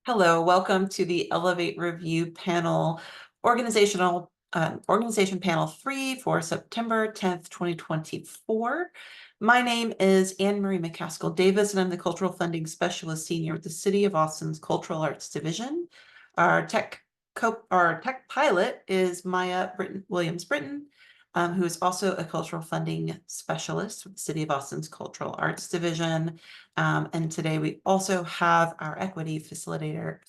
Hello, welcome to the Elevate Review Panel Organization Panel 3 for September 10th, 2024. My name is Anne Marie McCaskill Davis, and I'm the Cultural Funding Specialist Senior with the City of Austin's Cultural Arts Division. Our tech pilot is Maya Williams-Britton, who is also a Cultural Funding Specialist with the City of Austin's Cultural Arts Division. And today we also have our equity facilitator,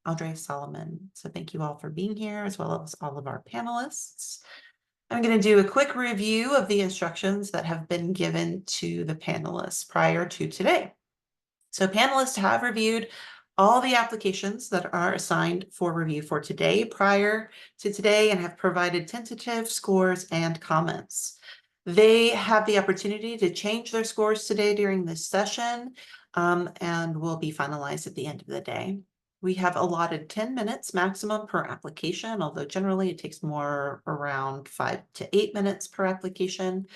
Audrey Solomon. So thank you all for being here, as well as all of our panelists. I'm going to do a quick review of the instructions that have been given to the panelists prior to today. So panelists have reviewed all the applications that are assigned for review for today prior to today and have provided tentative scores and comments. They have the opportunity to change their scores today during this session and will be finalized at the end of the day. We have allotted 10 minutes maximum per application, although generally it takes more around 5 to 8 minutes per application.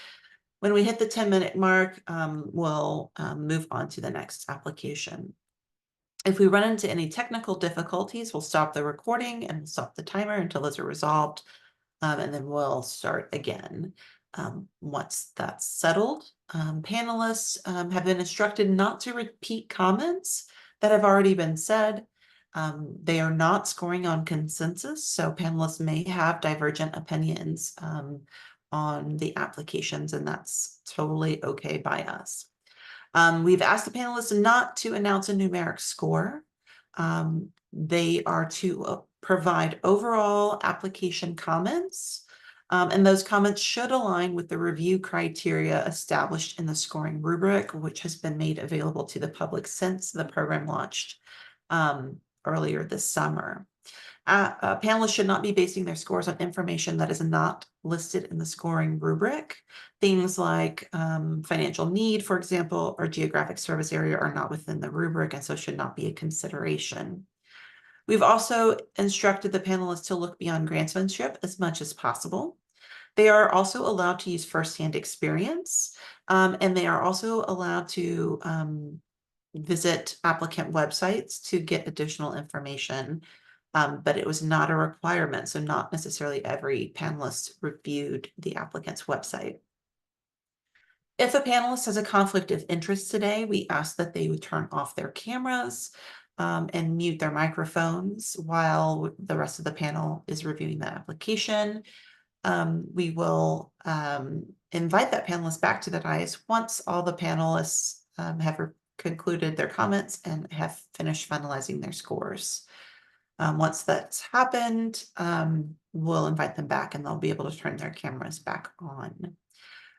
When we hit the 10-minute mark, we'll move on to the next application. If we run into any technical difficulties, we'll stop the recording and we'll stop the timer until those are resolved, and then we'll start again. Once that's settled, panelists have been instructed not to repeat comments that have already been said. They are not scoring on consensus, so panelists may have divergent opinions on the applications, and that's totally okay by us. We've asked the panelists not to announce a numeric score. They are to provide overall application comments, and those comments should align with the review criteria established in the scoring rubric, which has been made available to the public since the program launched earlier this summer. Panelists should not be basing their scores on information that is not listed in the scoring rubric. Things like financial need, for example, or geographic service area are not within the rubric and so should not be a consideration. We've also instructed the panelists to look beyond grantsmanship as much as possible. They are also allowed to use firsthand experience, and they are also allowed to visit applicant websites to get additional information, but it was not a requirement, so not necessarily every panelist reviewed the applicant's website. If a panelist has a conflict of interest today, we ask that they would turn off their cameras and mute their microphones while the rest of the panel is reviewing the application. We will invite that panelist back to the dais once all the panelists have concluded their comments and have finished finalizing their scores. Once that's happened, we'll invite them back and they'll be able to turn their cameras back on.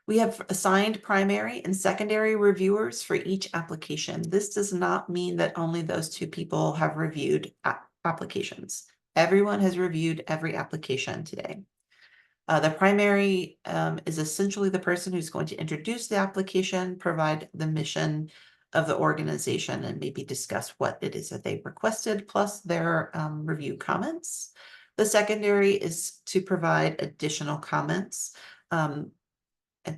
We have assigned primary and secondary reviewers for each application. This does not mean that only those two people have reviewed applications. Everyone has reviewed every application today. The primary is essentially the person who's going to introduce the application, provide the mission of the organization, and maybe discuss what it is that they requested, plus their review comments. The secondary is to provide additional comments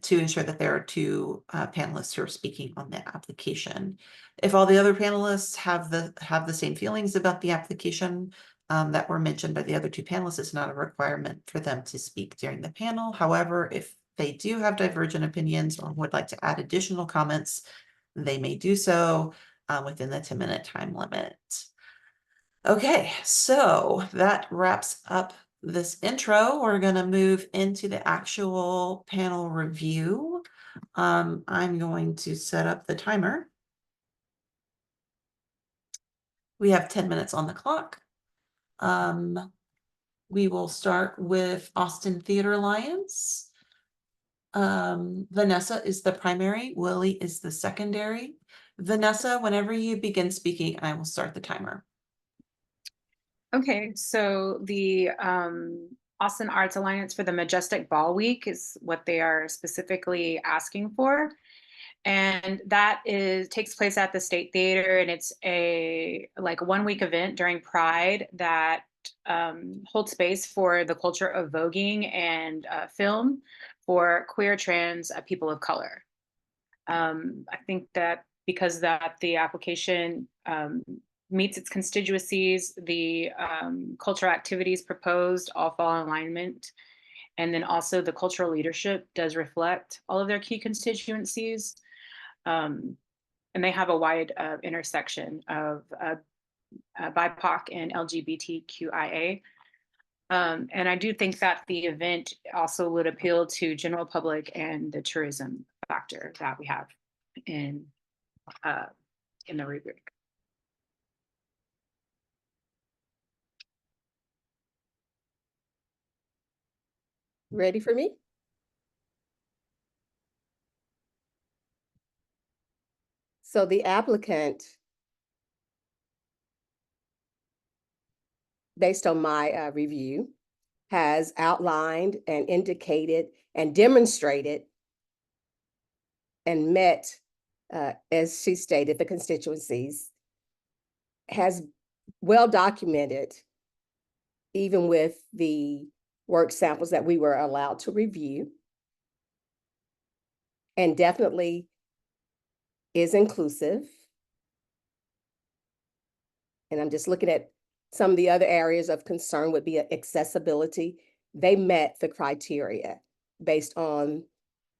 to ensure that there are two panelists who are speaking on the application. If all the other panelists have the same feelings about the application that were mentioned by the other two panelists, it's not a requirement for them to speak during the panel. However, if they do have divergent opinions or would like to add additional comments, they may do so within the 10-minute time limit. Okay, so that wraps up this intro. We're going to move into the actual panel review. I'm going to set up the timer. We have 10 minutes on the clock. We will start with Austin Theater Alliance. Vanessa is the primary, Willie is the secondary. Vanessa, whenever you begin speaking, I will start the timer. Okay, so the Austin Arts Alliance for the Majestic Ball Week is what they are specifically asking for. And that takes place at the State Theater, and it's a 1-week event during Pride that holds space for the culture of voguing and film for queer, trans people of color. I think that because the application meets its constituencies. The cultural activities proposed all fall in alignment. And then also the cultural leadership does reflect all of their key constituencies. And they have a wide intersection of BIPOC and LGBTQIA. And I do think that the event also would appeal to general public and the tourism factor that we have in the rubric. Ready for me? So the applicant, based on my review, has outlined and indicated and demonstrated and met, as she stated, the constituencies, has well documented, even with the work samples that we were allowed to review, and definitely is inclusive. And I'm just looking at some of the other areas of concern would be accessibility. They met the criteria based on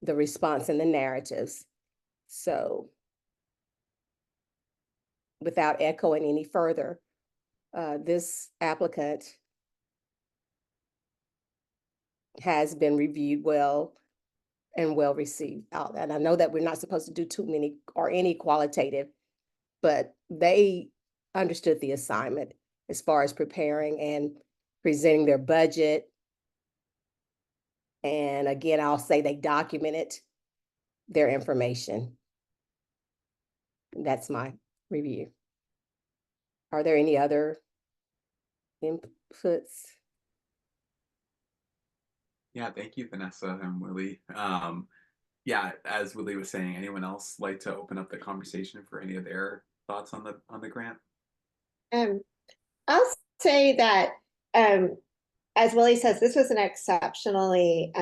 the response and the narratives. So without echoing any further, this applicant has been reviewed well and well received out. And I know that we're not supposed to do too many or any qualitative, but they understood the assignment as far as preparing and presenting their budget. And again, I'll say they documented their information. That's my review. Are there any other inputs? Yeah, thank you, Vanessa and Willie. Yeah, as Willie was saying, anyone else like to open up the conversation for any of their thoughts on the grant? I'll say that, as Willie says, this was an exceptionally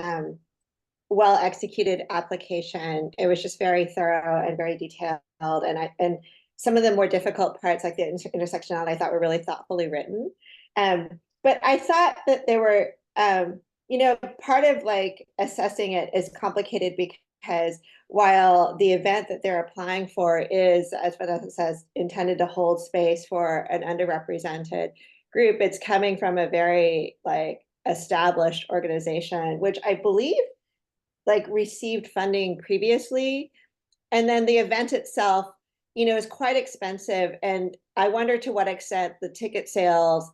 well executed application. It was just very thorough and very detailed, and some of the more difficult parts, like the intersectionality, I thought were really thoughtfully written. But I thought that there were, part of like assessing it is complicated because while the event that they're applying for is, as Vanessa says, intended to hold space for an underrepresented group, it's coming from a very like established organization, which I believe like received funding previously. And then the event itself, is quite expensive. And I wonder to what extent the ticket sales,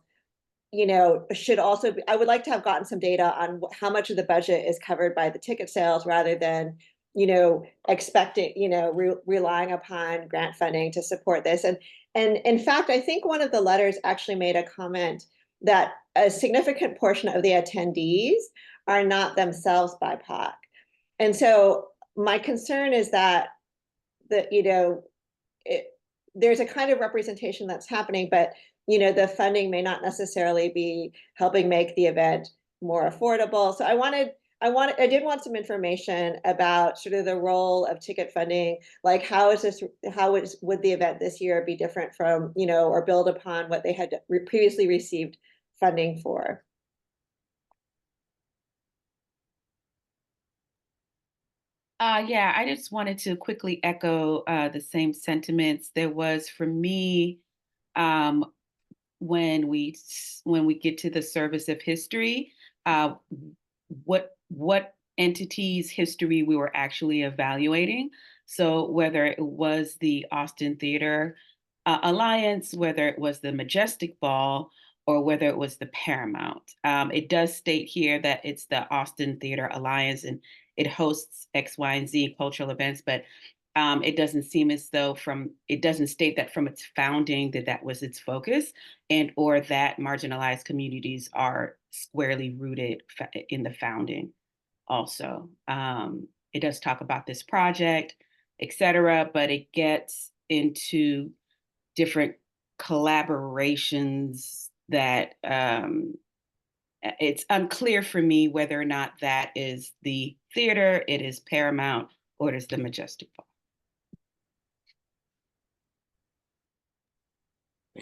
should also be, I would like to have gotten some data on how much of the budget is covered by the ticket sales rather than, expecting, relying upon grant funding to support this. And in fact, I think one of the letters actually made a comment that a significant portion of the attendees are not themselves BIPOC. And so my concern is that there's a kind of representation that's happening, but the funding may not necessarily be helping make the event more affordable. So I did want some information about sort of the role of ticket funding, like would the event this year be different from, or build upon what they had previously received funding for. Yeah, I just wanted to quickly echo the same sentiments. There was, for me, when we get to the service of history, what entities' history we were actually evaluating. So whether it was the Austin Theater Alliance, whether it was the Majestic Ball, or whether it was the Paramount. It does state here that it's the Austin Theater Alliance and it hosts X, Y, and Z cultural events, but it doesn't seem as though it doesn't state that from its founding that was its focus, and or that marginalized communities are squarely rooted in the founding also. It does talk about this project, et cetera, but it gets into different collaborations that it's unclear for me whether or not that is the theater, it is Paramount, or it is the Majestic Ball.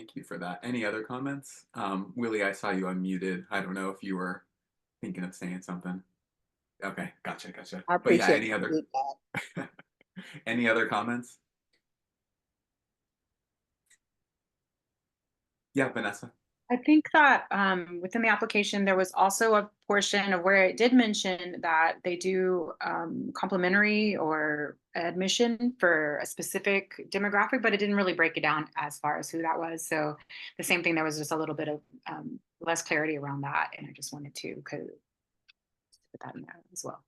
Thank you for that. Any other comments? Willie, I saw you unmuted. I don't know if you were thinking of saying something. Okay, gotcha. I But yeah, appreciate any the other feedback. any other comments? Yeah, Vanessa. I think that within the application, there was also a portion of where it did mention that they do complimentary or admission for a specific demographic, but it didn't really break it down as far as who that was. So the same thing, there was just a little bit of less clarity around that. And I just wanted to put that in there as well.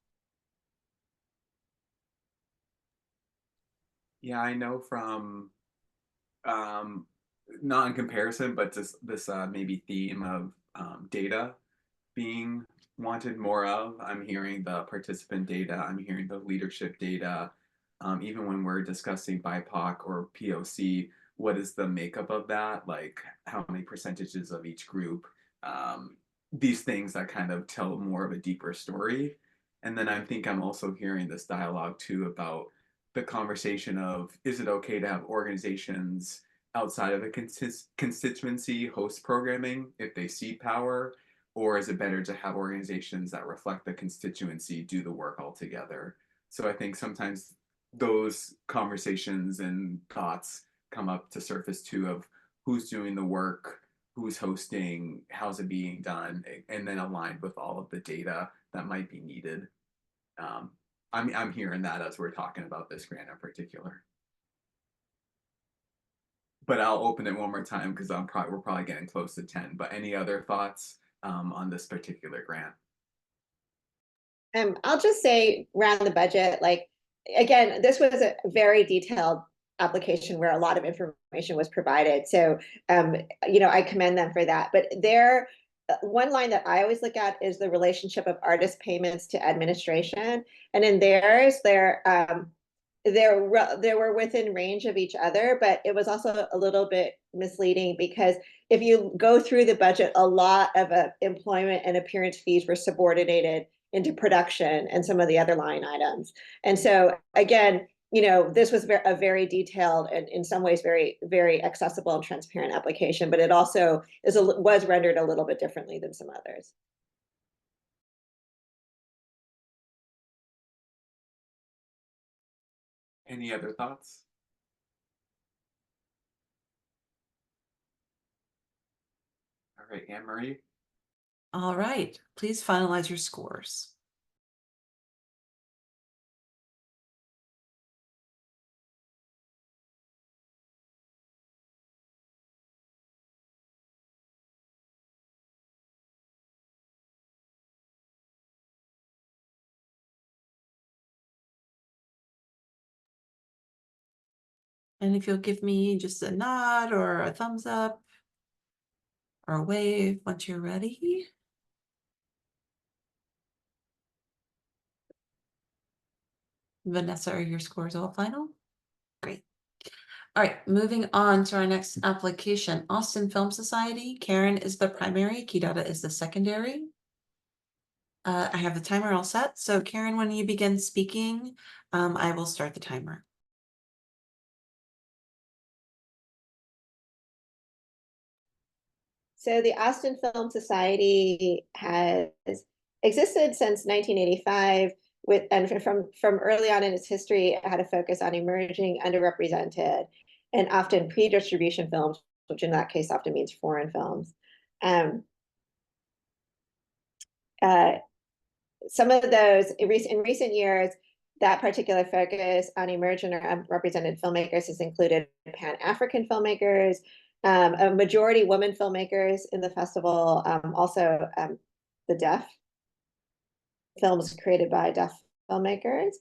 Yeah, I know from not in comparison, but just this maybe theme of data being wanted more of. I'm hearing the participant data, I'm hearing the leadership data. Even when we're discussing BIPOC or POC, what is the makeup of that? Like how many percentages of each group? These things that kind of tell more of a deeper story. And then I think I'm also hearing this dialogue too about the conversation of, is it okay to have organizations outside of a constituency host programming if they cede power? Or is it better to have organizations that reflect the constituency do the work altogether? So I think sometimes those conversations and thoughts come up to surface too, of who's doing the work, who's hosting, how's it being done, and then aligned with all of the data that might be needed. I'm hearing that as we're talking about this grant in particular. But I'll open it one more time because we're probably getting close to 10. But any other thoughts on this particular grant? I'll just say around the budget, like, again, this was a very detailed application where a lot of information was provided. So, I commend them for that. But there, one line that I always look at is the relationship of artist payments to administration. And in theirs, they were within range of each other, but it was also a little bit misleading because if you go through the budget, a lot of employment and appearance fees were subordinated into production and some of the other line items. And so again, this was a very detailed and in some ways very, very accessible and transparent application, but it also was rendered a little bit differently than some others. Any other thoughts? All right, Anne-Marie. All right, please finalize your scores. And if you'll give me just a nod or a thumbs up or a wave once you're ready. Vanessa, are your scores all final? Great. All right, moving on to our next application, Austin Film Society. Karen is the primary, Kidada is the secondary. I have the timer all set. So Karen, when you begin speaking, I will start the timer. So the Austin Film Society has existed since 1985 and from early on in its history, it had a focus on emerging, underrepresented, and often pre-distribution films, which in that case often means foreign films. Some of those in recent years, that particular focus on emerging or unrepresented filmmakers has included Pan-African filmmakers, a majority women filmmakers in the festival, also the deaf films created by deaf filmmakers.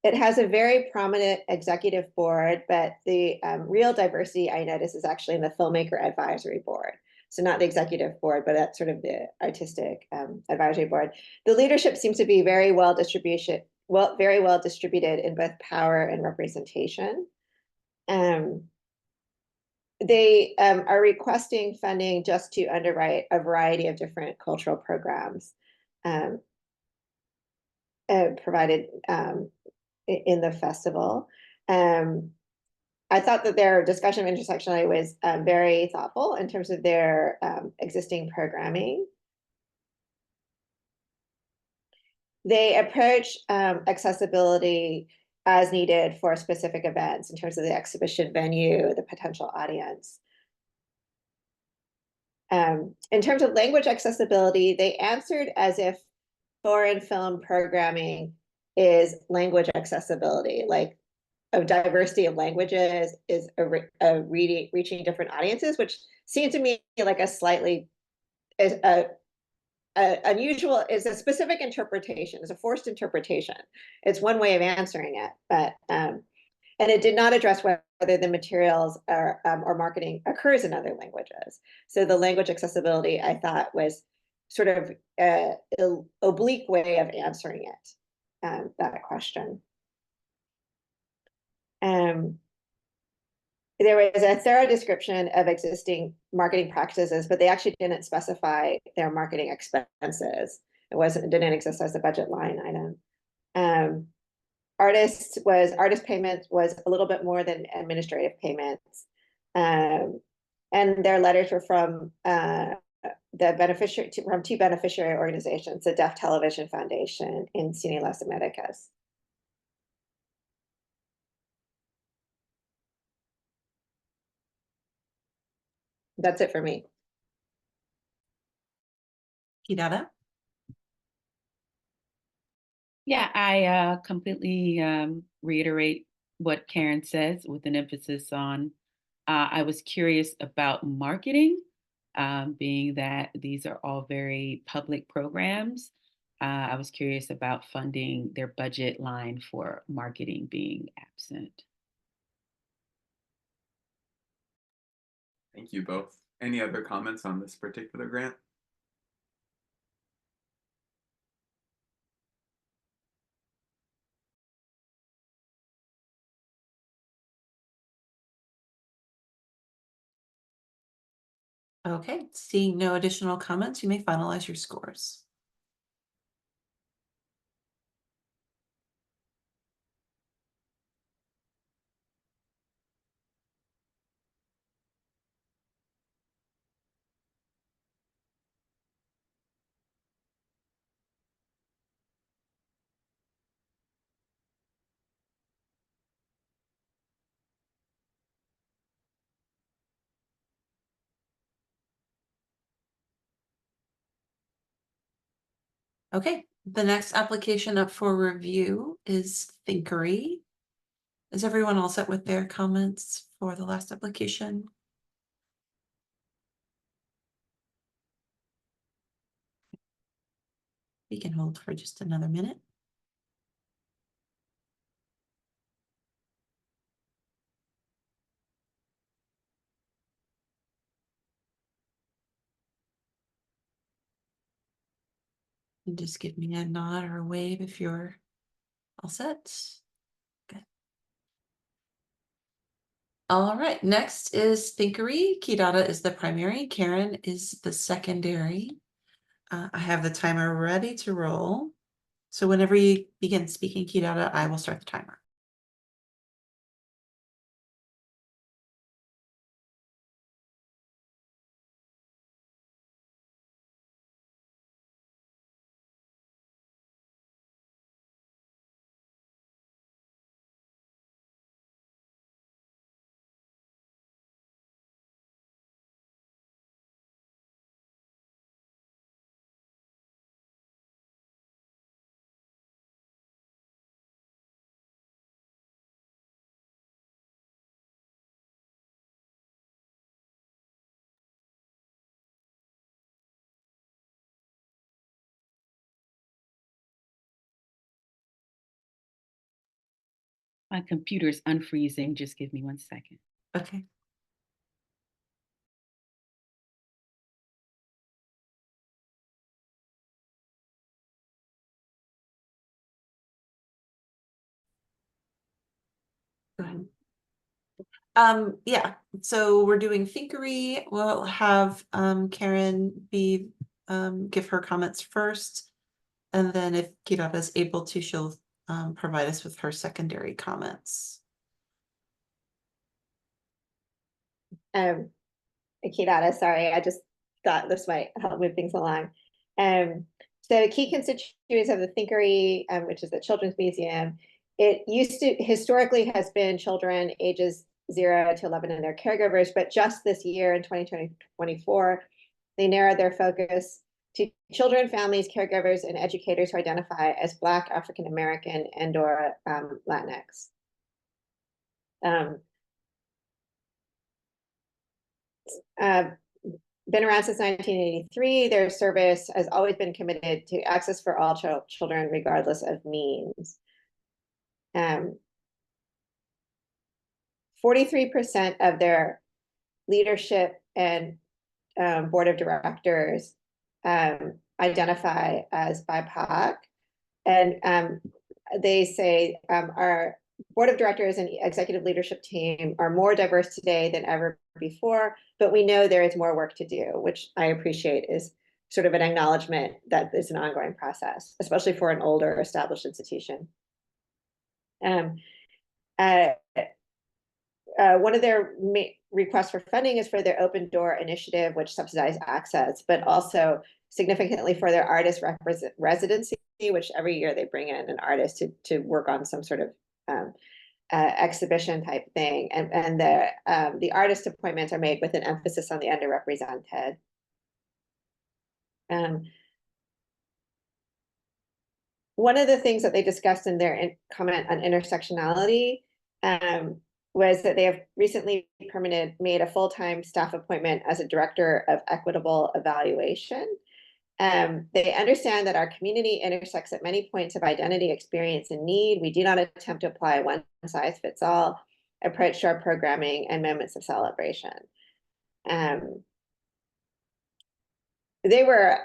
It has a very prominent executive board, but the real diversity I notice is actually in the filmmaker advisory board. So not the executive board, but at sort of the artistic advisory board. The leadership seems to be very well distributed in both power and representation. They are requesting funding just to underwrite a variety of different cultural programs provided in the festival. I thought that their discussion of intersectionality was very thoughtful in terms of their existing programming. They approach accessibility as needed for specific events in terms of the exhibition venue, the potential audience. In terms of language accessibility, they answered as if foreign film programming is language accessibility, like a diversity of languages is reaching different audiences, which seemed to me like a slightly unusual, is a specific interpretation, is a forced interpretation. It's one way of answering it, but and it did not address whether the materials or marketing occurs in other languages. So the language accessibility, I thought, was sort of an oblique way of answering it, that question. There was a thorough description of existing marketing practices, but they actually didn't specify their marketing expenses. It didn't exist as a budget line item. Artist payment was a little bit more than administrative payments. And their letters were from from two beneficiary organizations, the Deaf Television Foundation and Cine Las Americas. That's it for me. Kidada? Yeah, I completely reiterate what Karen says with an emphasis on, I was curious about marketing, being that these are all very public programs. I was curious about funding, their budget line for marketing being absent. Thank you both. Any other comments on this particular grant? Okay, seeing no additional comments, you may finalize your scores. Okay, the next application up for review is Thinkery. Is everyone all set with their comments for the last application? We can hold for just another minute. And just give me a nod or a wave if you're all set. Good. All right, next is Thinkery. Kidada is the primary, Karen is the secondary. I have the timer ready to roll. So whenever you begin speaking, Kidada, I will start the timer. My computer's unfreezing. Just give me 1 second. Okay. Go ahead. Yeah, so we're doing Thinkery. We'll have Karen give her comments first. And then if Kidada is able to, she'll provide us with her secondary comments. Kidada, sorry, I just thought this might help move things along. So key constituents of the Thinkery, which is the Children's Museum, it historically has been children ages 0 to 11 and their caregivers, but just this year in 2024, they narrowed their focus to children, families, caregivers, and educators who identify as Black, African American, and/or Latinx. Been around since 1983. Their service has always been committed to access for all children, regardless of means. 43% of their leadership and board of directors identify as BIPOC. And they say our board of directors and executive leadership team are more diverse today than ever before, but we know there is more work to do, which I appreciate is sort of an acknowledgement that it's an ongoing process, especially for an older established institution. One of their requests for funding is for their Open Door initiative, which subsidizes access, but also significantly for their artist residency, which every year they bring in an artist to work on some sort of exhibition type thing. And the artist appointments are made with an emphasis on the underrepresented. One of the things that they discussed in their comment on intersectionality was that they have recently made a full-time staff appointment as a director of equitable evaluation. They understand that our community intersects at many points of identity, experience, and need. We do not attempt to apply a one-size-fits-all approach to our programming and moments of celebration. They were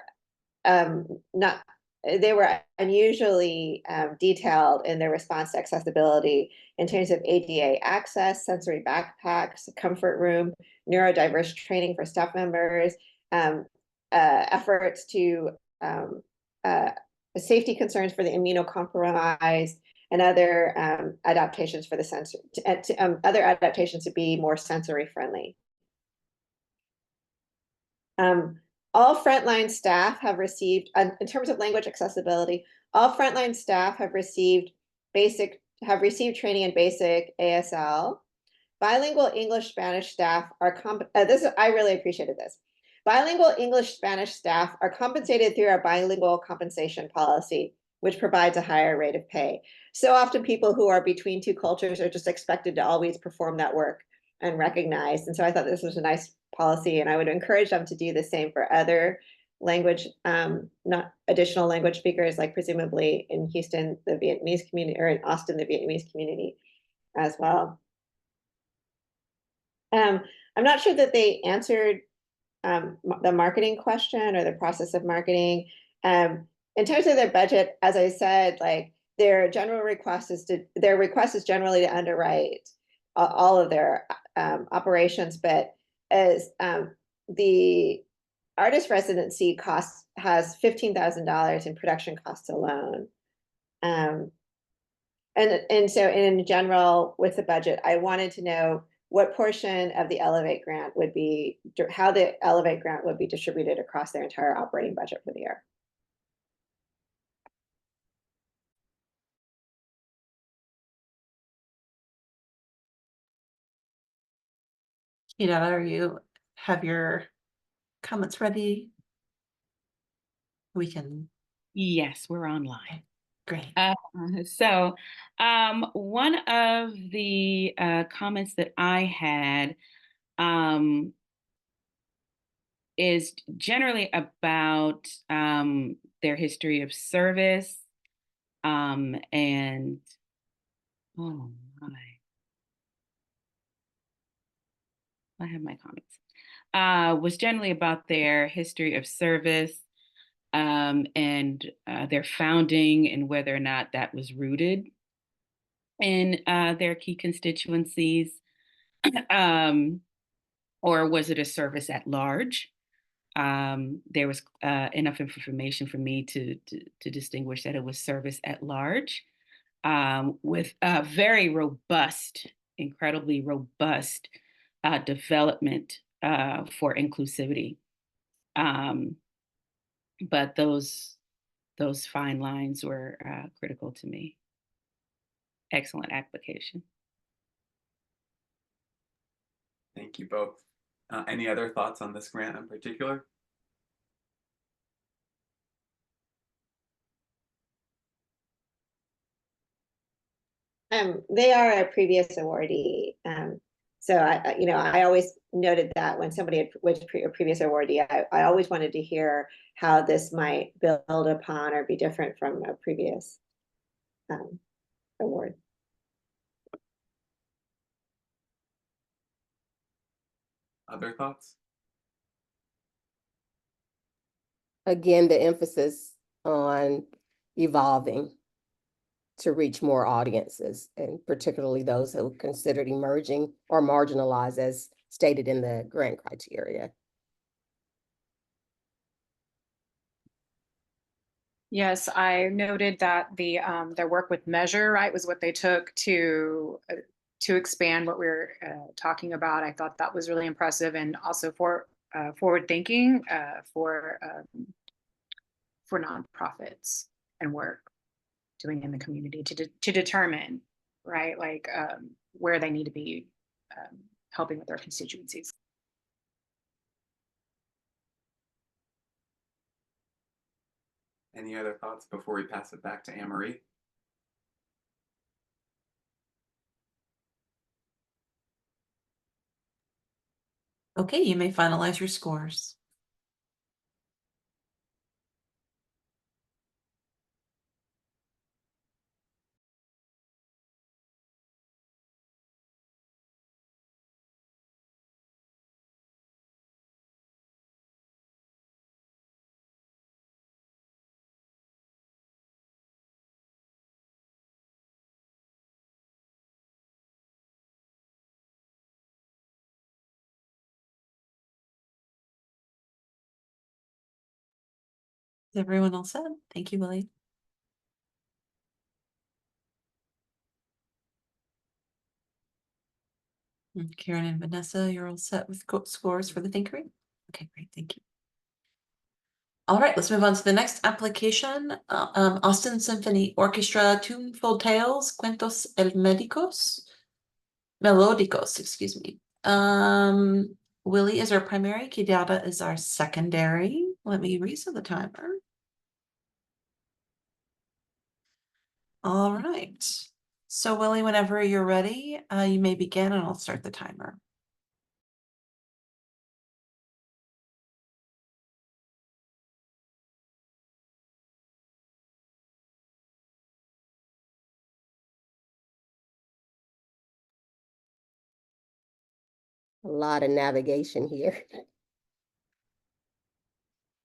unusually detailed in their response to accessibility in terms of ADA access, sensory backpacks, comfort room, neurodiverse training for staff members, efforts to safety concerns for the immunocompromised, and other adaptations for the other adaptations to be more sensory friendly. All frontline staff have received, in terms of language accessibility, all frontline staff have received training in basic ASL. Bilingual English-Spanish staff are I really appreciated this. Bilingual English-Spanish staff are compensated through our bilingual compensation policy, which provides a higher rate of pay. So often people who are between two cultures are just expected to always perform that work and recognized. And so I thought this was a nice policy, and I would encourage them to do the same for other language, not additional language speakers, like presumably in Houston, the Vietnamese community, or in Austin, the Vietnamese community as well. I'm not sure that they answered the marketing question or the process of marketing. In terms of their budget, as I said, like their request is generally to underwrite all of their operations, but as the artist residency cost has $15,000 in production costs alone. And so in general, with the budget, I wanted to know what portion of the Elevate grant would be, how the Elevate grant would be distributed across their entire operating budget for the year. Kidada, have your comments ready? We can. Yes, we're online. Great. So one of the comments that I had is generally about their history of service and oh my, I have my comments. Was generally about their history of service and their founding and whether or not that was rooted in their key constituencies, or was it a service at large? There was enough information for me to distinguish that it was service at large, with a very robust, incredibly robust development for inclusivity. But those fine lines were critical to me. Excellent application. Thank you both. Any other thoughts on this grant in particular? They are a previous awardee. So I always noted that when somebody was a previous awardee, I always wanted to hear how this might build upon or be different from a previous award. Other thoughts? Again, the emphasis on evolving to reach more audiences, and particularly those who are considered emerging or marginalized as stated in the grant criteria. Yes, I noted that their work with Measure, right, was what they took to expand what we're talking about. I thought that was really impressive, and also for forward thinking for nonprofits and work doing in the community to determine, right, like where they need to be helping with their constituencies. Any other thoughts before we pass it back to Anne-Marie? Okay, you may finalize your scores. Is everyone all set? Thank you, Willie. And Karen and Vanessa, you're all set with scores for the Thinkery? Okay, great, thank you. All right, let's move on to the next application. Austin Symphony Orchestra, Tuneful Tales, Cuentos Melódicos, excuse me. Willie is our primary, Kidada is our secondary. Let me reset the timer. All right. So Willie, whenever you're ready, you may begin and I'll start the timer. A lot of navigation here.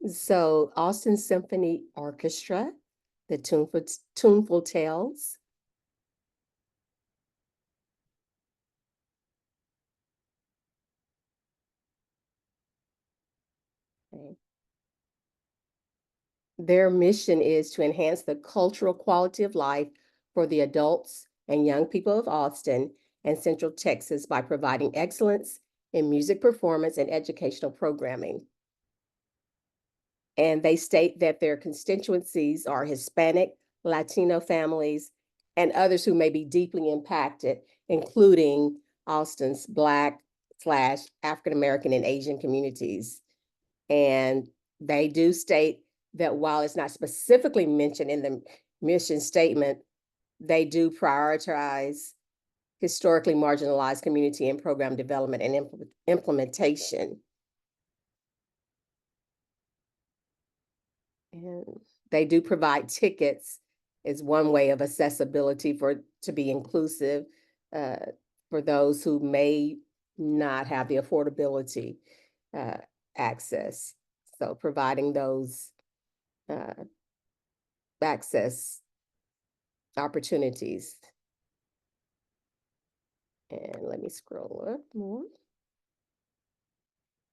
So Austin Symphony Orchestra, the Tuneful Tales. Okay. Their mission is to enhance the cultural quality of life for the adults and young people of Austin and Central Texas by providing excellence in music performance and educational programming. And they state that their constituencies are Hispanic, Latino families, and others who may be deeply impacted, including Austin's Black/African American and Asian communities. And they do state that while it's not specifically mentioned in the mission statement, they do prioritize historically marginalized community and program development and implementation. And they do provide tickets as one way of accessibility to be inclusive for those who may not have the affordability access. So providing those access opportunities. And let me scroll up more.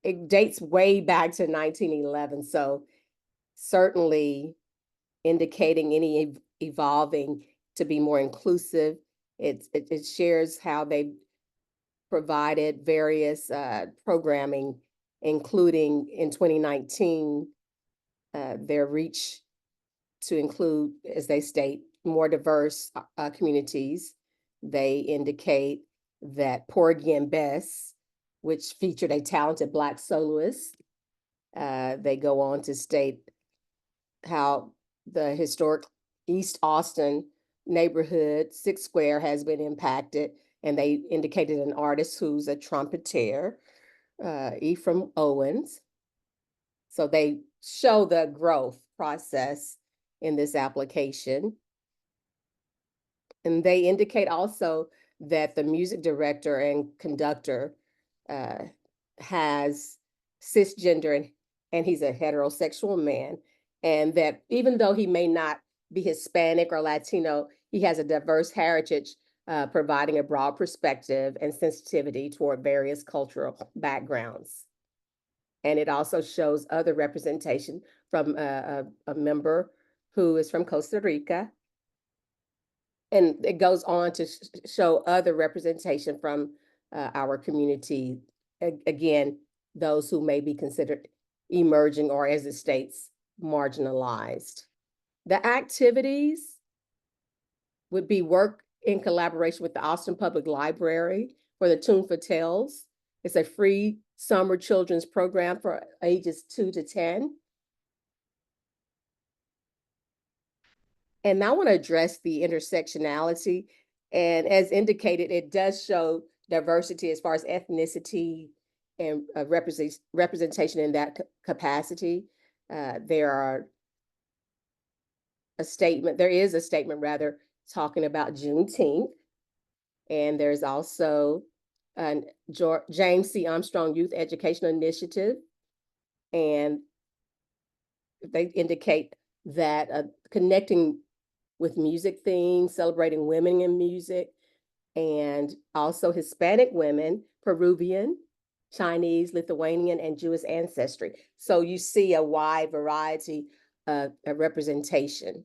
It dates way back to 1911. So certainly indicating any evolving to be more inclusive. It shares how they provided various programming, including in 2019, their reach to include, as they state, more diverse communities. They indicate that Porgy and Bess, which featured a talented Black soloist, they go on to state how the historic East Austin neighborhood, Sixth Square, has been impacted, and they indicated an artist who's a trumpeter, Ephraim Owens. So they show the growth process in this application. And they indicate also that the music director and conductor has cisgender and he's a heterosexual man. And that even though he may not be Hispanic or Latino, he has a diverse heritage, providing a broad perspective and sensitivity toward various cultural backgrounds. And it also shows other representation from a member who is from Costa Rica. And it goes on to show other representation from our community. Again, those who may be considered emerging or, as it states, marginalized. The activities would be work in collaboration with the Austin Public Library for the Tune for Tales. It's a free summer children's program for ages 2 to 10. And I want to address the intersectionality. And as indicated, it does show diversity as far as ethnicity and representation in that capacity. There is a statement rather talking about Juneteenth. And there's also James C. Armstrong Youth Educational Initiative. And they indicate that connecting with music themes, celebrating women in music, and also Hispanic women, Peruvian, Chinese, Lithuanian, and Jewish ancestry. So you see a wide variety of representation.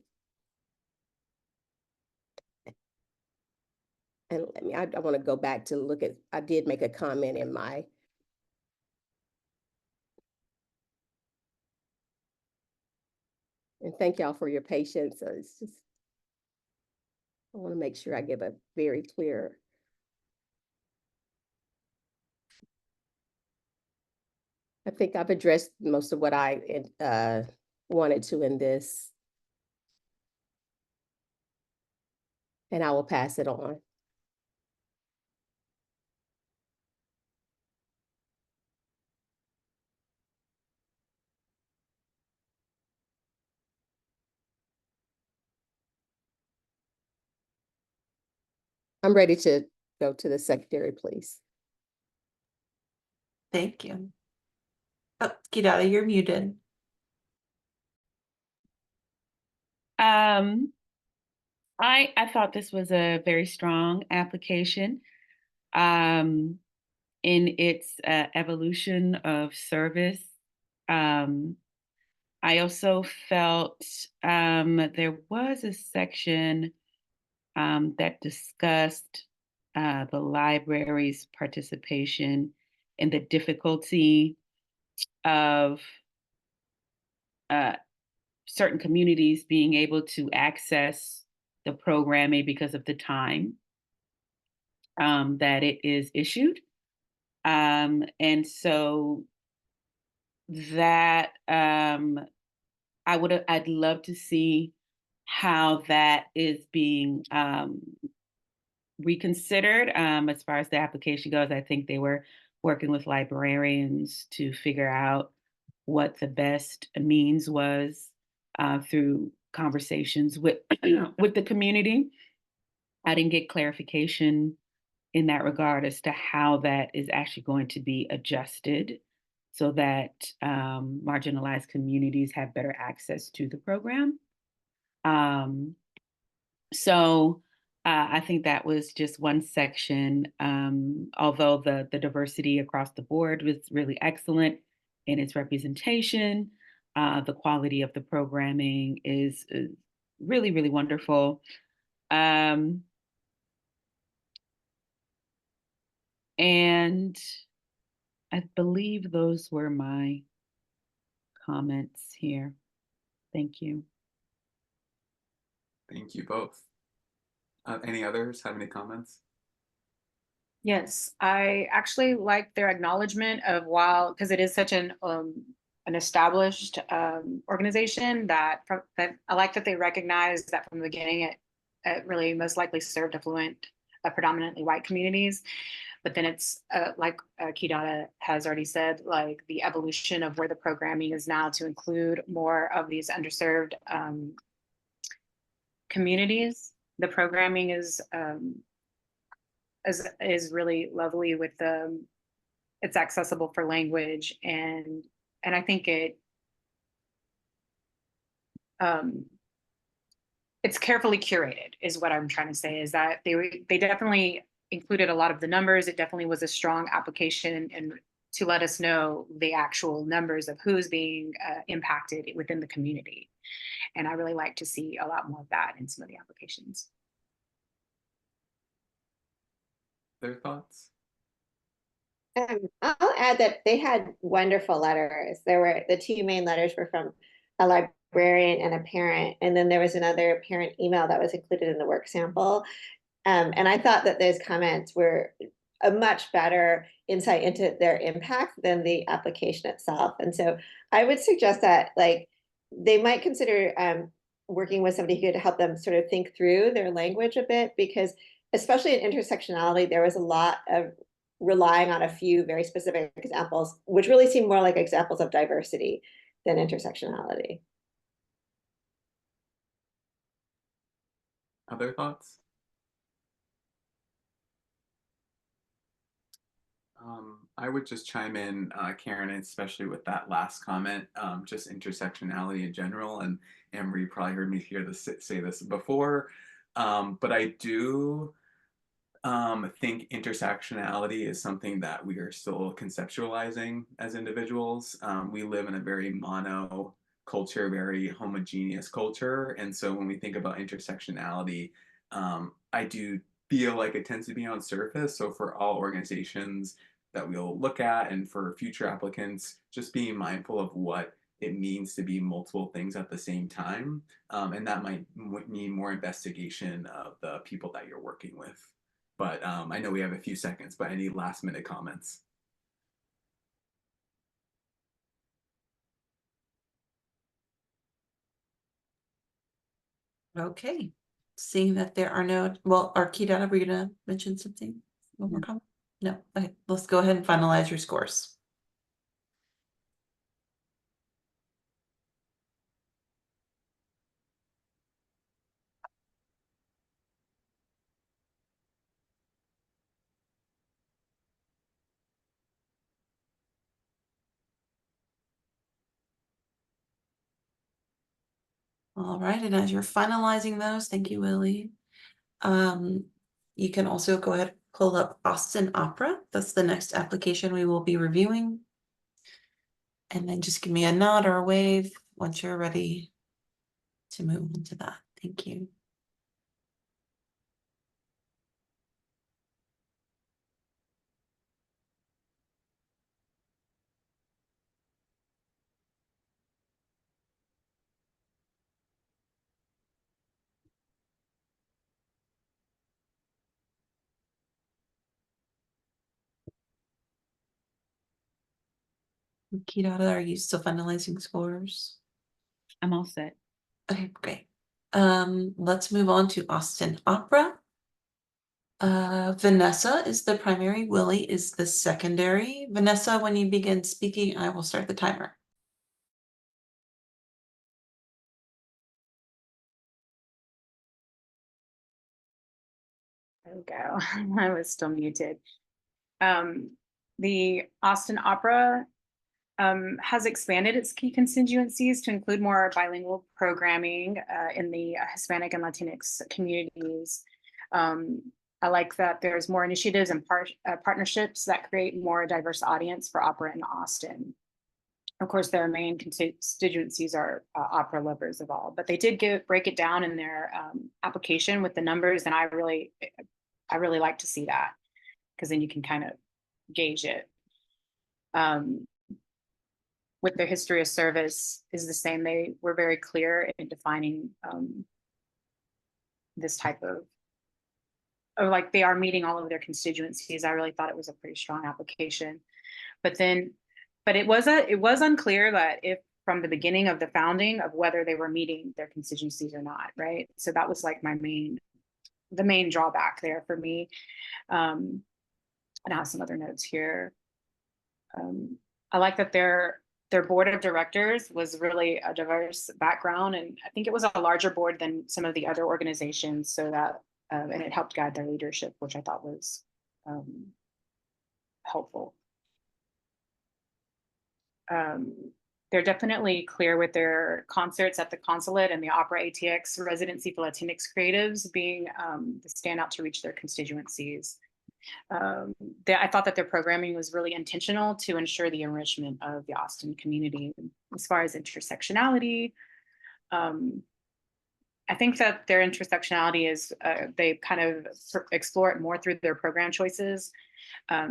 And I want to go back to look at, I did make a comment in my and thank y'all for your patience. It's just, I want to make sure I give a very clear. I think I've addressed most of what I wanted to in this. And I will pass it on. I'm ready to go to the secretary, please. Thank you. Oh, Kidada, you're muted. I thought this was a very strong application in its evolution of service. I also felt there was a section that discussed the library's participation in the difficulty of certain communities being able to access the programming because of the time that it is issued. And so that I'd love to see how that is being reconsidered as far as the application goes. I think they were working with librarians to figure out what the best means was through conversations with with the community. I didn't get clarification in that regard as to how that is actually going to be adjusted so that marginalized communities have better access to the program. So I think that was just one section, although the diversity across the board was really excellent in its representation. The quality of the programming is really, really wonderful. And I believe those were my comments here. Thank you. Thank you both. Any others have any comments? Yes, I actually like their acknowledgement of while, because it is such an established organization that I like that they recognize that from the beginning it really most likely served affluent, predominantly white communities. But then it's like Kidada has already said, like the evolution of where the programming is now to include more of these underserved communities. The programming is really lovely with it's accessible for language, and I think it's carefully curated is what I'm trying to say, is that they definitely included a lot of the numbers. It definitely was a strong application and to let us know the actual numbers of who's being impacted within the community. And I really like to see a lot more of that in some of the applications. Their thoughts? I'll add that they had wonderful letters. There were the two main letters were from a librarian and a parent, and then there was another parent email that was included in the work sample. And I thought that those comments were a much better insight into their impact than the application itself. And so I would suggest that like they might consider working with somebody who could help them sort of think through their language a bit, because especially in intersectionality, there was a lot of relying on a few very specific examples, which really seem more like examples of diversity than intersectionality. Other thoughts? I would just chime in, Karen, especially with that last comment, just intersectionality in general. And Amber, you probably heard me say this before, but I do think intersectionality is something that we are still conceptualizing as individuals. We live in a very mono culture, very homogeneous culture. And so when we think about intersectionality, I do feel like it tends to be on surface. So for all organizations that we'll look at and for future applicants, just being mindful of what it means to be multiple things at the same time. And that might mean more investigation of the people that you're working with. But I know we have a few seconds, but any last minute comments? Okay, seeing that there are no, well, Arkita, were you gonna mention something? One more comment? No, okay, let's go ahead and finalize your scores. All right, and as you're finalizing those, thank you, Willie. You can also go ahead and pull up Austin Opera. That's the next application we will be reviewing. And then just give me a nod or a wave once you're ready to move into that. Thank you. Kidada, are you still finalizing scores? I'm all set. Okay, great. Let's move on to Austin Opera. Vanessa is the primary, Willie is the secondary. Vanessa, when you begin speaking, I will start the timer. There we go. I was still muted. The Austin Opera has expanded its key constituencies to include more bilingual programming in the Hispanic and Latinx communities. I like that there's more initiatives and partnerships that create more diverse audience for opera in Austin. Of course, their main constituencies are opera lovers of all, but they did break it down in their application with the numbers, and I really like to see that, because then you can kind of gauge it. With their history of service is the same. They were very clear in defining this type of like they are meeting all of their constituencies. I really thought it was a pretty strong application. But it was unclear that if from the beginning of the founding of whether they were meeting their constituencies or not, right? So that was like the main drawback there for me. And I have some other notes here. I like that their board of directors was really a diverse background, and I think it was a larger board than some of the other organizations, so that and it helped guide their leadership, which I thought was helpful. They're definitely clear with their concerts at the consulate and the Opera ATX residency for Latinx creatives being the standout to reach their constituencies. I thought that their programming was really intentional to ensure the enrichment of the Austin community. As far as intersectionality, I think that their intersectionality is, they kind of explore it more through their program choices,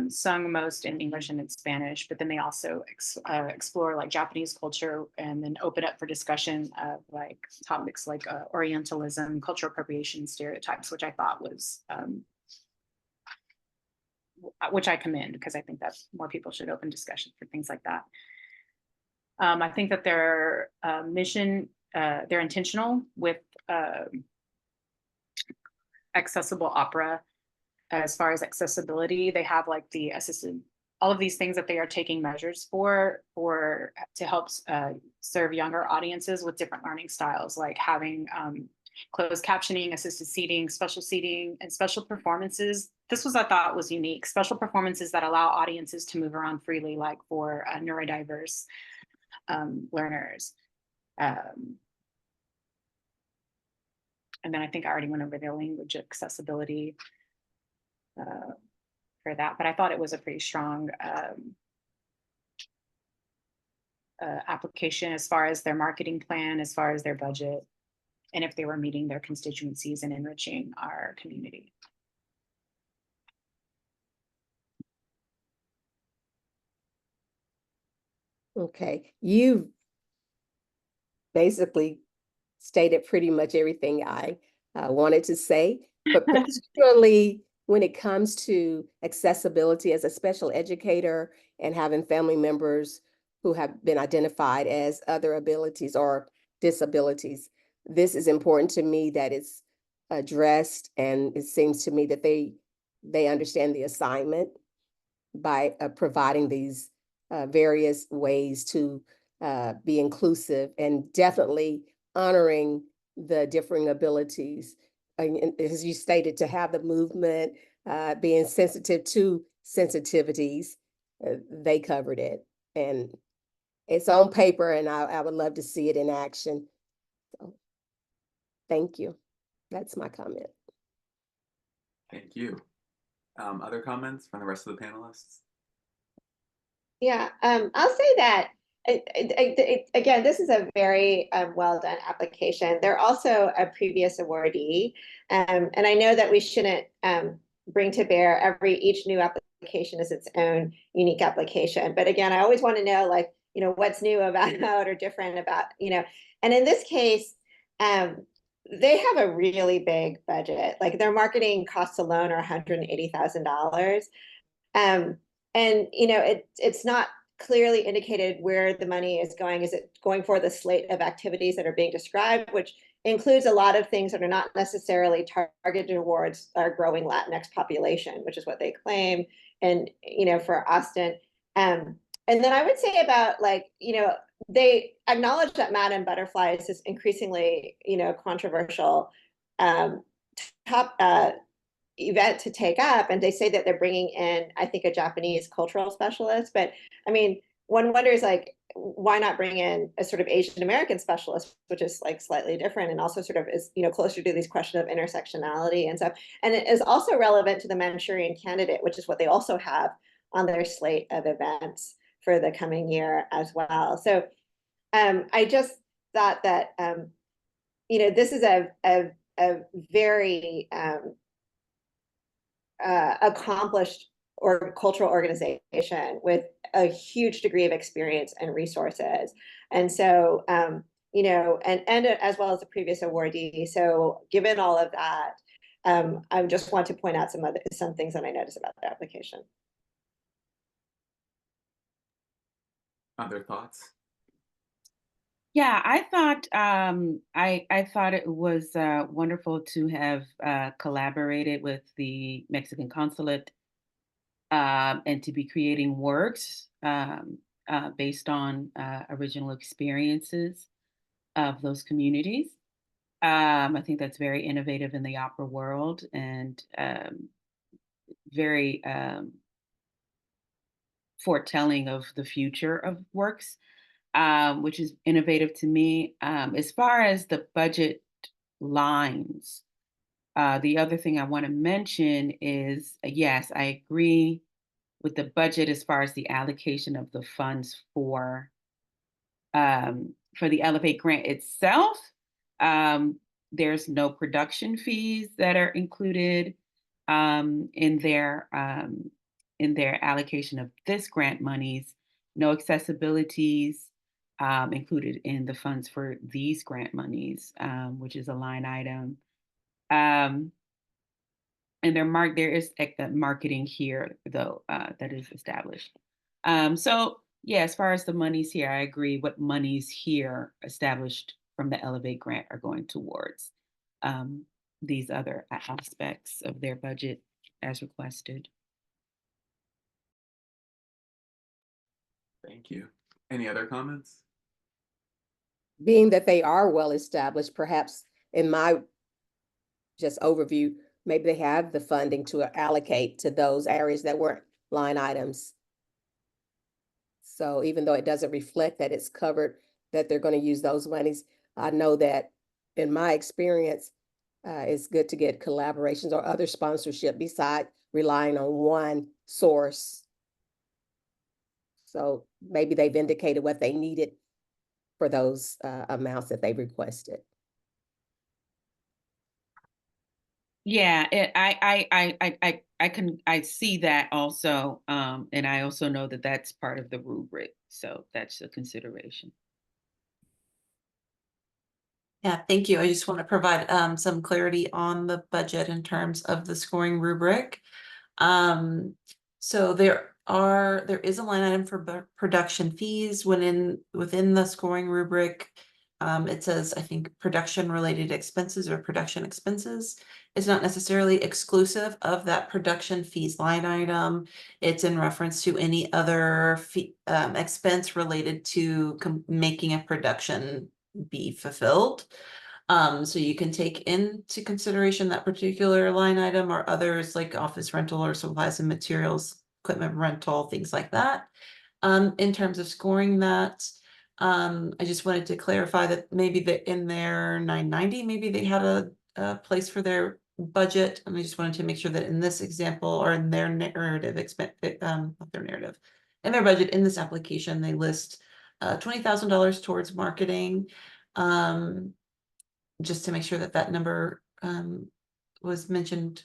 sung most in English and in Spanish, but then they also explore like Japanese culture and then open up for discussion of like topics like Orientalism, cultural appropriation, stereotypes, which I thought was, which I commend, because I think that more people should open discussion for things like that. I think that their mission, they're intentional with accessible opera. As far as accessibility, they have like the assisted, all of these things that they are taking measures for to help serve younger audiences with different learning styles, like having closed captioning, assisted seating, and special performances. This was, I thought, was unique. Special performances that allow audiences to move around freely, like for neurodiverse learners. And then I think I already went over their language accessibility for that, but I thought it was a pretty strong application as far as their marketing plan, as far as their budget, and if they were meeting their constituencies and enriching our community. Okay, you basically stated pretty much everything I wanted to say, but particularly when it comes to accessibility as a special educator and having family members who have been identified as other abilities or disabilities. This is important to me that it's addressed, and it seems to me that they understand the assignment by providing these various ways to be inclusive and definitely honoring the differing abilities. And as you stated, to have the movement, being sensitive to sensitivities, they covered it. And it's on paper, and I would love to see it in action. So, thank you. That's my comment. Thank you. Other comments from the rest of the panelists? Yeah, I'll say that again, this is a very well done application. They're also a previous awardee, and I know that we shouldn't bring to bear each new application as its own unique application. But again, I always want to know, like, what's new about it or different about, and in this case, they have a really big budget. Like their marketing costs alone are $180,000. And it's not clearly indicated where the money is going. Is it going for the slate of activities that are being described, which includes a lot of things that are not necessarily targeted towards our growing Latinx population, which is what they claim, and for Austin. And then I would say about they acknowledge that Madam Butterfly is this increasingly controversial top event to take up, and they say that they're bringing in, I think, a Japanese cultural specialist. But I mean, one wonders, like, why not bring in a sort of Asian American specialist, which is like slightly different and also sort of is closer to these questions of intersectionality and stuff. And it is also relevant to the Manchurian Candidate, which is what they also have on their slate of events for the coming year as well. So I just thought that this is a very accomplished or cultural organization with a huge degree of experience and resources. And so, you know, and as well as the previous awardee. So given all of that, I just want to point out some things that I noticed about the application. Other thoughts? Yeah, I thought I thought it was wonderful to have collaborated with the Mexican consulate and to be creating works based on original experiences of those communities. I think that's very innovative in the opera world and very foretelling of the future of works, which is innovative to me. As far as the budget lines, the other thing I want to mention is yes, I agree with the budget as far as the allocation of the funds for the Elevate grant itself. There's no production fees that are included in their allocation of this grant monies. No accessibilities included in the funds for these grant monies, which is a line item. And there is marketing here though that is established. So yeah, as far as the monies here, I agree. What monies here established from the Elevate grant are going towards these other aspects of their budget as requested. Thank you. Any other comments? Being that they are well established, perhaps in my just overview, maybe they have the funding to allocate to those areas that weren't line items. So even though it doesn't reflect that it's covered, that they're going to use those monies, I know that in my experience, it's good to get collaborations or other sponsorship beside relying on one source. So maybe they've indicated what they needed for those amounts that they requested. Yeah, I see that also, and I also know that that's part of the rubric, so that's a consideration. Yeah, thank you. I just want to provide some clarity on the budget in terms of the scoring rubric. So there is a line item for production fees within the scoring rubric. It says, I think, production related expenses or production expenses. It's not necessarily exclusive of that production fees line item. It's in reference to any other fee, expense related to making a production be fulfilled. So you can take into consideration that particular line item or others like office rental or supplies and materials, equipment rental, things like that. In terms of scoring that, I just wanted to clarify that maybe that in their 990, maybe they had a place for their budget. And I just wanted to make sure that in this example or in their narrative, not their narrative, in their budget in this application, they list $20,000 towards marketing. Just to make sure that that number was mentioned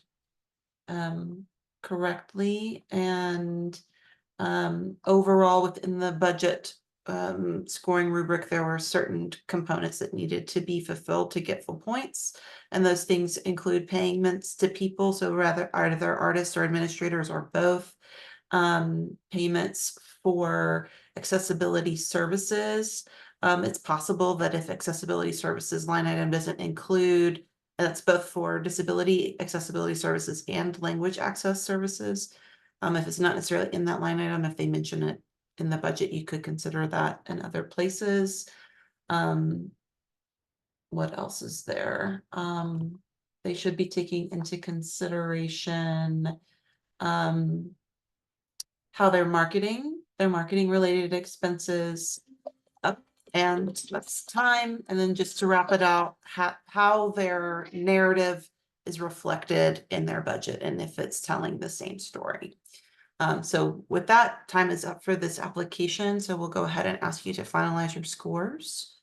correctly. And overall within the budget scoring rubric, there were certain components that needed to be fulfilled to get full points. And those things include payments to people, so rather either artists or administrators or both. Payments for accessibility services. It's possible that if accessibility services line item doesn't include, and that's both for disability accessibility services and language access services. If it's not necessarily in that line item, if they mention it in the budget, you could consider that in other places. What else is there? They should be taking into consideration how they're marketing their marketing related expenses up, and that's time. And then just to wrap it out, how their narrative is reflected in their budget and if it's telling the same story. So with that, time is up for this application. So we'll go ahead and ask you to finalize your scores.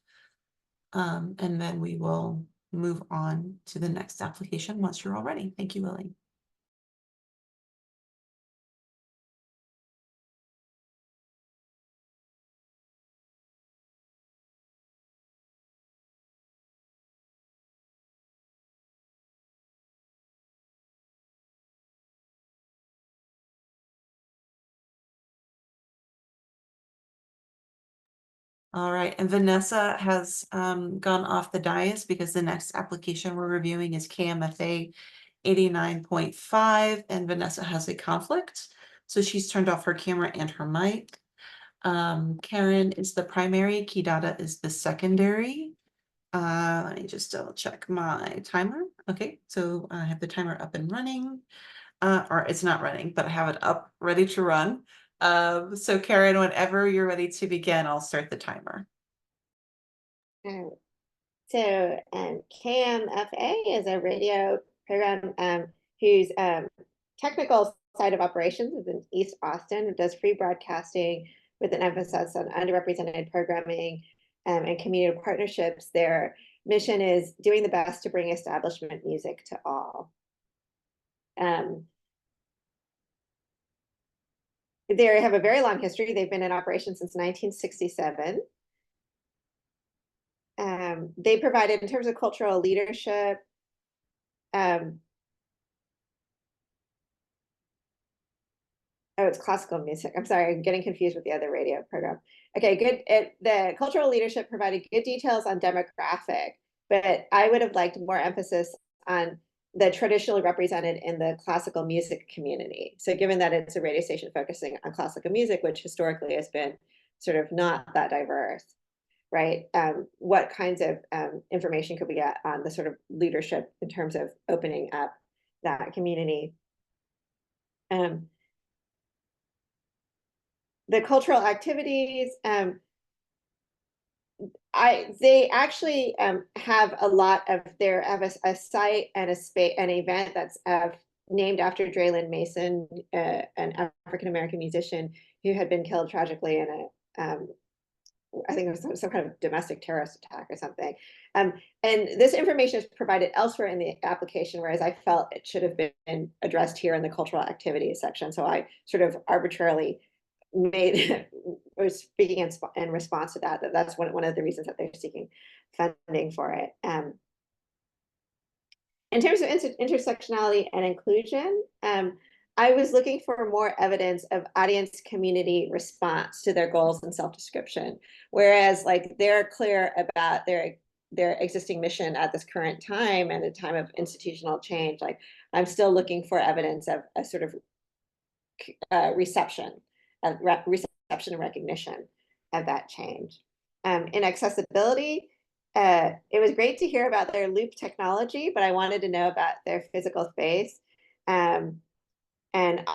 And then we will move on to the next application once you're all ready. Thank you, Lily. All right, and Vanessa has gone off the dais because the next application we're reviewing is KMFA 89.5, and Vanessa has a conflict, so she's turned off her camera and her mic. Karen is the primary, Kidada is the secondary. Let me just double check my timer. Okay, so I have the timer up and running. Or it's not running, but I have it up, ready to run. So Karen, whenever you're ready to begin, I'll start the timer. So KMFA is a radio program whose technical side of operations is in East Austin. It does free broadcasting with an emphasis on underrepresented programming and community partnerships. Their mission is doing the best to bring establishment music to all. They have a very long history. They've been in operation since 1967. They provided, in terms of cultural leadership, oh, it's classical music. I'm sorry, I'm getting confused with the other radio program. Okay, good. The cultural leadership provided good details on demographic, but I would have liked more emphasis on the traditionally represented in the classical music community. So given that it's a radio station focusing on classical music, which historically has been sort of not that diverse, right? What kinds of information could we get on the sort of leadership in terms of opening up that community? The cultural activities, they actually have a lot of a site and a space, an event that's named after Draylen Mason, an African-American musician who had been killed tragically in a I think it was some kind of domestic terrorist attack or something. And this information is provided elsewhere in the application, whereas I felt it should have been addressed here in the cultural activities section. So I sort of arbitrarily was speaking in response to that. That's one of the reasons that they're seeking funding for it. In terms of intersectionality and inclusion, I was looking for more evidence of audience community response to their goals and self-description, whereas like they're clear about their existing mission at this current time and the time of institutional change. Like I'm still looking for evidence of a sort of reception and recognition of that change. In accessibility, it was great to hear about their loop technology, but I wanted to know about their physical space. And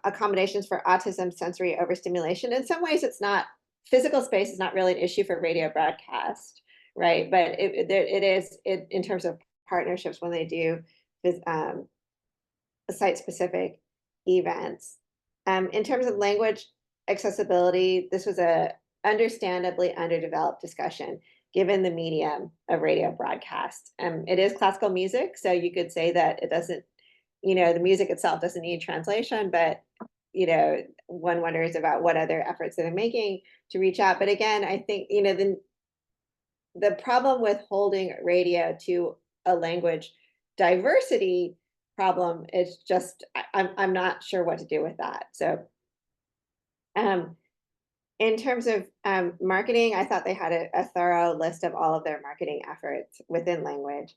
accommodations for autism sensory overstimulation. In some ways, it's not, physical space is not really an issue for radio broadcast, right? But it is in terms of partnerships when they do site-specific events. In terms of language accessibility, this was a understandably underdeveloped discussion given the medium of radio broadcast. It is classical music, so you could say that it doesn't, the music itself doesn't need translation, but one wonders about what other efforts they're making to reach out. But again, I think the problem with holding radio to a language diversity problem is just I'm not sure what to do with that. So in terms of marketing, I thought they had a thorough list of all of their marketing efforts within language.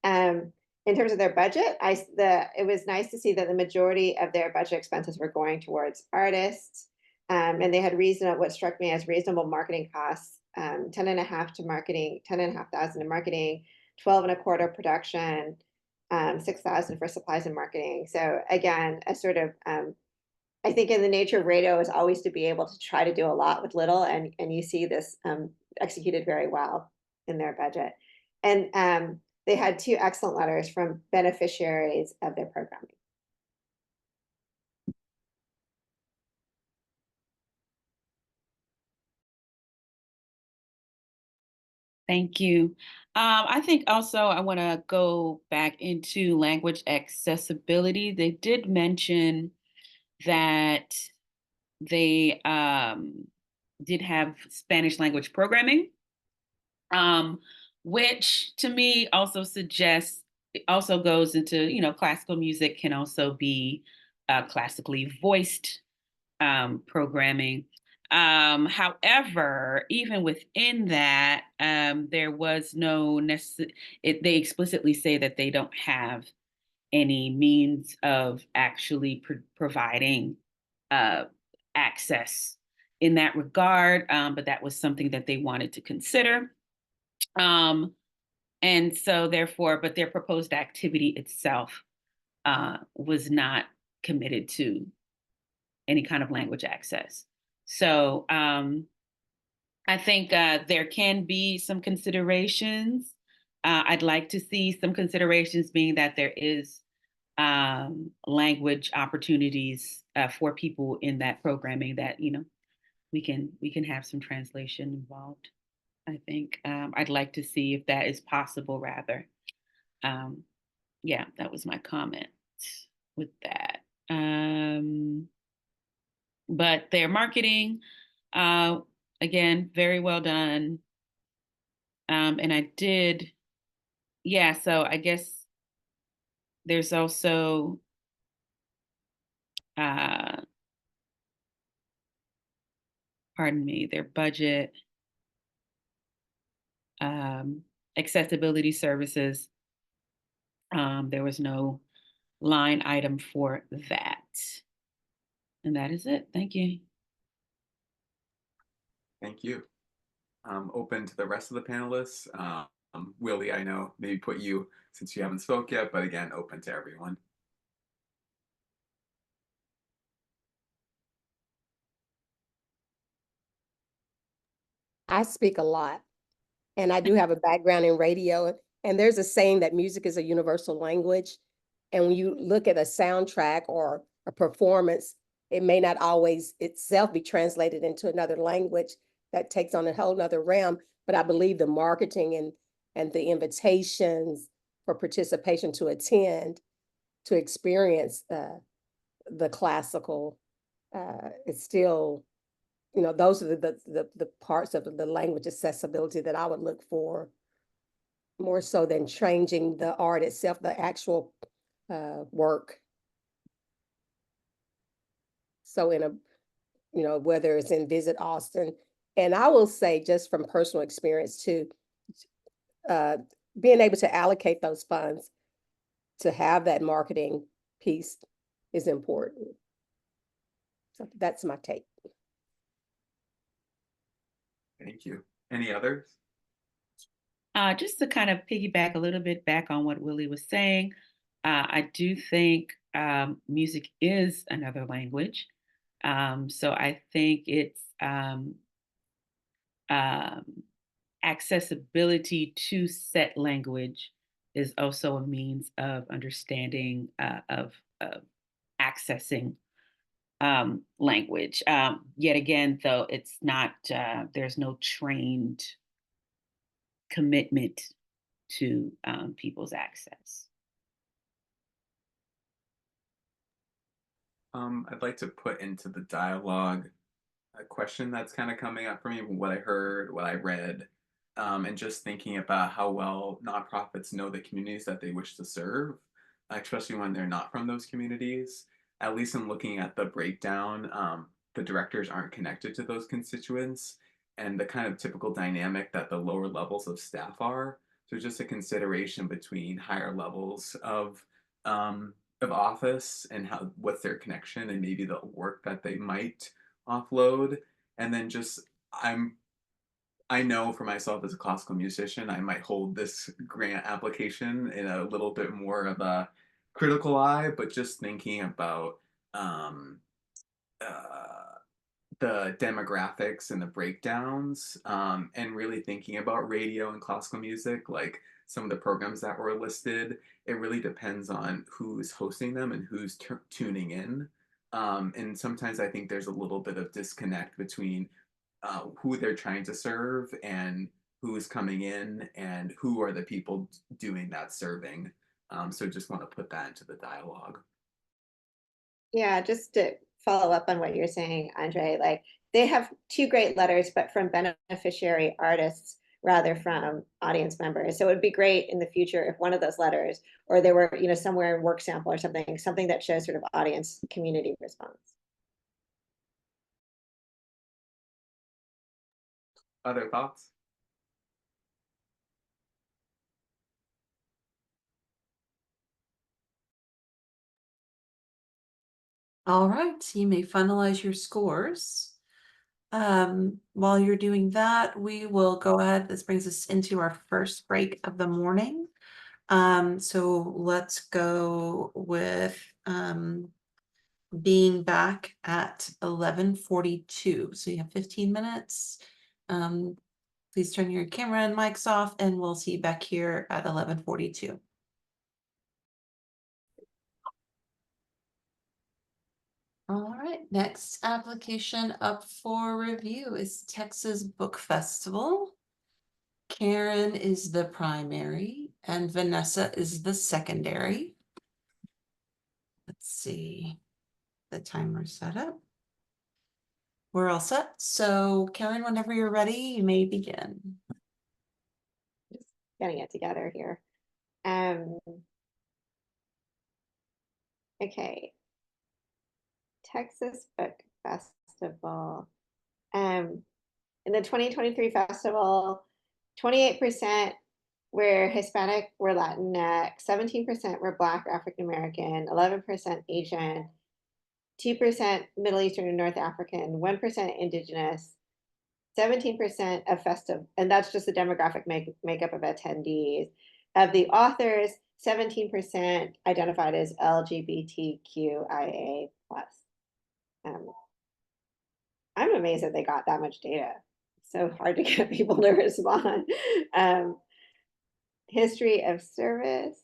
In terms of their budget, it was nice to see that the majority of their budget expenses were going towards artists, and they had what struck me as reasonable marketing costs: 10.5 to marketing, 10,500 in marketing, 12.25 production, 6,000 for supplies and marketing. So again, a sort of I think in the nature of radio is always to be able to try to do a lot with little, and you see this executed very well in their budget. And they had 2 excellent letters from beneficiaries of their programming. Thank you. I think also I want to go back into language accessibility. They did mention that they did have Spanish language programming, which to me also suggests, it also goes into, classical music can also be classically voiced programming. However, even within that, there was no they explicitly say that they don't have any means of actually providing access in that regard, but that was something that they wanted to consider. And so therefore, but their proposed activity itself was not committed to any kind of language access. So I think there can be some considerations. I'd like to see some considerations being that there is language opportunities for people in that programming that, you know, we can have some translation involved. I think I'd like to see if that is possible rather. Yeah, that was my comment with that. But their marketing, again, very well done. And I did, yeah, so I guess there's also pardon me, their budget, accessibility services. There was no line item for that. And that is it. Thank you. Thank you. Open to the rest of the panelists. Willie, I know maybe put you since you haven't spoke yet, but again, open to everyone. I speak a lot, and I do have a background in radio. And there's a saying that music is a universal language. And when you look at a soundtrack or a performance, it may not always itself be translated into another language that takes on a whole nother realm. But I believe the marketing and the invitations for participation to attend, to experience the classical, it's still, you know, those are the parts of the language accessibility that I would look for more so than changing the art itself, the actual work. So in a, you know, whether it's in Visit Austin, and I will say just from personal experience too, being able to allocate those funds to have that marketing piece is important. So that's my take. Thank you. Any others? Just to kind of piggyback a little bit back on what Willie was saying, I do think music is another language. So I think it's accessibility to set language is also a means of understanding of accessing language. Yet again, though, it's not, there's no trained commitment to people's access. I'd like to put into the dialogue a question that's kind of coming up for me, what I heard, what I read, and just thinking about how well nonprofits know the communities that they wish to serve, especially when they're not from those communities. At least in looking at the breakdown, the directors aren't connected to those constituents and the kind of typical dynamic that the lower levels of staff are. So just a consideration between higher levels of office and how what's their connection and maybe the work that they might offload. And then just I know for myself as a classical musician, I might hold this grant application in a little bit more of a critical eye, but just thinking about the demographics and the breakdowns, and really thinking about radio and classical music, like some of the programs that were listed, it really depends on who's hosting them and who's tuning in. And sometimes I think there's a little bit of disconnect between who they're trying to serve and who's coming in and who are the people doing that serving. So just want to put that into the dialogue. Yeah, just to follow up on what you're saying, Andre, like they have two great letters, but from beneficiary artists rather from audience members. So it would be great in the future if one of those letters, or there were, you know, somewhere in work sample or something that shows sort of audience community response. Other thoughts? All right, you may finalize your scores. While you're doing that, we will go ahead. This brings us into our first break of the morning. So let's go with being back at 11:42. So you have 15 minutes. Please turn your camera and mics off, and we'll see you back here at 11:42. All right, next application up for review is Texas Book Festival. Karen is the primary and Vanessa is the secondary. Let's see the timer set up. We're all set. So Karen, whenever you're ready, you may begin. Just getting it together here. Okay. Texas Book Festival. In the 2023 festival, 28% were Hispanic, were Latinx, 17% were Black or African American, 11% Asian, 2% Middle Eastern and North African, 1% Indigenous, 17% of festive, and that's just the demographic makeup of attendees. Of the authors, 17% identified as LGBTQIA+. I'm amazed that they got that much data. It's so hard to get people to respond. History of service.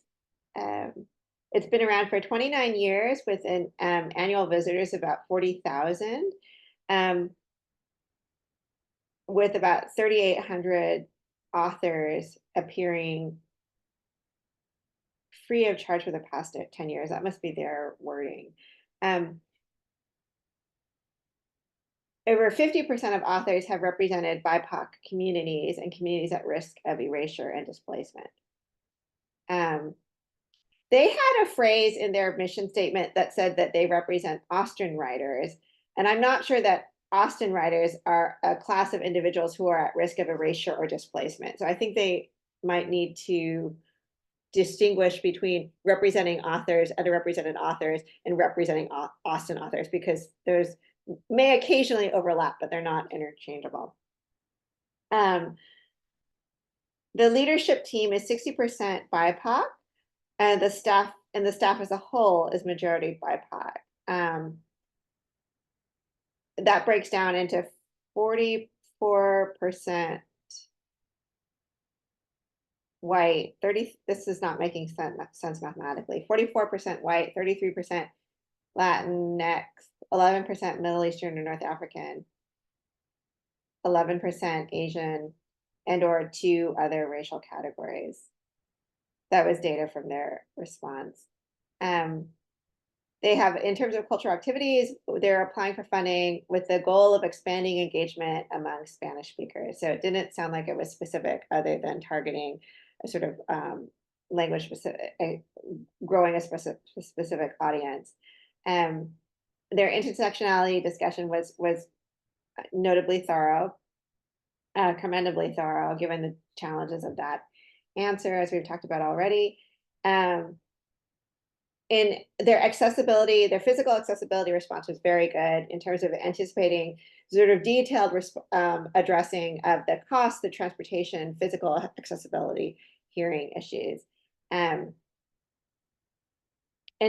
It's been around for 29 years with an annual visitors about 40,000, with about 3,800 authors appearing free of charge for the past 10 years. That must be their wording. Over 50% of authors have represented BIPOC communities and communities at risk of erasure and displacement. They had a phrase in their mission statement that said that they represent Austin writers, and I'm not sure that Austin writers are a class of individuals who are at risk of erasure or displacement. So I think they might need to distinguish between representing authors, underrepresented authors, and representing Austin authors, because those may occasionally overlap, but they're not interchangeable. The leadership team is 60% BIPOC, and the staff as a whole is majority BIPOC. That breaks down into 44% white, this is not making sense mathematically, 44% white, 33% Latinx, 11% Middle Eastern or North African, 11% Asian, and or 2 other racial categories. That was data from their response. They have, in terms of cultural activities, they're applying for funding with the goal of expanding engagement among Spanish speakers. So it didn't sound like it was specific other than targeting a sort of language specific, growing a specific audience. Their intersectionality discussion was notably thorough, commendably thorough, given the challenges of that answer, as we've talked about already. In their accessibility, their physical accessibility response was very good in terms of anticipating sort of detailed addressing of the cost, the transportation, physical accessibility, hearing issues. In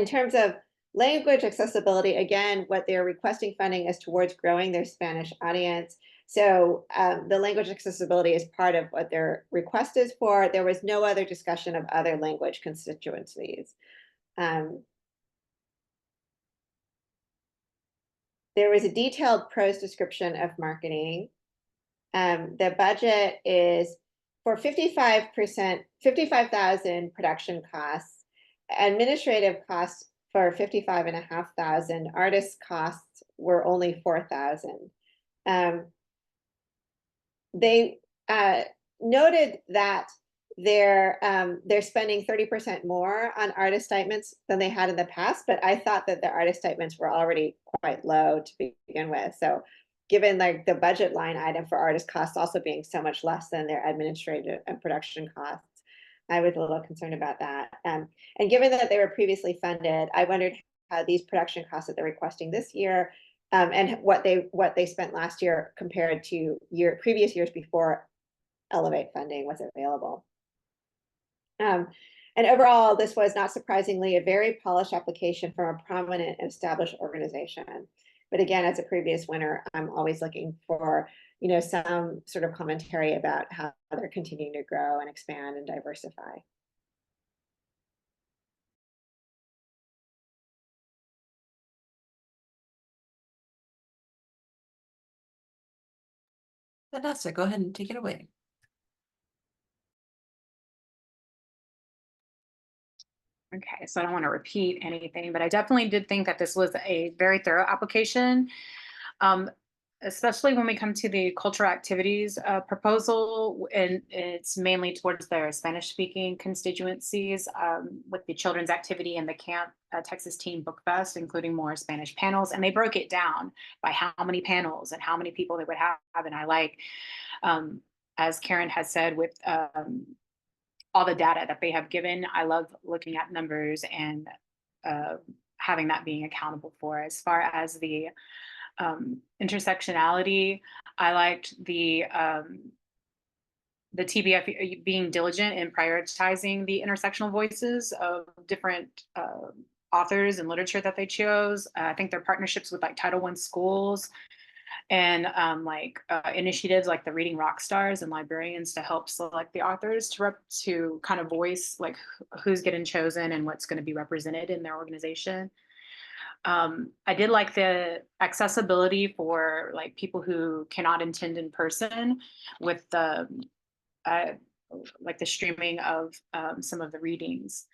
terms of language accessibility, again, what they're requesting funding is towards growing their Spanish audience. So the language accessibility is part of what their request is for. There was no other discussion of other language constituencies. There was a detailed prose description of marketing. The budget is for 55,000 production costs, administrative costs for 55,500, artist costs were only 4,000. They noted that they're spending 30% more on artist stipends than they had in the past, but I thought that the artist stipends were already quite low to begin with. So given like the budget line item for artist costs also being so much less than their administrative and production costs, I was a little concerned about that. And given that they were previously funded, I wondered how these production costs that they're requesting this year, and what they spent last year compared to previous years before Elevate funding was available. And overall, this was not surprisingly a very polished application from a prominent and established organization. But again, as a previous winner, I'm always looking for, some sort of commentary about how they're continuing to grow and expand and diversify. Vanessa, go ahead and take it away. Okay, so I don't want to repeat anything, but I definitely did think that this was a very thorough application, especially when we come to the cultural activities proposal, and it's mainly towards their Spanish-speaking constituencies, with the children's activity and the Camp Texas Teen Book Fest, including more Spanish panels, and they broke it down by how many panels and how many people they would have, and I like, as Karen has said, with all the data that they have given. I love looking at numbers and having that being accountable for. As far as the intersectionality, I liked the TBF being diligent in prioritizing the intersectional voices of different authors and literature that they chose. I think their partnerships with like Title I schools and initiatives like the Reading Rock Stars and librarians to help select the authors to kind of voice like who's getting chosen and what's going to be represented in their organization. I did like the accessibility for like people who cannot attend in person with the like the streaming of some of the readings.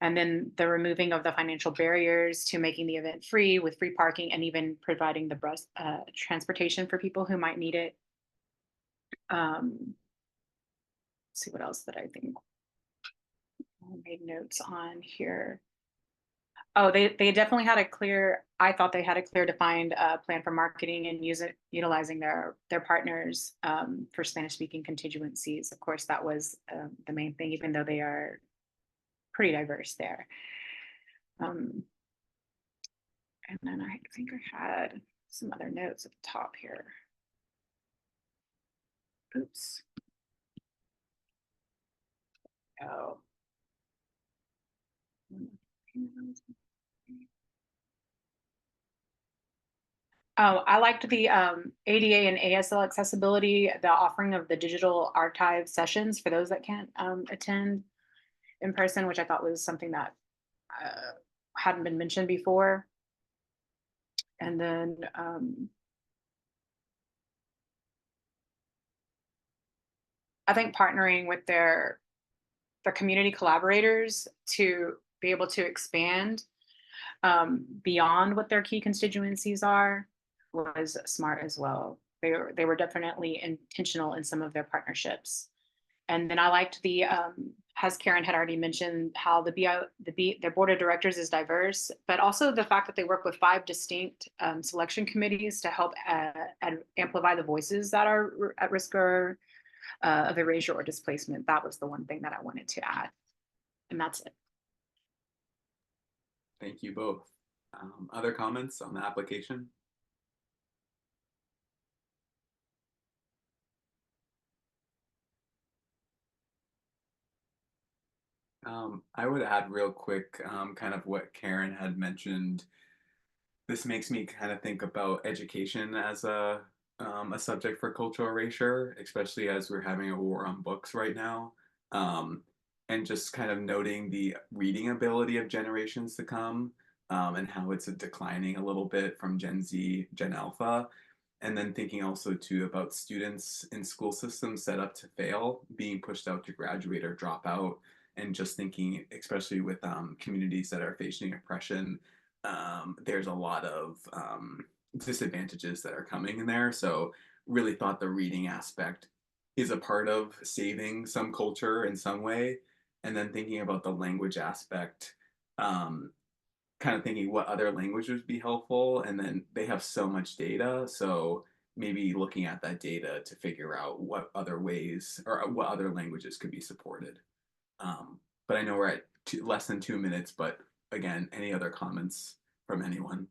And then the removing of the financial barriers to making the event free with free parking and even providing the bus transportation for people who might need it. Let's see what else that I think I made notes on here. Oh, they definitely had I thought they had a clear defined plan for marketing and utilizing their partners for Spanish speaking constituencies. Of course, that was the main thing, even though they are pretty diverse there. And then I think I had some other notes at the top here. Oops. Oh. Oh, I liked the ADA and ASL accessibility, the offering of the digital archive sessions for those that can't attend in person, which I thought was something that hadn't been mentioned before. And then I think partnering with their community collaborators to be able to expand beyond what their key constituencies are was smart as well. They were definitely intentional in some of their partnerships. And then I liked the, as Karen had already mentioned, how their board of directors is diverse, but also the fact that they work with 5 distinct selection committees to help amplify the voices that are at risk of erasure or displacement. That was the one thing that I wanted to add. And that's it. Thank you both. Other comments on the application? I would add real quick, kind of what Karen had mentioned. This makes me kind of think about education as a subject for cultural erasure, especially as we're having a war on books right now. And just kind of noting the reading ability of generations to come, and how it's declining a little bit from Gen Z, Gen Alpha. And then thinking also too about students in school systems set up to fail, being pushed out to graduate or drop out, and just thinking, especially with communities that are facing oppression, there's a lot of disadvantages that are coming in there. So really thought the reading aspect is a part of saving some culture in some way. And then thinking about the language aspect, kind of thinking what other language would be helpful. And then they have so much data. So maybe looking at that data to figure out what other ways or what other languages could be supported. But I know we're at less than 2 minutes, but again, any other comments from anyone?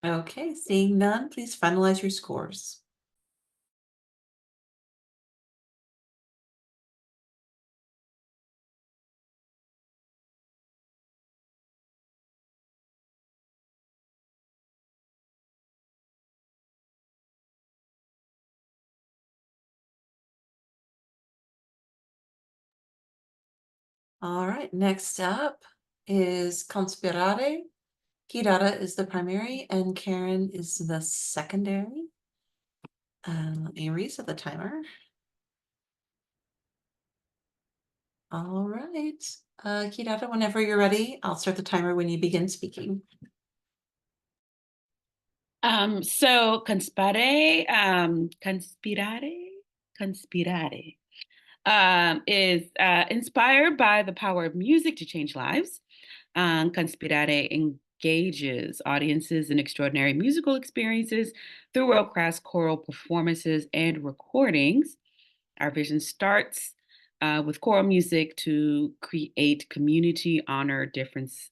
Okay, seeing none, please finalize your scores. All right, next up is conspirare. Kirara is the primary and Karen is the secondary. Let me reset the timer. All right, Kirara, whenever you're ready, I'll start the timer when you begin speaking. So conspirare is inspired by the power of music to change lives. Conspirare engages audiences in extraordinary musical experiences through world-class choral performances and recordings. Our vision starts with choral music to create community, honor differences,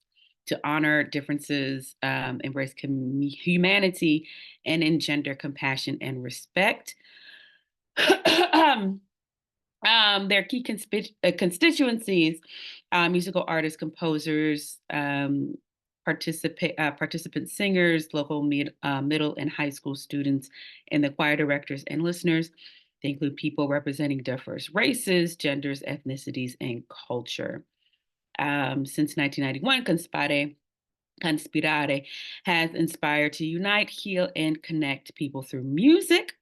embrace humanity, and engender compassion and respect. Their key constituencies, musical artists, composers, participant singers, local middle and high school students, and the choir directors and listeners. They include people representing diverse races, genders, ethnicities, and culture. Since 1991, Conspirare has inspired to unite, heal, and connect people through music,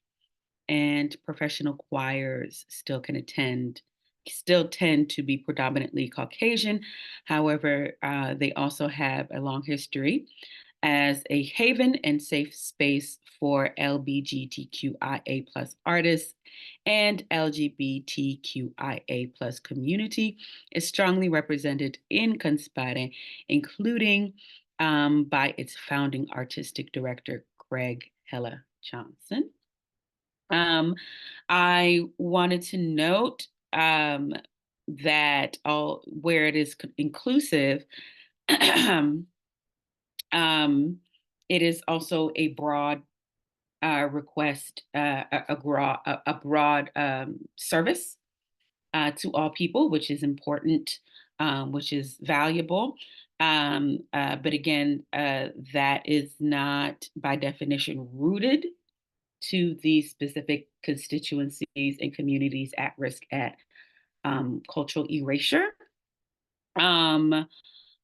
and professional choirs still tend to be predominantly Caucasian. However, they also have a long history as a haven and safe space for LGBTQIA+ artists, and LGBTQIA+ community is strongly represented in Conspire, including by its founding artistic director, Greg Hella Johnson. I wanted to note that where it is inclusive, it is also a broad request, a broad service to all people, which is important, which is valuable. But again, that is not by definition rooted to these specific constituencies and communities at risk at cultural erasure.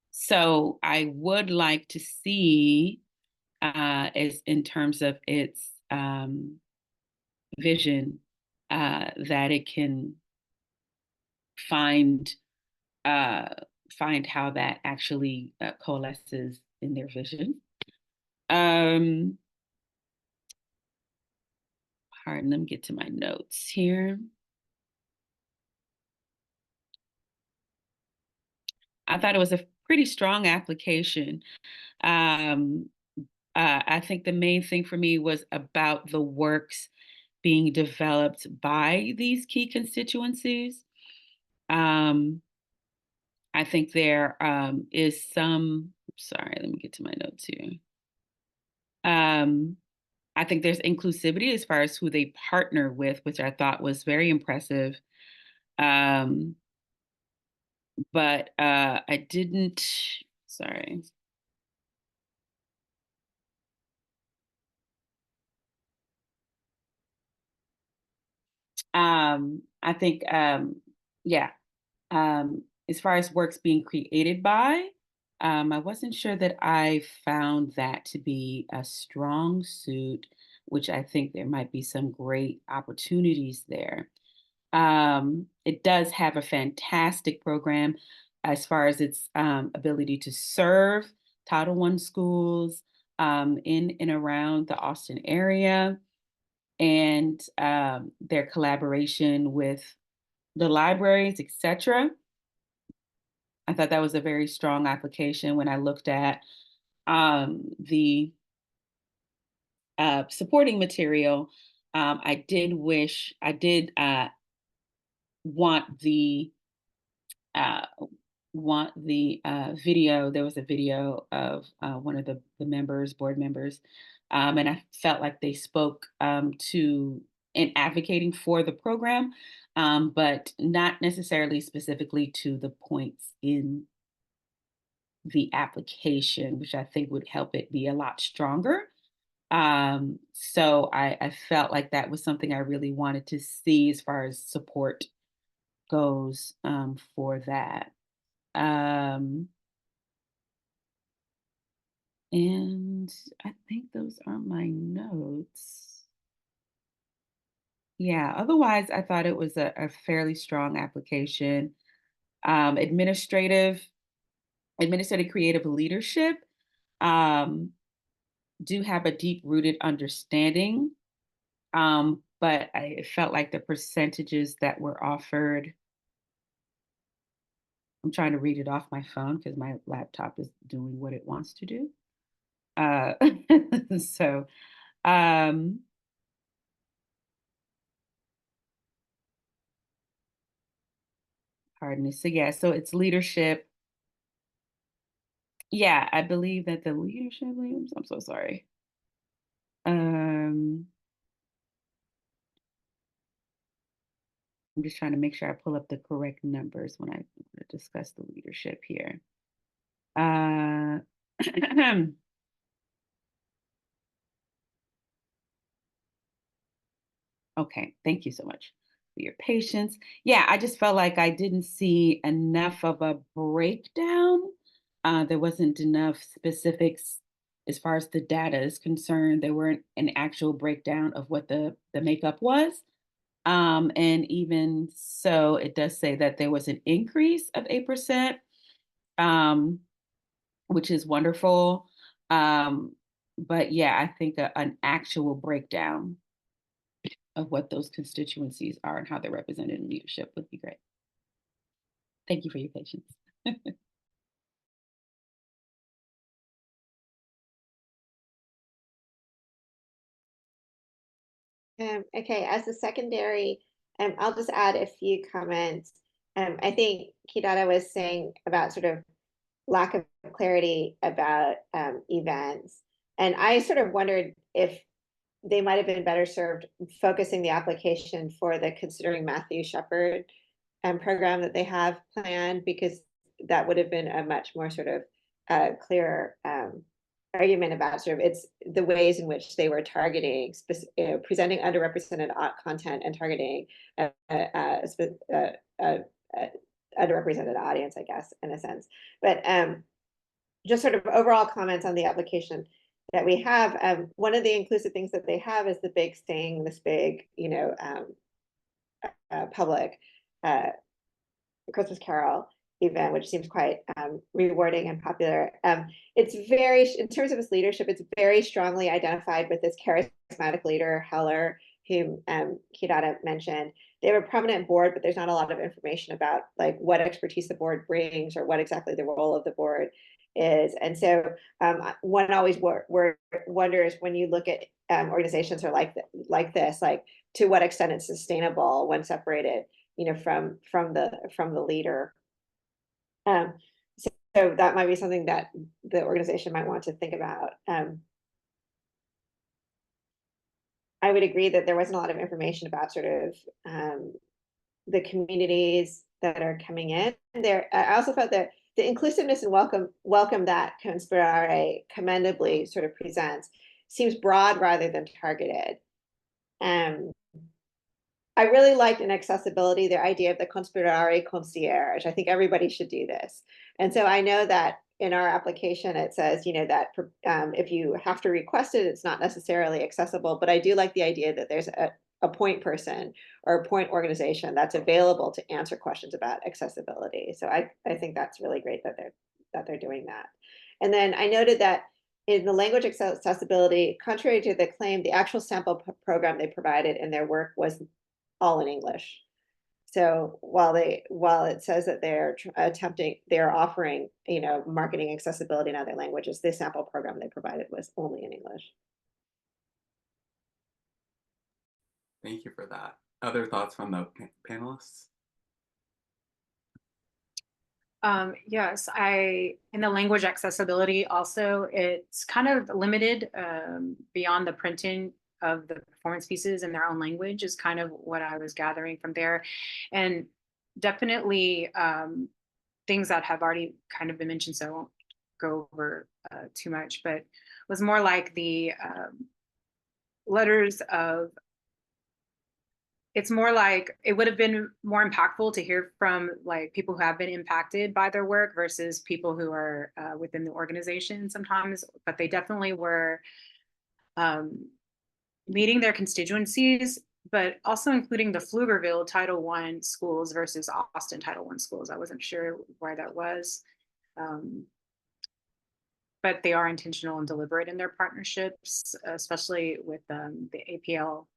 So I would like to see, as in terms of its vision, that it can find how that actually coalesces in their vision. Pardon, let me get to my notes here. I thought it was a pretty strong application. I think the main thing for me was about the works being developed by these key constituencies. I think there is some, sorry, let me get to my notes here. I think there's inclusivity as far as who they partner with, which I thought was very impressive. But I didn't, sorry. I think, yeah, as far as works being created by, I wasn't sure that I found that to be a strong suit, which I think there might be some great opportunities there. It does have a fantastic program as far as its ability to serve Title I schools in and around the Austin area, and their collaboration with the libraries, etc. I thought that was a very strong application when I looked at the supporting material. I did want the uh, video. There was a video of one of the board members, and I felt like they spoke to in advocating for the program, but not necessarily specifically to the points in the application, which I think would help it be a lot stronger. So I felt like that was something I really wanted to see as far as support goes for that. And I think those are my notes. Yeah, otherwise, I thought it was a fairly strong application. Administrative creative leadership do have a deep rooted understanding, but I felt like the percentages that were offered. I'm trying to read it off my phone because my laptop is doing what it wants to do. Uh, so, um, pardon me. So yeah, so it's leadership. Yeah, I believe that the leadership leaders, I'm so sorry. I'm just trying to make sure I pull up the correct numbers when I discuss the leadership here. Okay, thank you so much for your patience. Yeah, I just felt like I didn't see enough of a breakdown. There wasn't enough specifics as far as the data is concerned. There weren't an actual breakdown of what the makeup was. And even so, it does say that there was an increase of 8%, um, which is wonderful. But yeah, I think an actual breakdown of what those constituencies are and how they're represented in leadership would be great. Thank you for your patience. Okay, as a secondary, I'll just add a few comments. I think Kidada was saying about sort of lack of clarity about events. And I sort of wondered if they might have been better served focusing the application for the Considering Matthew Shepard program that they have planned, because that would have been a much more sort of clear argument about sort of it's the ways in which they were targeting, presenting underrepresented content and targeting underrepresented audience, I guess, in a sense. But just sort of overall comments on the application that we have. One of the inclusive things that they have is the big thing, this big, public Christmas Carol event, which seems quite rewarding and popular. It's very, in terms of its leadership, it's very strongly identified with this charismatic leader, Heller, whom Kidada mentioned. They have a prominent board, but there's not a lot of information about like what expertise the board brings or what exactly the role of the board is. And so one always wonders when you look at organizations are like this, like to what extent it's sustainable when separated, from the leader. So that might be something that the organization might want to think about. I would agree that there wasn't a lot of information about sort of the communities that are coming in there. I also felt that the inclusiveness and welcome that Conspirare commendably sort of presents seems broad rather than targeted. I really liked in accessibility the idea of the Conspirare concierge. I think everybody should do this. And so I know that in our application, it says, that if you have to request it, it's not necessarily accessible. But I do like the idea that there's a point person or a point organization that's available to answer questions about accessibility. So I think that's really great that they're doing that. And then I noted that in the language accessibility, contrary to the claim, the actual sample program they provided in their work was all in English. So while it says that they're offering, marketing accessibility in other languages, the sample program they provided was only in English. Thank you for that. Other thoughts from the panelists? Yes, in the language accessibility also, it's kind of limited beyond the printing of the performance pieces in their own language is kind of what I was gathering from there. And definitely things that have already kind of been mentioned, so I won't go over too much, but was more like the letters of, it's more like it would have been more impactful to hear from like people who have been impacted by their work versus people who are within the organization sometimes, but they definitely were meeting their constituencies, but also including the Pflugerville Title I schools versus Austin Title I schools. I wasn't sure why that was. But they are intentional and deliberate in their partnerships, especially with the APL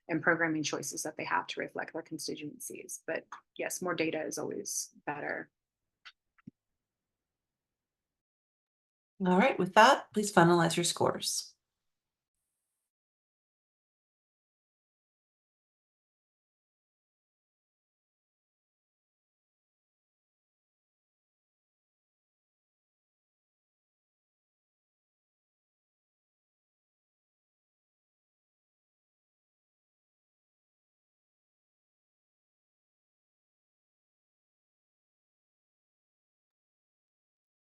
and programming choices that they have to reflect their constituencies. But yes, more data is always better. All right, with that, please finalize your scores.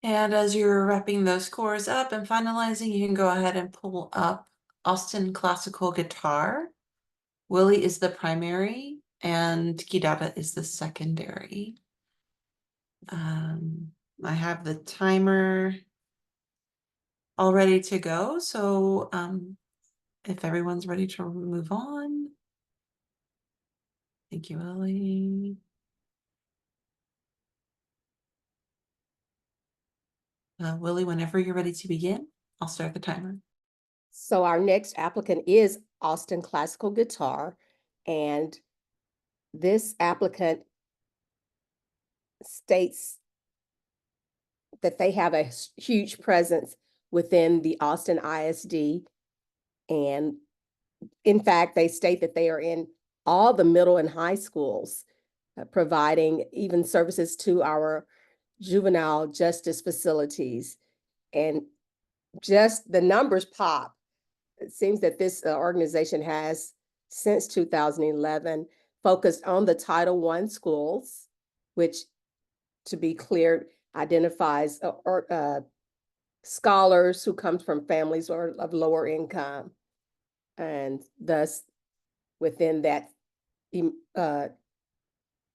And as you're wrapping those scores up and finalizing, you can go ahead and pull up Austin Classical Guitar. Willie is the primary and Kidada is the secondary. I have the timer all ready to go. So if everyone's ready to move on. Thank you, Willie. Willie, whenever you're ready to begin, I'll start the timer. So our next applicant is Austin Classical Guitar, and this applicant states that they have a huge presence within the Austin ISD. And in fact, they state that they are in all the middle and high schools, providing even services to our juvenile justice facilities. And just the numbers pop. It seems that this organization has, since 2011, focused on the Title I schools, which, to be clear, identifies scholars who come from families of lower income, and thus within that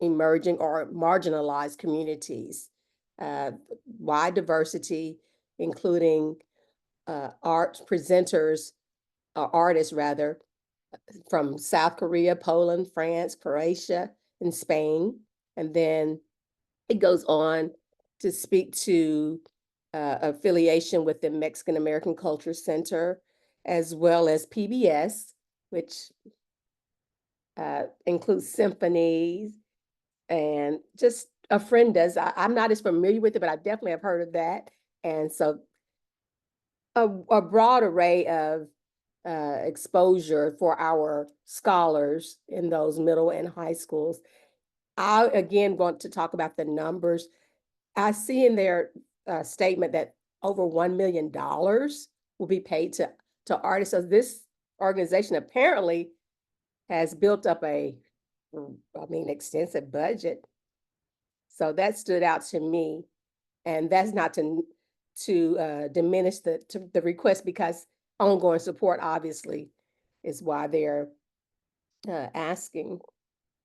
emerging or marginalized communities. Wide diversity, including art presenters, artists rather, from South Korea, Poland, France, Croatia, and Spain. And then it goes on to speak to affiliation with the Mexican American Culture Center, as well as PBS, which includes symphonies, and just a friend does. I'm not as familiar with it, but I definitely have heard of that. And so a broad array of exposure for our scholars in those middle and high schools. I again want to talk about the numbers. I see in their statement that over $1 million will be paid to artists. So this organization apparently has built up extensive budget. So that stood out to me, and that's not to diminish the request, because ongoing support obviously is why they're asking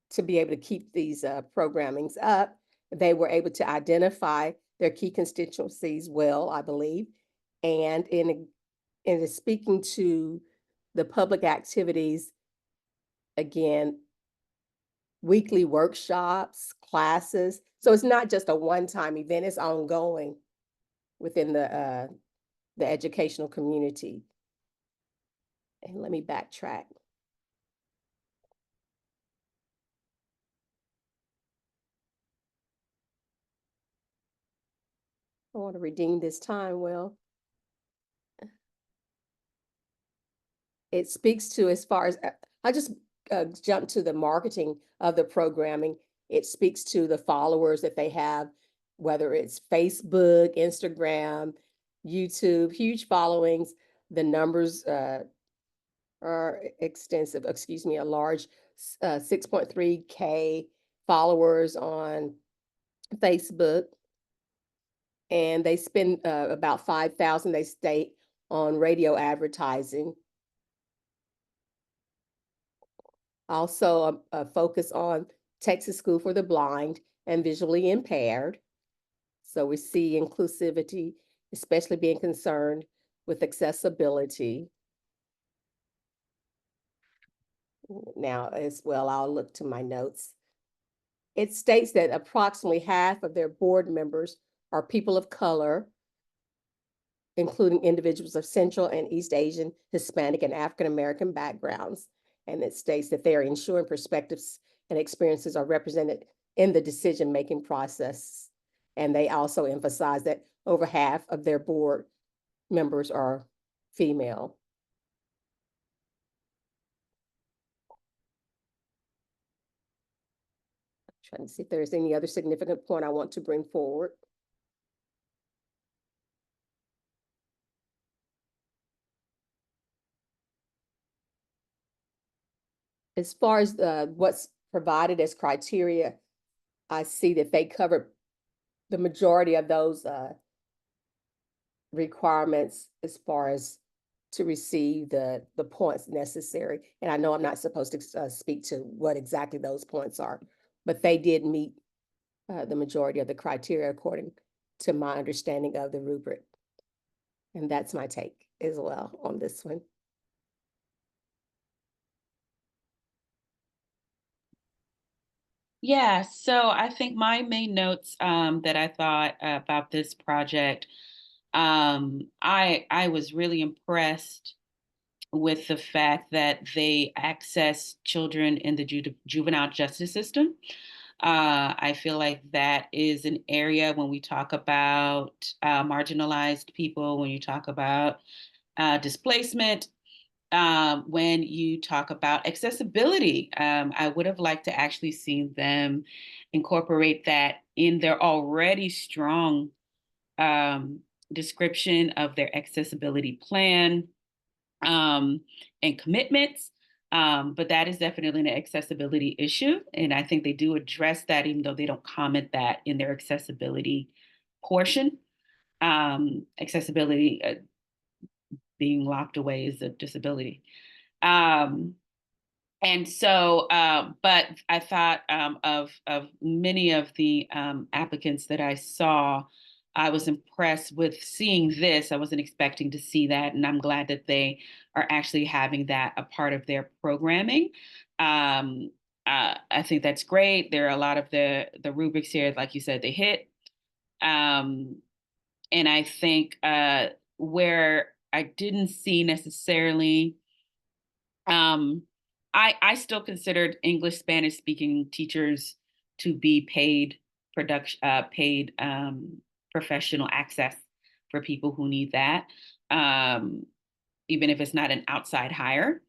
to be able to keep these programmings up. They were able to identify their key constituencies well, I believe, and in speaking to the public activities, again, weekly workshops, classes. So it's not just a one-time event, it's ongoing within the educational community. And let me backtrack. I want to redeem this time well. It speaks to, as far as, I just jumped to the marketing of the programming. It speaks to the followers that they have, whether it's Facebook, Instagram, YouTube, huge followings. The numbers are extensive, excuse me, a large 6.3K followers on Facebook. And they spend about 5,000, they state, on radio advertising. Also a focus on Texas School for the Blind and Visually Impaired. So we see inclusivity, especially being concerned with accessibility. Now, as well, I'll look to my notes. It states that approximately half of their board members are people of color, including individuals of Central and East Asian, Hispanic, and African American backgrounds. And it states that they are ensuring perspectives and experiences are represented in the decision-making process. And they also emphasize that over half of their board members are female. Trying to see if there's any other significant point I want to bring forward. As far as what's provided as criteria, I see that they covered the majority of those requirements as far as to receive the points necessary. And I know I'm not supposed to speak to what exactly those points are, but they did meet the majority of the criteria according to my understanding of the rubric. And that's my take as well on this one. Yeah, so I think my main notes that I thought about this project, I was really impressed with the fact that they access children in the juvenile justice system. I feel like that is an area when we talk about marginalized people, when you talk about displacement, when you talk about accessibility. I would have liked to actually see them incorporate that in their already strong description of their accessibility plan and commitments. But that is definitely an accessibility issue. And I think they do address that, even though they don't comment that in their accessibility portion. Accessibility being locked away is a disability. And so, but I thought of many of the applicants that I saw. I was impressed with seeing this. I wasn't expecting to see that, and I'm glad that they are actually having that a part of their programming. I think that's great. There are a lot of the rubrics here, like you said, they hit. And I think where I didn't see necessarily, I still considered English, Spanish speaking teachers to be paid professional access for people who need that, even if it's not an outside hire.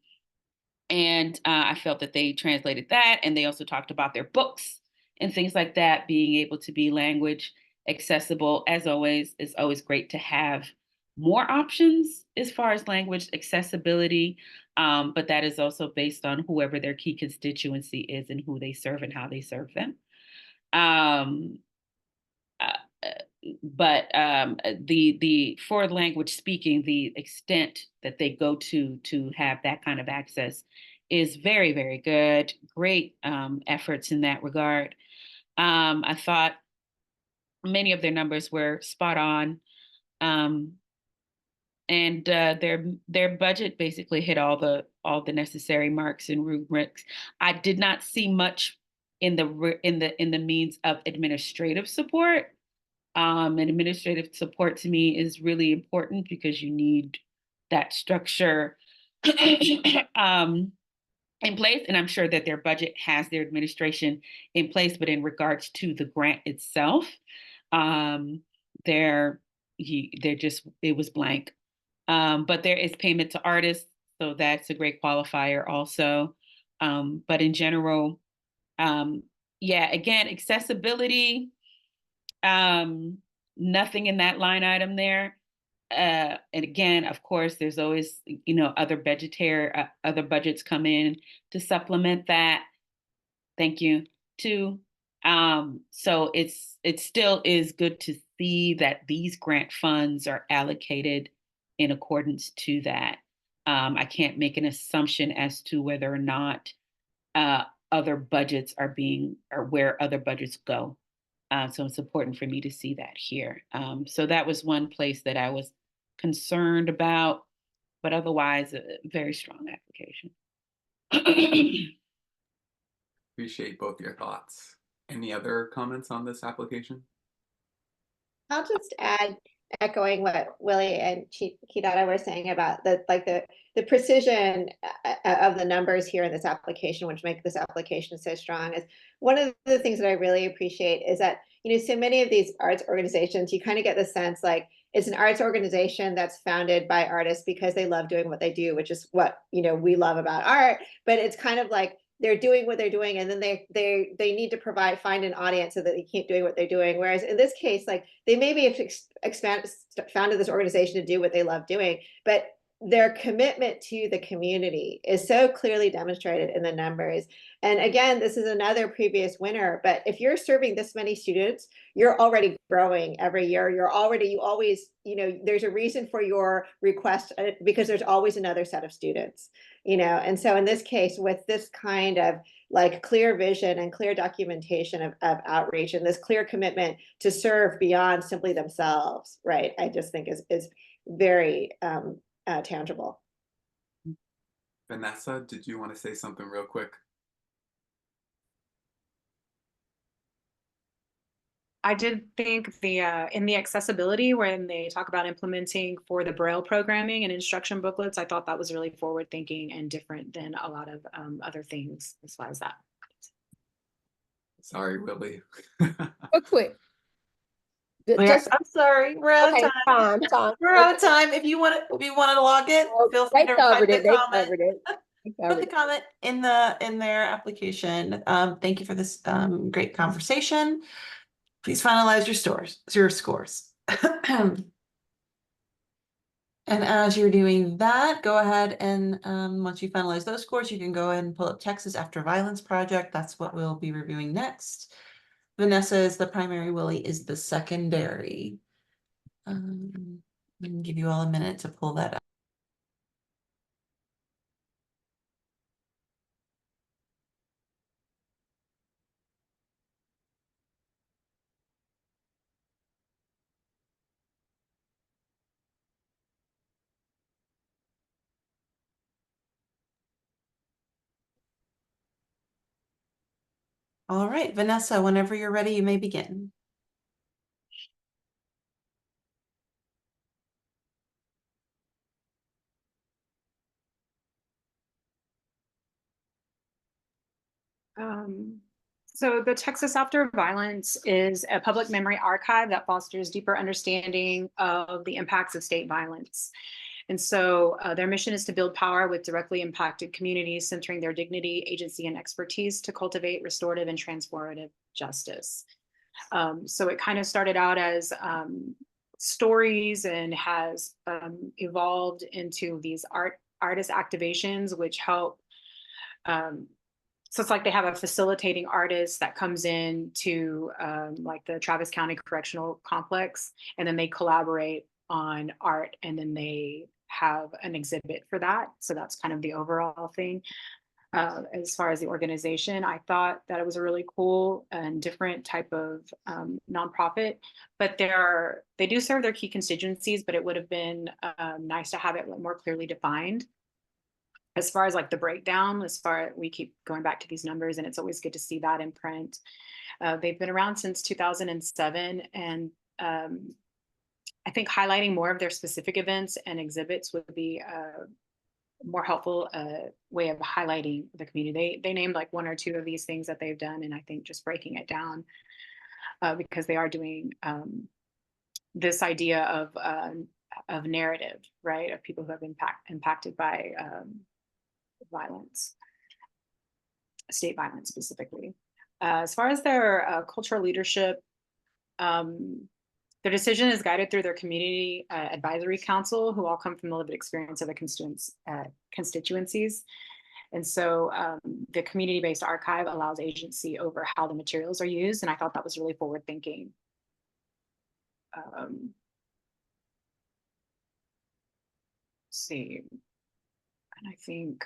And I felt that they translated that, and they also talked about their books and things like that being able to be language accessible. As always, it's always great to have more options as far as language accessibility, but that is also based on whoever their key constituency is and who they serve and how they serve them. But the for language speaking, the extent that they go to have that kind of access is very, very good. Great efforts in that regard. I thought many of their numbers were spot on. And their budget basically hit all the necessary marks and rubrics. I did not see much in the means of administrative support. And administrative support to me is really important because you need that structure in place. And I'm sure that their budget has their administration in place, but in regards to the grant itself, they're it was blank. But there is payment to artists, so that's a great qualifier also. But in general, yeah, again, accessibility, nothing in that line item there. And again, of course, there's always, other other budgets come in to supplement that. Thank you too. So it still is good to see that these grant funds are allocated in accordance to that. I can't make an assumption as to whether or not other budgets or where other budgets go. So it's important for me to see that here. So that was one place that I was concerned about, but otherwise, a very strong application. Appreciate both your thoughts. Any other comments on this application? I'll just add, echoing what Willie and Kidada were saying about the precision of the numbers here in this application, which make this application so strong. Is one of the things that I really appreciate is that, so many of these arts organizations, you kind of get the sense like it's an arts organization that's founded by artists because they love doing what they do, which is what, we love about art. But it's kind of like they're doing what they're doing, and then they need to find an audience so that they keep doing what they're doing. Whereas in this case, like they maybe have founded this organization to do what they love doing, but their commitment to the community is so clearly demonstrated in the numbers. And again, this is another previous winner, but if you're serving this many students, you're already growing every year. You always, there's a reason for your request because there's always another set of students, and so in this case, with this kind of like clear vision and clear documentation of outreach and this clear commitment to serve beyond simply themselves, right, I just think is very tangible. Vanessa, did you want to say something real quick? I did think in the accessibility, when they talk about implementing for the Braille programming and instruction booklets, I thought that was really forward thinking and different than a lot of other things as far as that. Sorry, Willie. Real quick. I'm sorry, we're out of time. We're out of time. If you want to log in, feel free to type the comment. Put the comment in their application. Thank you for this great conversation. Please finalize your scores. And as you're doing that, go ahead and once you finalize those scores, you can go ahead and pull up Texas After Violence Project. That's what we'll be reviewing next. Vanessa is the primary, Willie is the secondary. I can give you all a minute to pull that up. All right, Vanessa, whenever you're ready, you may begin. So the Texas After Violence is a public memory archive that fosters deeper understanding of the impacts of state violence. And so their mission is to build power with directly impacted communities, centering their dignity, agency, and expertise to cultivate restorative and transformative justice. So it kind of started out as stories and has evolved into these artist activations, which help. So it's like they have a facilitating artist that comes in to like the Travis County Correctional Complex, and then they collaborate on art, and then they have an exhibit for that. So that's kind of the overall thing. As far as the organization, I thought that it was a really cool and different type of nonprofit, but they do serve their key constituencies, but it would have been nice to have it more clearly defined. As far as like the breakdown, we keep going back to these numbers, and it's always good to see that in print. They've been around since 2007, and I think highlighting more of their specific events and exhibits would be a more helpful way of highlighting the community. They named like one or two of these things that they've done, and I think just breaking it down because they are doing this idea of narrative, right, of people who have impacted by violence, state violence specifically. As far as their cultural leadership, their decision is guided through their community advisory council, who all come from the lived experience of the constituencies. And so the community-based archive allows agency over how the materials are used. And I thought that was really forward-thinking. Let's see, and I think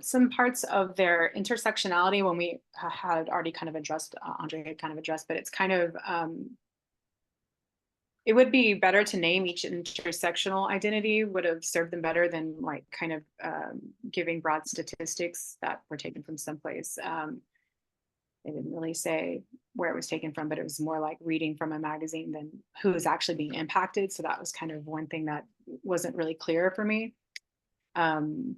some parts of their intersectionality, when we had already kind of addressed, Andre had kind of addressed, but it's kind of, it would be better to name each intersectional identity, would have served them better than like kind of giving broad statistics that were taken from someplace. They didn't really say where it was taken from, but it was more like reading from a magazine than who was actually being impacted. So that was kind of one thing that wasn't really clear for me. And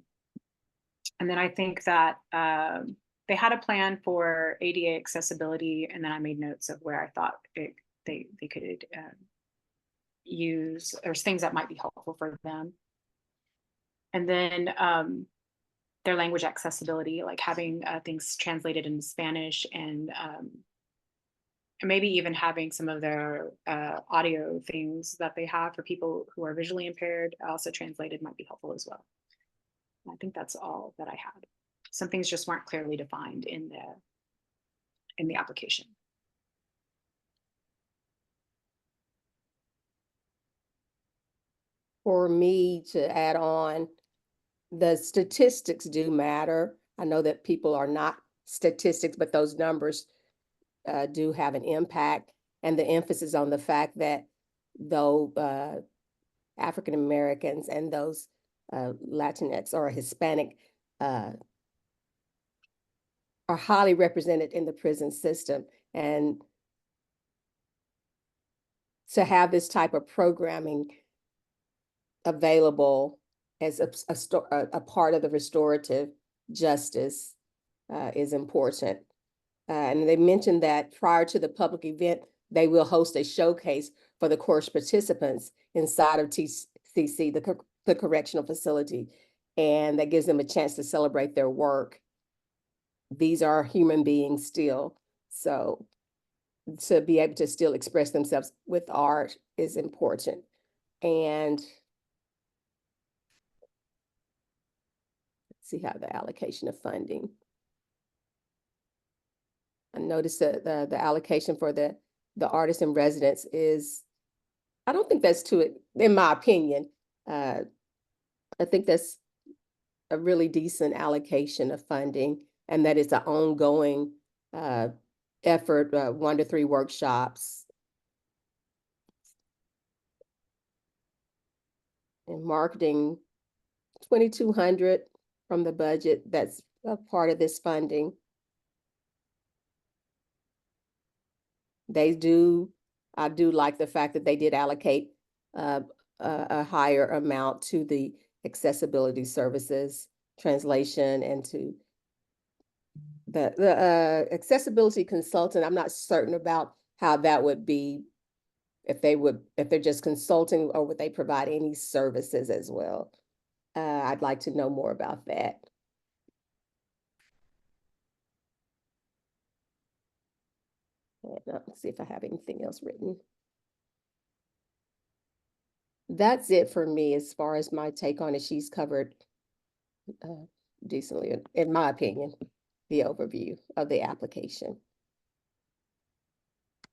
then I think that they had a plan for ADA accessibility, and then I made notes of where I thought they could use, or things that might be helpful for them. And then their language accessibility, like having things translated into Spanish, and maybe even having some of their audio things that they have for people who are visually impaired also translated might be helpful as well. And I think that's all that I had. Some things just weren't clearly defined in the application. For me to add on, the statistics do matter. I know that people are not statistics, but those numbers do have an impact, and the emphasis on the fact that though African Americans and those Latinx or Hispanic are highly represented in the prison system, and to have this type of programming available as a part of the restorative justice is important. And they mentioned that prior to the public event, they will host a showcase for the course participants inside of TCC, the correctional facility, and that gives them a chance to celebrate their work. These are human beings still, so to be able to still express themselves with art is important. And see how the allocation of funding. I noticed that the allocation for the artists in residence is, I don't think that's too, in my opinion, I think that's a really decent allocation of funding, and that it's an ongoing effort, 1 to 3 workshops. And marketing, 2,200 from the budget, that's a part of this funding. I do like the fact that they did allocate a higher amount to the accessibility services, translation, and to the accessibility consultant. I'm not certain about how that would be, if they're just consulting, or would they provide any services as well. I'd like to know more about that. And let's see if I have anything else written. That's it for me as far as my take on it. She's covered decently, in my opinion, the overview of the application.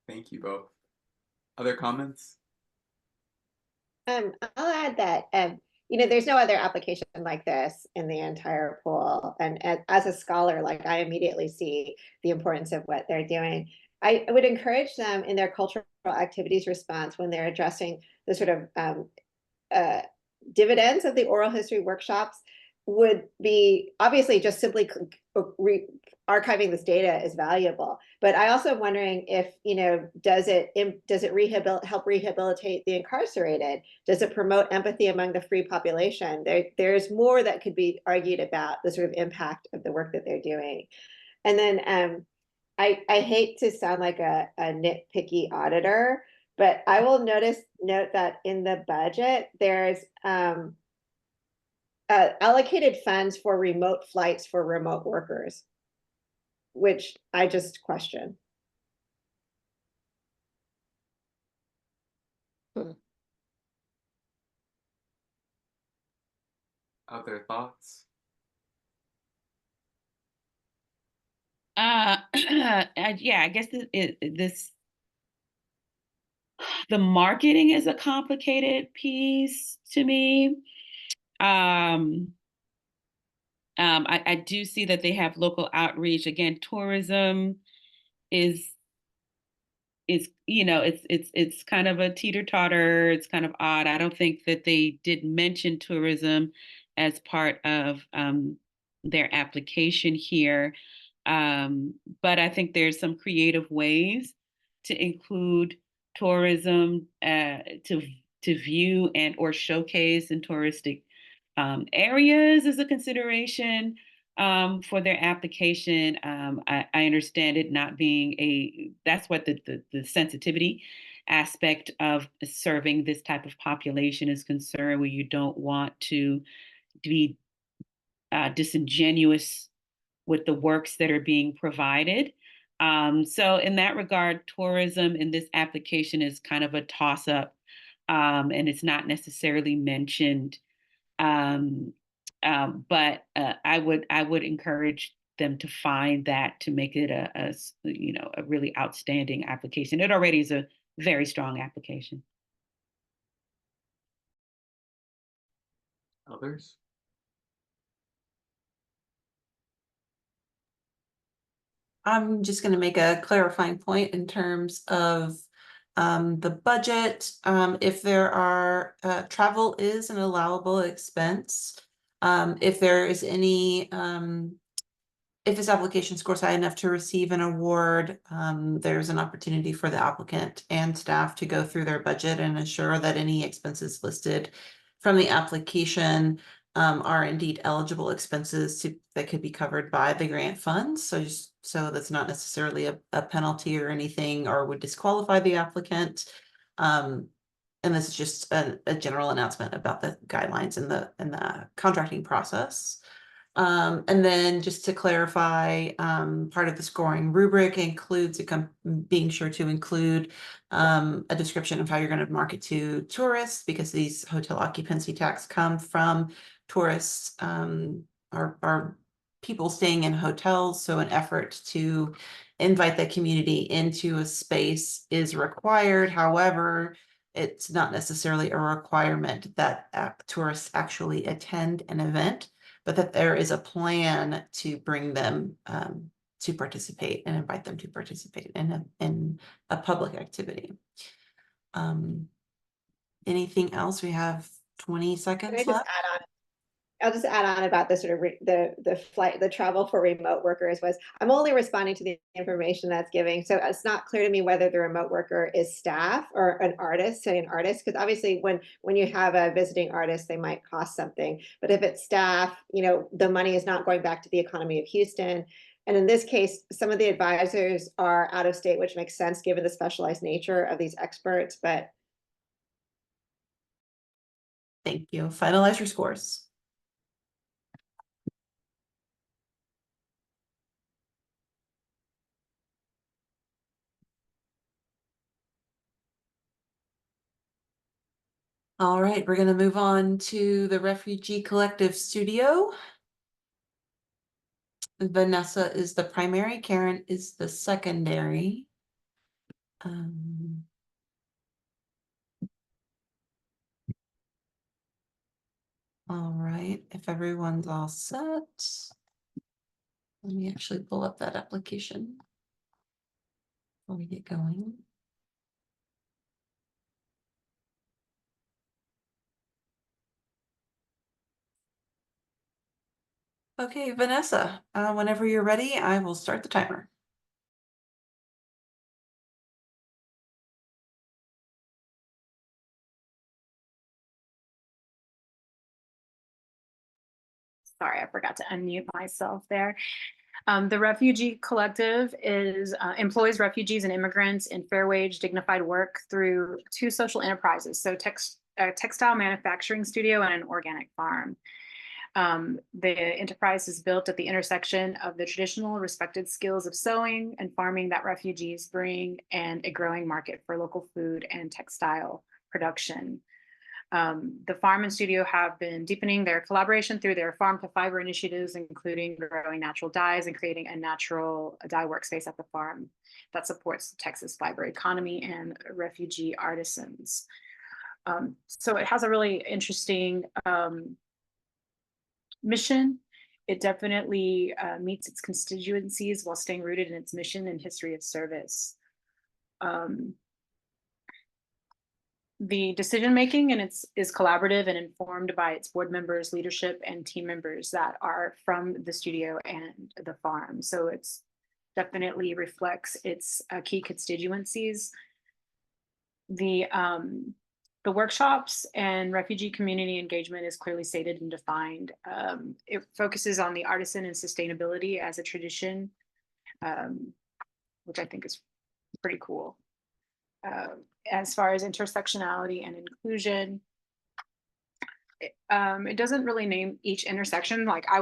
Thank you both. Other comments? I'll add that, there's no other application like this in the entire pool. And as a scholar, like, I immediately see the importance of what they're doing. I would encourage them in their cultural activities response, when they're addressing the sort of dividends of the oral history workshops, would be obviously just simply archiving this data is valuable. But I also am wondering if, does it help rehabilitate the incarcerated? Does it promote empathy among the free population? There's more that could be argued about the sort of impact of the work that they're doing. And then I hate to sound like a nitpicky auditor, but I will note that in the budget, there's allocated funds for remote flights for remote workers, which I just question. Other thoughts? Yeah, I guess the marketing is a complicated piece to me. I do see that they have local outreach. Again, tourism is it's kind of a teeter-totter. It's kind of odd. I don't think that they did mention tourism as part of their application here. But I think there's some creative ways to include tourism to view and or showcase in touristic areas as a consideration for their application. I understand it not being that's what the sensitivity aspect of serving this type of population is concerned, where you don't want to be disingenuous with the works that are being provided. So in that regard, tourism in this application is kind of a toss up, and it's not necessarily mentioned. Um, but I would encourage them to find that to make it a really outstanding application. It already is a very strong application. Others? I'm just going to make a clarifying point in terms of the budget. If there are travel is an allowable expense. If there is any if this application scores high enough to receive an award, there's an opportunity for the applicant and staff to go through their budget and ensure that any expenses listed from the application are indeed eligible expenses that could be covered by the grant funds. So that's not necessarily a penalty or anything, or would disqualify the applicant. And this is just a general announcement about the guidelines in the contracting process. And then just to clarify, part of the scoring rubric includes being sure to include a description of how you're going to market to tourists, because these hotel occupancy tax come from tourists, are people staying in hotels. So an effort to invite the community into a space is required. However, it's not necessarily a requirement that tourists actually attend an event, but that there is a plan to bring them to participate and invite them to participate in a public activity. Anything else? We have 20 Can I seconds just left. add on? I'll just add on about the sort of the travel for remote workers was, I'm only responding to the information that's giving. So it's not clear to me whether the remote worker is staff or an artist, say an artist, because obviously when you have a visiting artist, they might cost something. But if it's staff, the money is not going back to the economy of Houston. And in this case, some of the advisors are out of state, which makes sense given the specialized nature of these experts, but. Thank you. Finalize your scores. All right, we're going to move on to the Refugee Collective Studio. Vanessa is the primary, Karen is the secondary. All right, if everyone's all set, let me actually pull up that application before we get going. Okay, Vanessa, whenever you're ready, I will start the timer. Sorry, I forgot to unmute myself there. The Refugee Collective is employs refugees and immigrants in fair wage, dignified work through 2 social enterprises. So a textile manufacturing studio and an organic farm. The enterprise is built at the intersection of the traditional respected skills of sewing and farming that refugees bring, and a growing market for local food and textile production. The farm and studio have been deepening their collaboration through their farm to fiber initiatives, including growing natural dyes and creating a natural dye workspace at the farm that supports the Texas fiber economy and refugee artisans. So it has a really interesting mission. It definitely meets its constituencies while staying rooted in its mission and history of service. The decision-making is collaborative and informed by its board members, leadership, and team members that are from the studio and the farm. So it's definitely reflects its key constituencies. The workshops and refugee community engagement is clearly stated and defined. It focuses on the artisan and sustainability as a tradition, which I think is pretty cool. As far as intersectionality and inclusion, it doesn't really name each intersection. I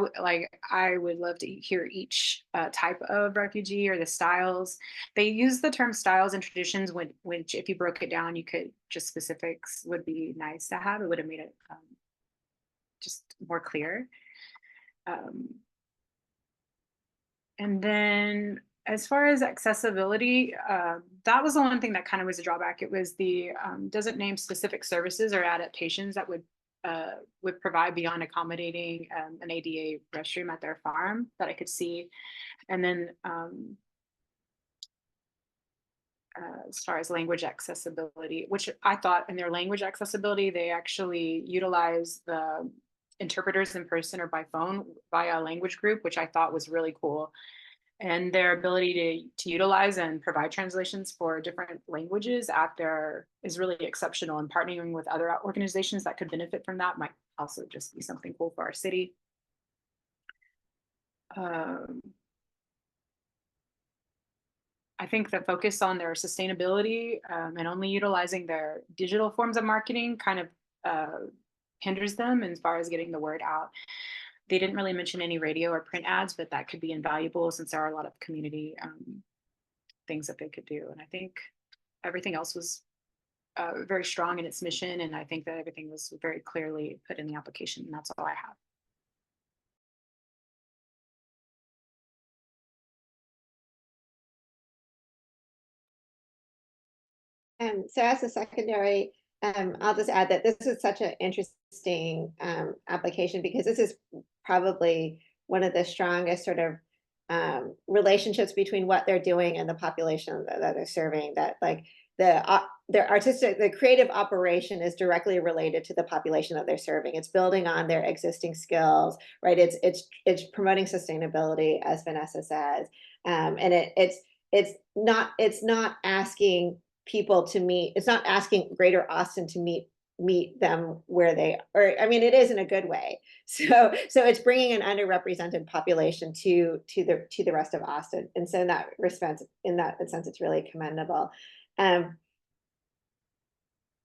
would love to hear each type of refugee or the styles. They use the term styles and traditions, which if you broke it down, you could just specifics would be nice to have. It would have made it just more clear. And then as far as accessibility, that was the one thing that kind of was a drawback. It was the doesn't name specific services or adaptations that would provide beyond accommodating an ADA restroom at their farm that I could see. And then as far as language accessibility, which I thought in their language accessibility, they actually utilize the interpreters in person or by phone via a language group, which I thought was really cool. And their ability to utilize and provide translations for different languages is really exceptional, and partnering with other organizations that could benefit from that might also just be something cool for our city. I think the focus on their sustainability and only utilizing their digital forms of marketing kind of hinders them as far as getting the word out. They didn't really mention any radio or print ads, but that could be invaluable since there are a lot of community things that they could do. And I think everything else was very strong in its mission. And I think that everything was very clearly put in the application. And that's all I have. So as a secondary, I'll just add that this is such an interesting application, because this is probably one of the strongest sort of relationships between what they're doing and the population that they're serving. That like the creative operation is directly related to the population that they're serving. It's building on their existing skills, right? It's promoting sustainability, as Vanessa says, and it's not asking people to meet. It's not asking Greater Austin to meet them where they are. I mean, it is in a good way. So it's bringing an underrepresented population to the rest of Austin. And so in that sense, it's really commendable.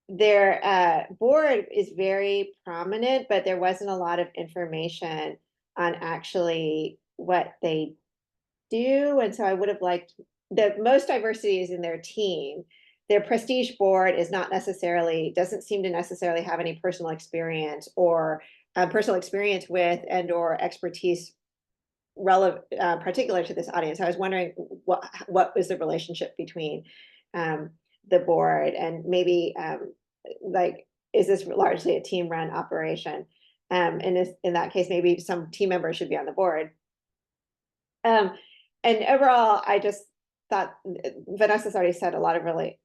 Their board is very prominent, but there wasn't a lot of information on actually what they do. And so I would have liked the most diversity is in their team. Their prestige board doesn't seem to necessarily have any personal experience with and or expertise relevant, particular to this audience. I was wondering what was the relationship between the board, and maybe is this largely a team run operation? And in that case, maybe some team members should be on the board. And overall, I just thought Vanessa's already said a lot of really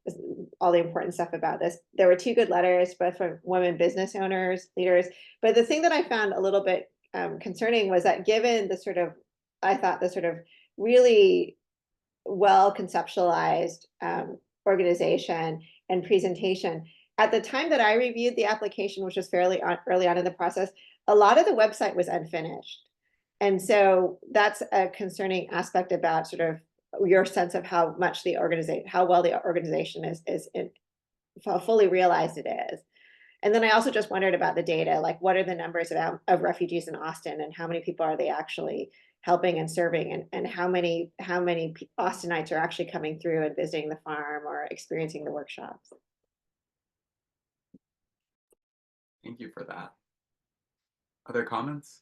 all the important stuff about this. There were 2 good letters, both from women business owners, leaders. But the thing that I found a little bit concerning was that given the sort of really well conceptualized organization and presentation, at the time that I reviewed the application, which was fairly early on in the process, a lot of the website was unfinished. And so that's a concerning aspect about sort of your sense of how much the organization, how well the organization is how fully realized it is. And then I also just wondered about the data, like what are the numbers of refugees in Austin, and how many people are they actually helping and serving, and how many Austinites are actually coming through and visiting the farm or experiencing the workshops. Thank you for that. Other comments?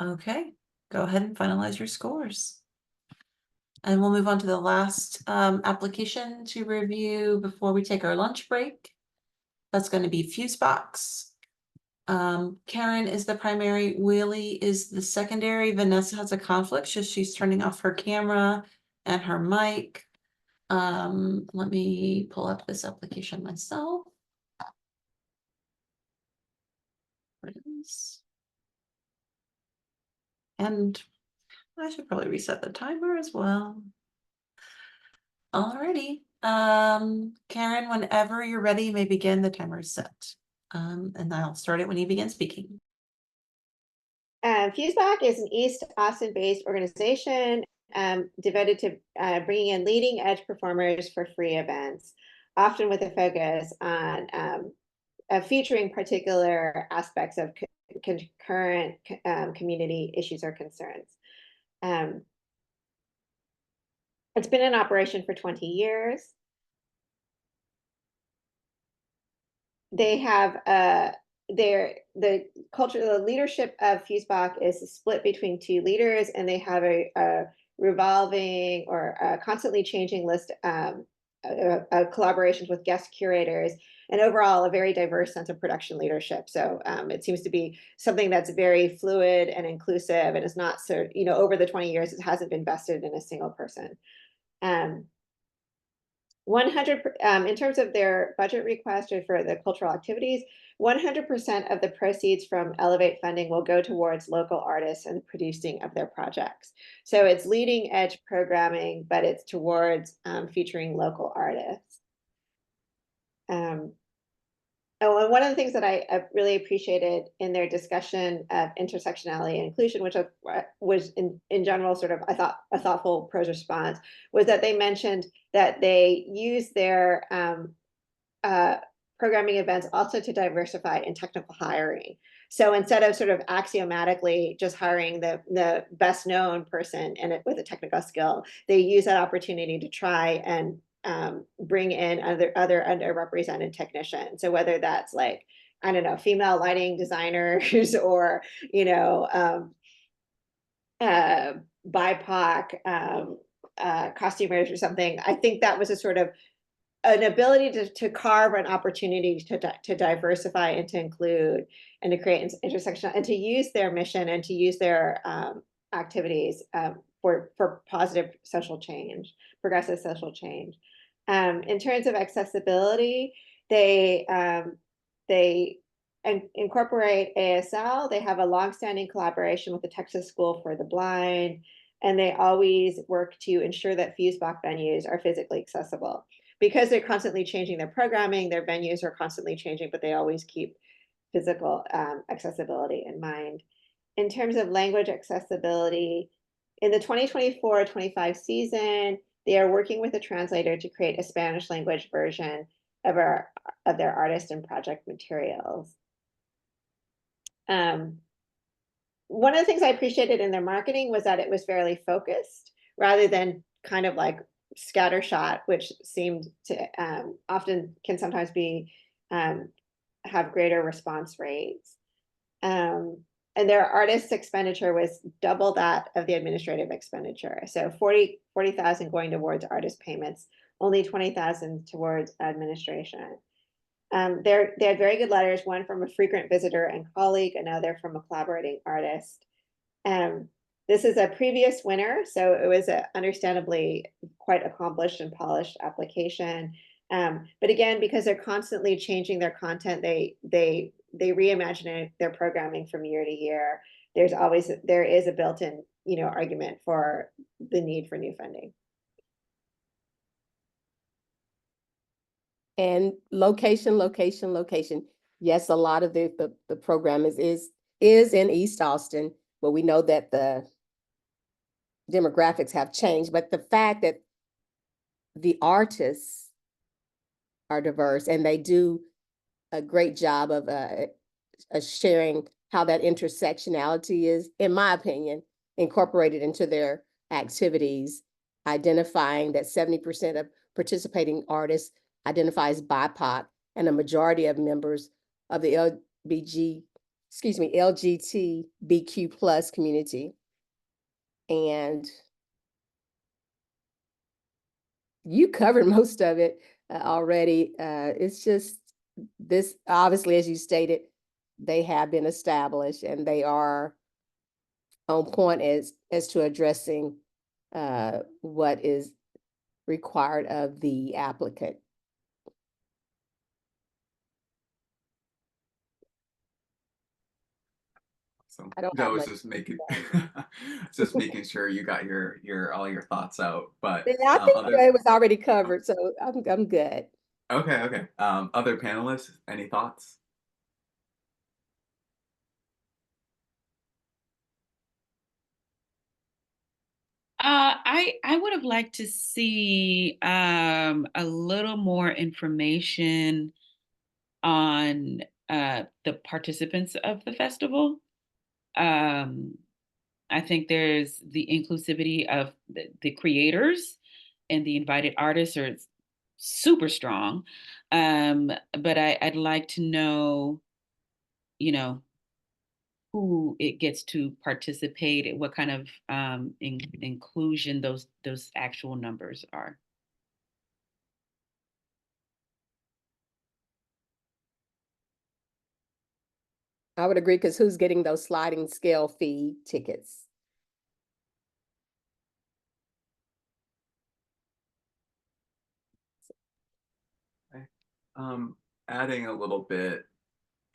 Okay, go ahead and finalize your scores. And we'll move on to the last application to review before we take our lunch break. That's going to be Fusebox. Karen is the primary, Willie is the secondary. Vanessa has a conflict, so she's turning off her camera and her mic. Let me pull up this application myself. Where it is. And I should probably reset the timer as well. Alrighty. Karen, whenever you're ready, you may begin. The timer is set. And I'll start it when you begin speaking. Fusebox is an East Austin-based organization devoted to bringing in leading edge performers for free events, often with a focus on featuring particular aspects of current community issues or concerns. It's been in operation for 20 years. They have the leadership of Fusebox is split between two leaders, and they have a revolving or a constantly changing list of collaborations with guest curators, and overall a very diverse sense of production leadership. So it seems to be something that's very fluid and inclusive, and is not so, you know, over the 20 years, it hasn't been vested in a single person. 100 in terms of their budget request or for the cultural activities, 100% of the proceeds from Elevate funding will go towards local artists and the producing of their projects. So it's leading edge programming, but it's towards featuring local artists. Oh, and one of the things that I really appreciated in their discussion of intersectionality and inclusion, which was in general sort of, I thought, a thoughtful prose response, was that they mentioned that they use their programming events also to diversify in technical hiring. So instead of sort of axiomatically just hiring the best known person with a technical skill, they use that opportunity to try and bring in other underrepresented technicians. So whether that's like, I don't know, female lighting designers or, you know, BIPOC costumers or something, I think that was a sort of an ability to carve an opportunity to diversify and to include and to create intersectional and to use their mission and to use their activities for positive social change, progressive social change. In terms of accessibility, they incorporate ASL. They have a longstanding collaboration with the Texas School for the Blind, and they always work to ensure that Fusebox venues are physically accessible. Because they're constantly changing their programming, their venues are constantly changing, but they always keep physical accessibility in mind. In terms of language accessibility, in the 2024-25 season, they are working with a translator to create a Spanish language version of their artist and project materials. One of the things I appreciated in their marketing was that it was fairly focused rather than kind of like scattershot, which seemed to often can sometimes be have greater response rates. And their artist expenditure was double that of the administrative expenditure. So 40,000 going towards artist payments, only 20,000 towards administration. They had very good letters, one from a frequent visitor and colleague, another from a collaborating artist. This is a previous winner, so it was understandably quite accomplished and polished application. But again, because they're constantly changing their content, they reimagine their programming from year to year. There is a built-in, you know, argument for the need for new funding. And location, location, location. Yes, a lot of the program is in East Austin, but we know that the demographics have changed. But the fact that the artists are diverse and they do a great job of sharing how that intersectionality is, in my opinion, incorporated into their activities, identifying that 70% of participating artists identify as BIPOC, and a majority of members of the LGBTQ plus community. And you covered most of it already. It's just this, obviously, as you stated, they have been established and they are on point as to addressing what is required of the applicant. So I don't that have was much just making just making sure you got your all your thoughts out. But I think other it was already covered, so I'm good. okay. Other panelists, any thoughts? I would have liked to see a little more information on the participants of the festival. Um, I think there's the inclusivity of the creators and the invited artists are super strong. But I'd like to know, you know, who it gets to participate, what kind of inclusion those actual numbers are. I would agree, because who's getting those sliding scale fee tickets? Okay. Adding a little bit,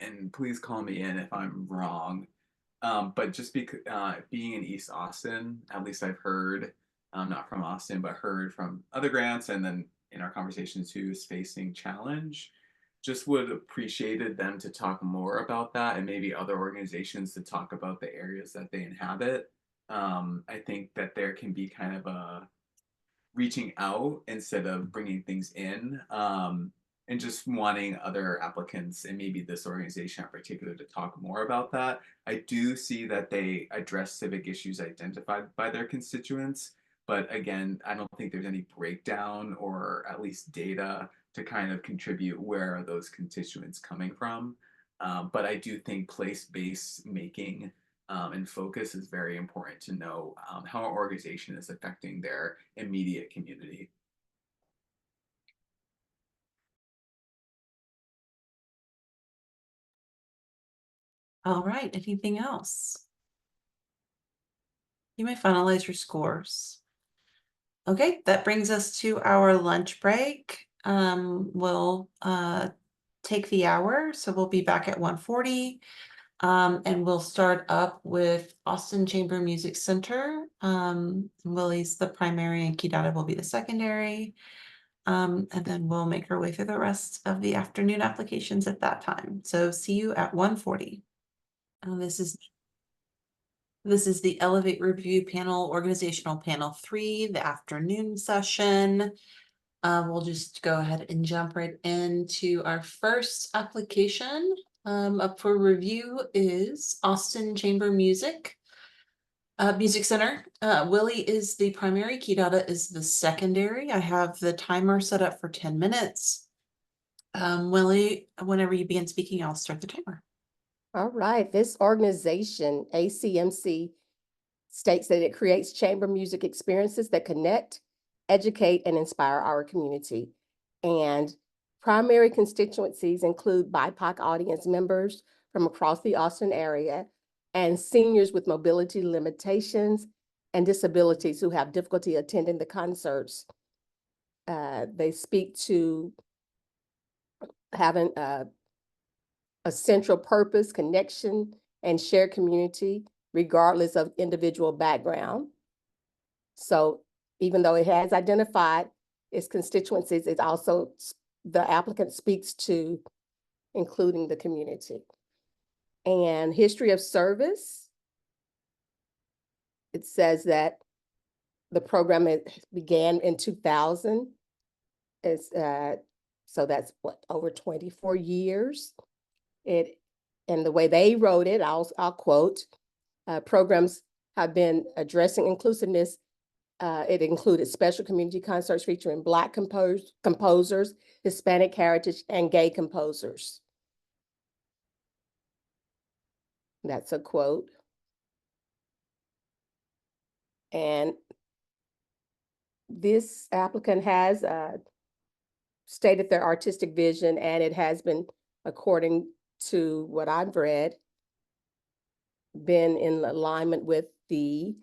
and please call me in if I'm wrong. But just because being in East Austin, at least I've heard, not from Austin, but heard from other grants, and then in our conversations too, is facing challenge. Just would appreciated them to talk more about that, and maybe other organizations to talk about the areas that they inhabit. I think that there can be kind of a reaching out instead of bringing things in. And just wanting other applicants and maybe this organization in particular to talk more about that. I do see that they address civic issues identified by their constituents, but again, I don't think there's any breakdown or at least data to kind of contribute where are those constituents coming from. But I do think place-based making and focus is very important to know how an organization is affecting their immediate community. All right, anything else? You may finalize your scores. Okay, that brings us to our lunch break. We'll take the hour, so we'll be back at 1:40. And we'll start up with Austin Chamber Music Center. Willie's the primary and Kidada will be the secondary. And then we'll make our way through the rest of the afternoon applications at that time. So see you at 1:40. This is the Elevate Review Panel, Organizational Panel 3, the afternoon session. We'll just go ahead and jump right into our first application. Up for review is Austin Chamber Music Center. Willie is the primary, Kidada is the secondary. I have the timer set up for 10 minutes. Willie, whenever you begin speaking, I'll start the timer. All right, this organization, ACMC, states that it creates chamber music experiences that connect, educate, and inspire our community. And primary constituencies include BIPOC audience members from across the Austin area and seniors with mobility limitations and disabilities who have difficulty attending the concerts. They speak to having a central purpose, connection, and shared community, regardless of individual background. So even though it has identified its constituencies, it also the applicant speaks to including the community. And history of service, it says that the program began in 2000. So that's what, over 24 years. And the way they wrote it, I'll quote, programs have been addressing inclusiveness. It included special community concerts featuring Black composers, Hispanic heritage, and gay composers. That's a quote. And this applicant has stated their artistic vision, and it has been, according to what I've read, been in alignment with the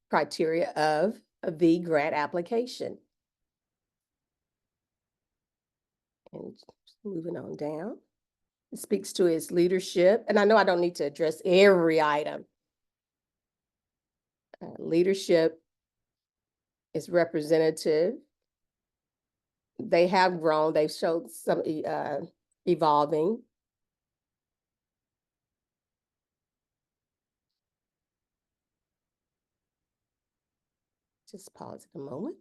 criteria of the grant application. And moving on down, it speaks to his leadership. And I know I don't need to address every item. Leadership is representative. They have grown, they've showed some evolving. Just pause a moment.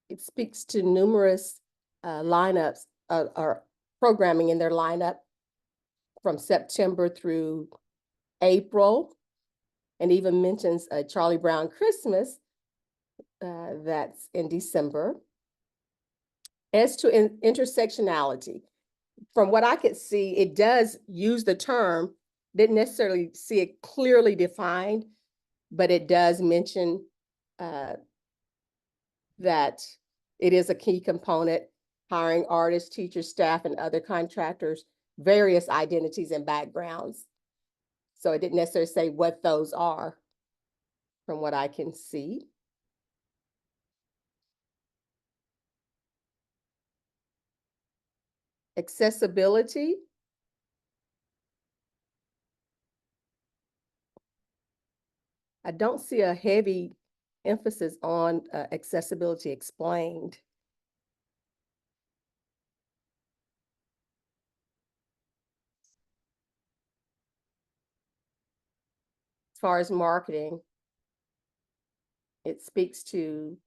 It speaks to numerous lineups or programming in their lineup from September through April, and even mentions a Charlie Brown Christmas that's in December. As to intersectionality, from what I could see, it does use the term, didn't necessarily see it clearly defined, but it does mention that it is a key component, hiring artists, teachers, staff, and other contractors, various identities and backgrounds. So it didn't necessarily say what those are, from what I can see. Accessibility. I don't see a heavy emphasis on accessibility explained. As far as marketing, it speaks to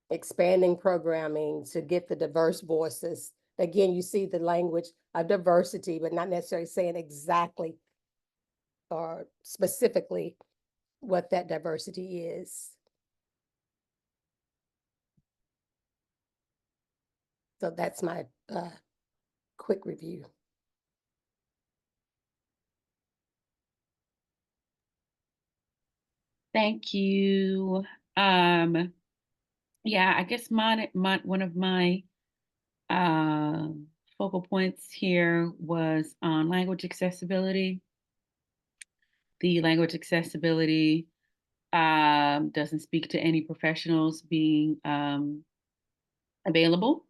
expanding programming to get the diverse voices. Again, you see the language of diversity, but not necessarily saying exactly or specifically what that diversity is. So that's my quick review. Thank you. Yeah, I guess one of my focal points here was on language accessibility. The language accessibility doesn't speak to any professionals being available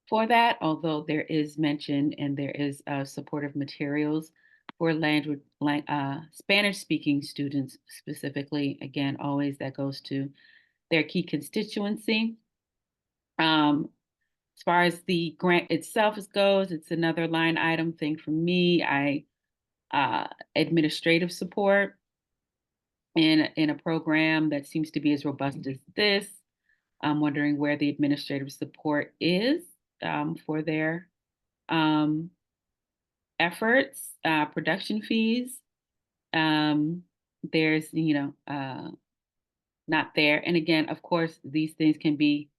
for that, although there is mention and there is supportive materials for Spanish-speaking students specifically. Again, always that goes to their key constituency. As far as the grant itself goes, it's another line item thing for me. Administrative support in a program that seems to be as robust as this. I'm wondering where the administrative support is for their efforts, production fees. There's, not there. And again, of course, these things can be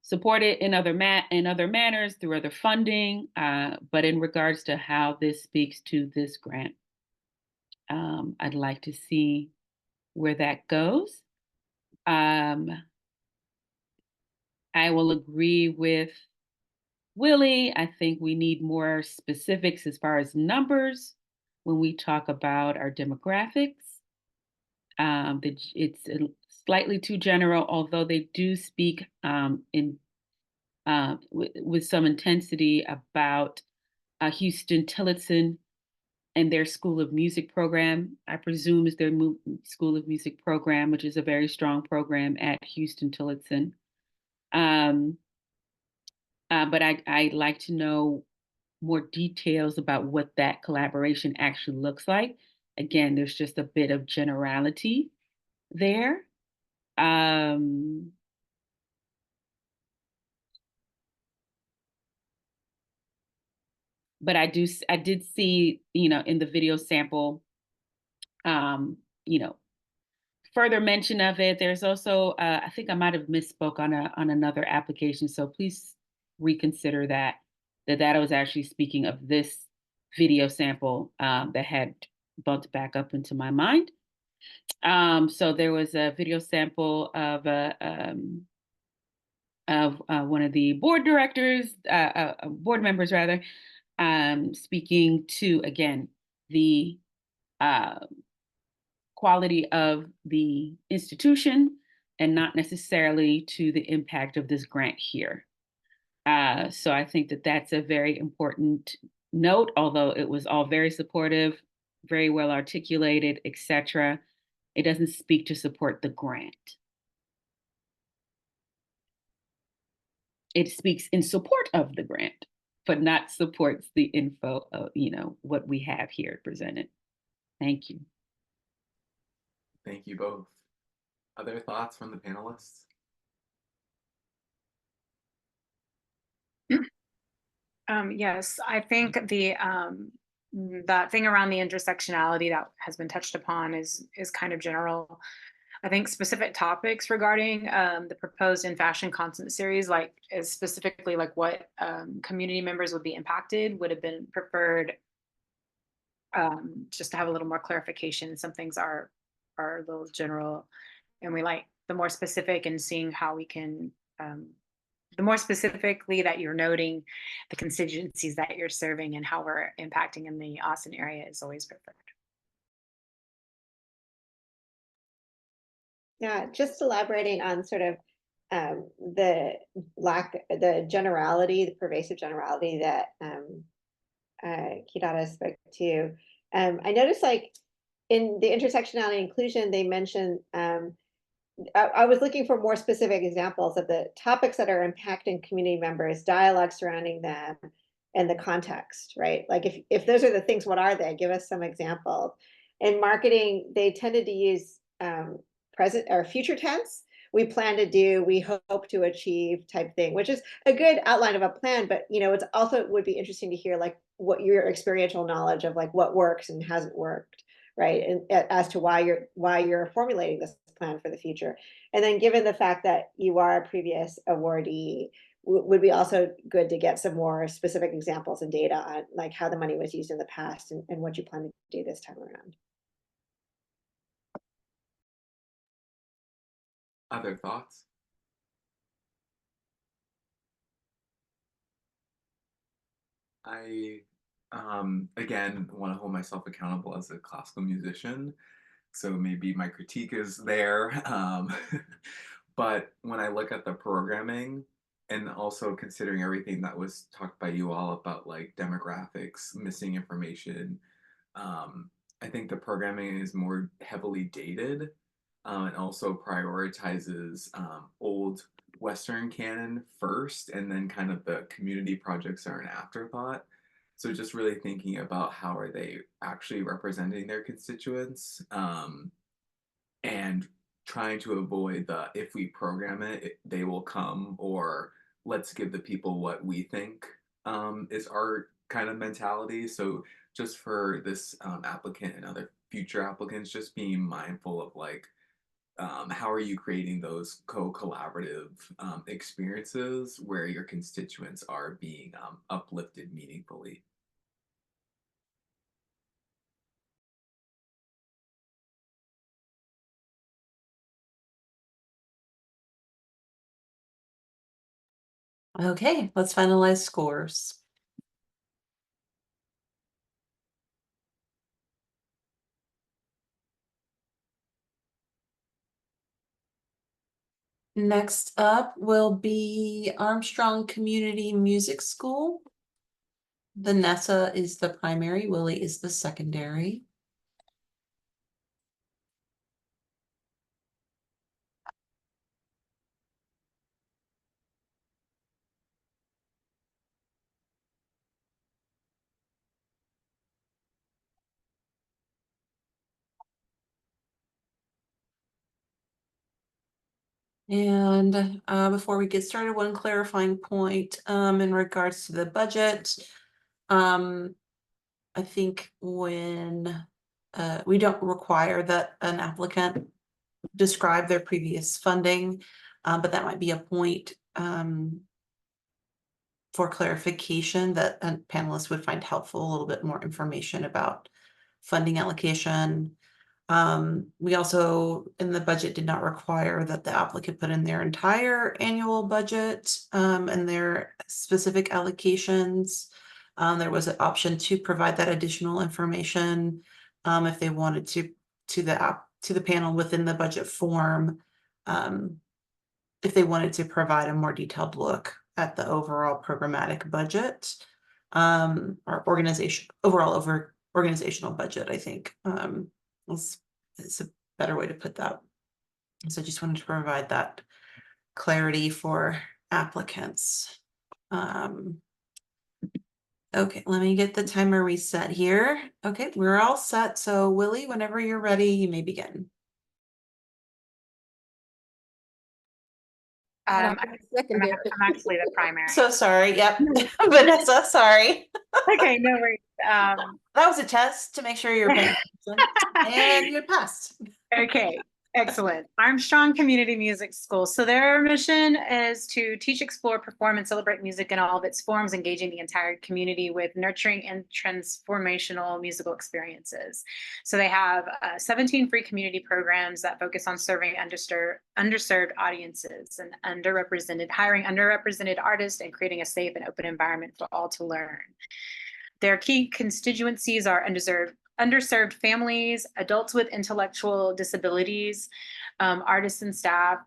supported in other manners through other funding, but in regards to how this speaks to this grant, I'd like to see where that goes. I will agree with Willie. I think we need more specifics as far as numbers when we talk about our demographics. It's slightly too general, although they do speak with some intensity about Houston Tillotson and their School of Music program. I presume is their School of Music program, which is a very strong program at Houston Tillotson. But I'd like to know more details about what that collaboration actually looks like. Again, there's just a bit of generality there. But I did see, in the video sample, you know, further mention of it. There's also, I think I might have misspoke on another application, so please reconsider that I was actually speaking of this video sample that had bumped back up into my mind. So there was a video sample of one of the board directors, board members rather, speaking to, again, the quality of the institution and not necessarily to the impact of this grant here. So I think that that's a very important note, although it was all very supportive, very well articulated, etc. It doesn't speak to support the grant. It speaks in support of the grant, but not supports the info of, what we have here presented. Thank you. Thank you both. Other thoughts from the panelists? Yes, I think that thing around the intersectionality that has been touched upon is kind of general. I think specific topics regarding the proposed in fashion content series, like is specifically like what community members would be impacted, would have been preferred, just to have a little more clarification. Some things are a little general, and we like the more specific and seeing how we can, the more specifically that you're noting the constituencies that you're serving and how we're impacting in the Austin area is always preferred. Yeah, just elaborating on sort of the generality, the pervasive generality that Kidada spoke to. I noticed, like, in the intersectionality inclusion, they mentioned, I was looking for more specific examples of the topics that are impacting community members, dialogue surrounding them, and the context, right? Like, if those are the things, what are they? Give us some examples. In marketing, they tended to use present or future tense. We plan to do, we hope to achieve type thing, which is a good outline of a plan. But it's also would be interesting to hear like what your experiential knowledge of like what works and hasn't worked, right? And as to why you're formulating this plan for the future. And then given the fact that you are a previous awardee, would be also good to get some more specific examples and data on like how the money was used in the past and what you plan to do this time around. Other thoughts? I again want to hold myself accountable as a classical musician, so maybe my critique is there. But when I look at the programming and also considering everything that was talked by you all about like demographics, missing information, I think the programming is more heavily dated, and also prioritizes old Western canon first, and then kind of the community projects are an afterthought. So just really thinking about how are they actually representing their constituents, and trying to avoid the if we program it, they will come, or let's give the people what we think is our kind of mentality. So just for this applicant and other future applicants, just being mindful of like how are you creating those co-collaborative experiences where your constituents are being uplifted meaningfully. Okay, let's finalize scores. Next up will be Armstrong Community Music School. Vanessa is the primary, Willie is the secondary. And before we get started, one clarifying point in regards to the budget. I think when we don't require that an applicant describe their previous funding, but that might be a point for clarification that a panelist would find helpful, a little bit more information about funding allocation. We also, in the budget, did not require that the applicant put in their entire annual budget and their specific allocations. There was an option to provide that additional information if they wanted to the panel within the budget form, if they wanted to provide a more detailed look at the overall programmatic budget or organizational budget, I think. It's a better way to put that. So I just wanted to provide that clarity for applicants. Okay, let me get the timer reset here. Okay, we're all set. So Willie, whenever you're ready, you may begin. I'm Secondary. actually the primary. So sorry. Yep. Vanessa, sorry. Okay, no worries. That was a test to make sure you're paying attention. And you passed. Okay, excellent. Armstrong Community Music School. So their mission is to teach, explore, perform, and celebrate music in all of its forms, engaging the entire community with nurturing and transformational musical experiences. So they have 17 free community programs that focus on serving underserved audiences and hiring underrepresented artists and creating a safe and open environment for all to learn. Their key constituencies are underserved families, adults with intellectual disabilities, artists and staff,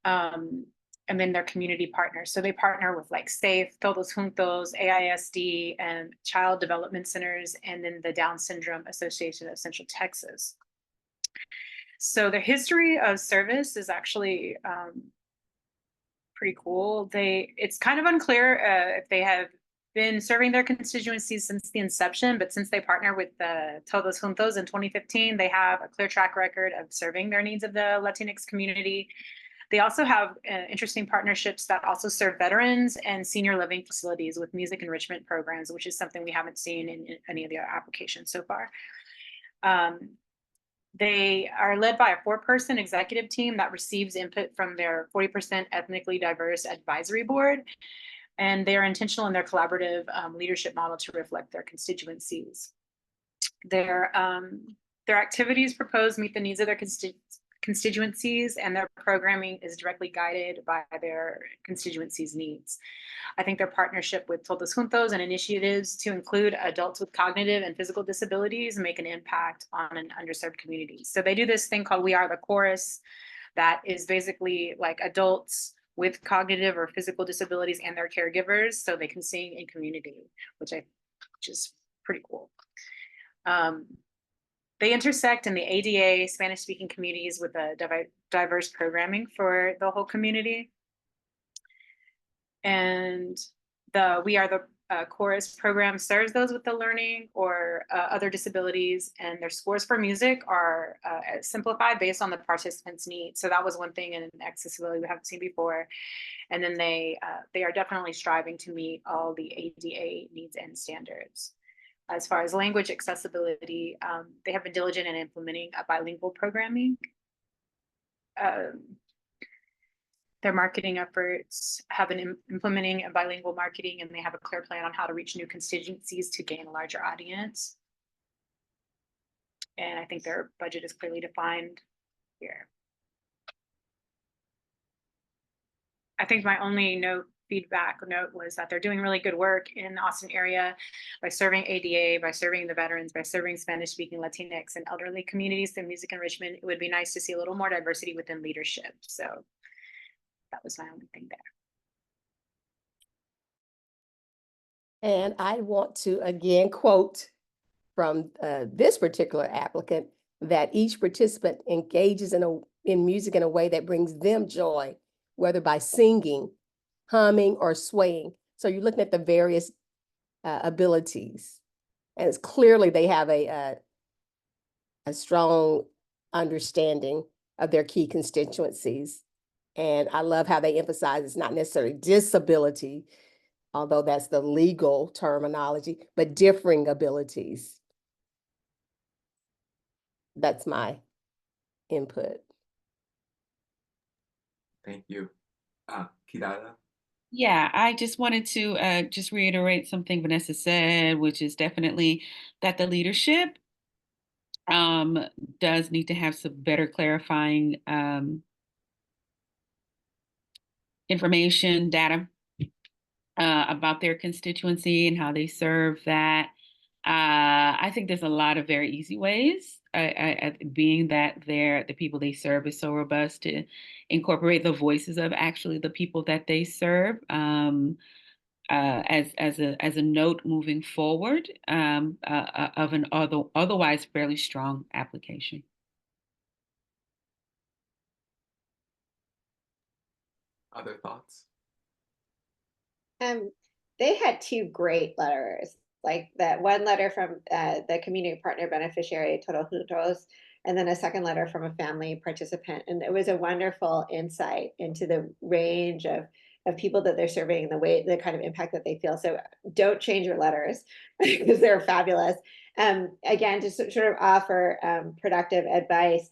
and then their community partners. So they partner with like SAFE, Todos Juntos, AISD, and Child Development Centers, and then the Down Syndrome Association of Central Texas. So their history of service is actually pretty cool. It's kind of unclear if they have been serving their constituencies since the inception, but since they partnered with the Todos Juntos in 2015, they have a clear track record of serving their needs of the Latinx community. They also have interesting partnerships that also serve veterans and senior living facilities with music enrichment programs, which is something we haven't seen in any of the applications so far. They are led by a 4-person executive team that receives input from their 40% ethnically diverse advisory board. And they are intentional in their collaborative leadership model to reflect their constituencies. Their activities proposed meet the needs of their constituencies, and their programming is directly guided by their constituencies' needs. I think their partnership with Todos Juntos and initiatives to include adults with cognitive and physical disabilities make an impact on an underserved community. So they do this thing called We Are the Chorus that is basically like adults with cognitive or physical disabilities and their caregivers, so they can sing in community, which is pretty cool. They intersect in the ADA Spanish-speaking communities with a diverse programming for the whole community. And the We Are the Chorus program serves those with the learning or other disabilities, and their scores for music are simplified based on the participants' needs. So that was one thing in accessibility we haven't seen before. And then they are definitely striving to meet all the ADA needs and standards. As far as language accessibility, they have been diligent in implementing a bilingual programming. Their marketing efforts have been implementing a bilingual marketing, and they have a clear plan on how to reach new constituencies to gain a larger audience. And I think their budget is clearly defined here. I think my only feedback note was that they're doing really good work in the Austin area by serving ADA, by serving the veterans, by serving Spanish-speaking Latinx and elderly communities through music enrichment. It would be nice to see a little more diversity within leadership. So that was my only thing there. And I want to again quote from this particular applicant that each participant engages in music in a way that brings them joy, whether by singing, humming, or swaying. So you're looking at the various abilities, and it's clearly they have a strong understanding of their key constituencies And I love how they emphasize it's not necessarily disability, although that's the legal terminology, but differing abilities. That's my input. Thank you. Kirada? Yeah, I just wanted to just reiterate something Vanessa said, which is definitely that the leadership um, does need to have some better clarifying information, data about their constituency and how they serve that. I think there's a lot of very easy ways, being that the people they serve is so robust, to incorporate the voices of actually the people that they serve. As a note moving forward of an otherwise fairly strong application. Other thoughts? They had two great letters, like that one letter from the community partner beneficiary Todos Juntos, and then a second letter from a family participant. And it was a wonderful insight into the range of people that they're serving and the kind of impact that they feel. So don't change your letters because they're fabulous. Again, to sort of offer productive advice.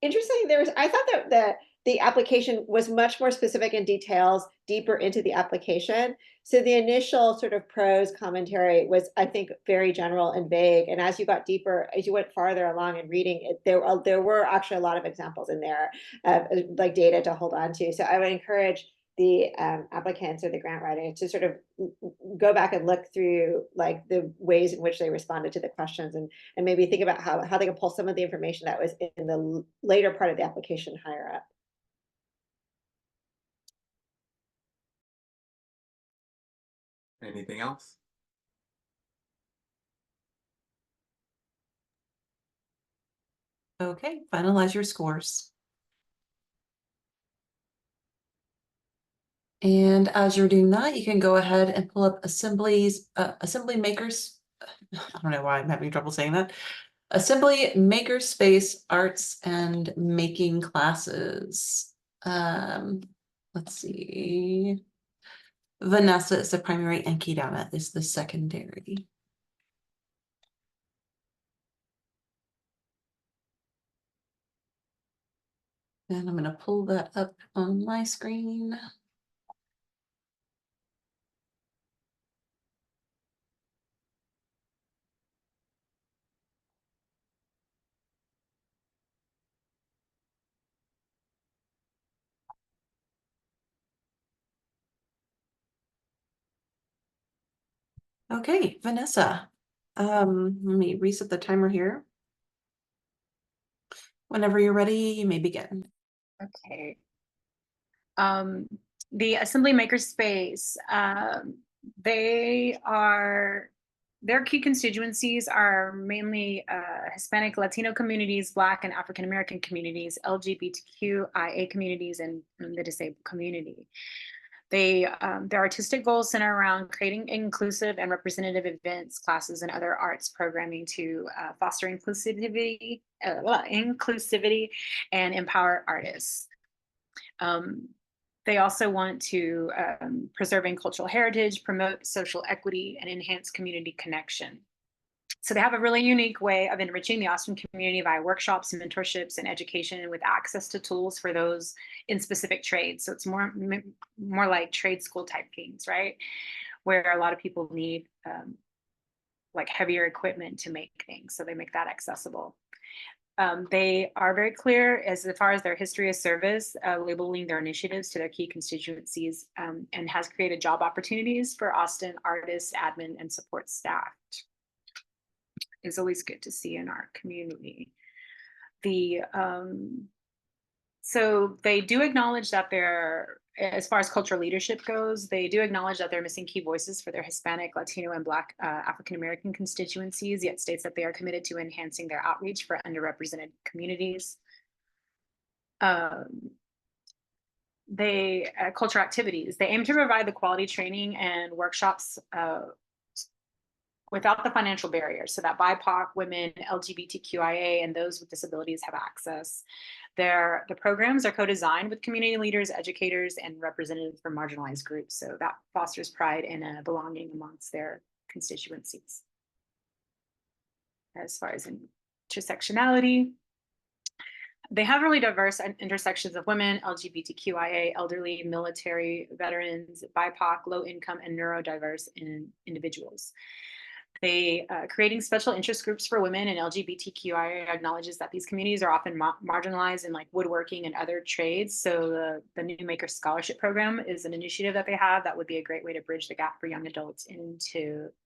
Interesting. I thought that the application was much more specific in details, deeper into the application. So the initial sort of prose commentary was, I think, very general and vague. And as you got deeper, as you went farther along in reading it, there were actually a lot of examples in there, like data to hold on to. So I would encourage the applicants or the grant writer to sort of go back and look through like the ways in which they responded to the questions, and maybe think about how they can pull some of the information that was in the later part of the application higher up. Anything else? Okay, finalize your scores. And as you're doing that, you can go ahead and pull up assembly makers. I don't know why I'm having trouble saying that. Assembly Makerspace Arts and Making classes. Let's see. Vanessa is the primary and Kirana is the secondary. And I'm going to pull that up on my screen. Okay, Vanessa, let me reset the timer here. Whenever you're ready, you may begin. Okay. The Assembly Makerspace, their key constituencies are mainly Hispanic, Latino communities, Black and African American communities, LGBTQIA communities, and the disabled community. Their artistic goals center around creating inclusive and representative events, classes, and other arts programming to foster inclusivity and empower artists. They also want to preserving cultural heritage, promote social equity, and enhance community connection. So they have a really unique way of enriching the Austin community via workshops, mentorships, and education with access to tools for those in specific trades. So it's more like trade school type things, right? Where a lot of people need like heavier equipment to make things. So they make that accessible. They are very clear as far as their history of service, labeling their initiatives to their key constituencies, and has created job opportunities for Austin artists, admin, and support staff. Is always good to see in our community. So they do acknowledge that as far as cultural leadership goes, they do acknowledge that they're missing key voices for their Hispanic, Latino, and Black African American constituencies, yet states that they are committed to enhancing their outreach for underrepresented communities. Cultural activities. They aim to provide the quality training and workshops without the financial barriers, so that BIPOC, women, LGBTQIA, and those with disabilities have access. The programs are co-designed with community leaders, educators, and representatives from marginalized groups. So that fosters pride and belonging amongst their constituencies. As far as intersectionality, they have really diverse intersections of women, LGBTQIA, elderly, military, veterans, BIPOC, low income, and neurodiverse individuals. They creating special interest groups for women and LGBTQIA acknowledges that these communities are often marginalized in like woodworking and other trades. So the New Maker Scholarship Program is an initiative that they have that would be a great way to bridge the gap for young adults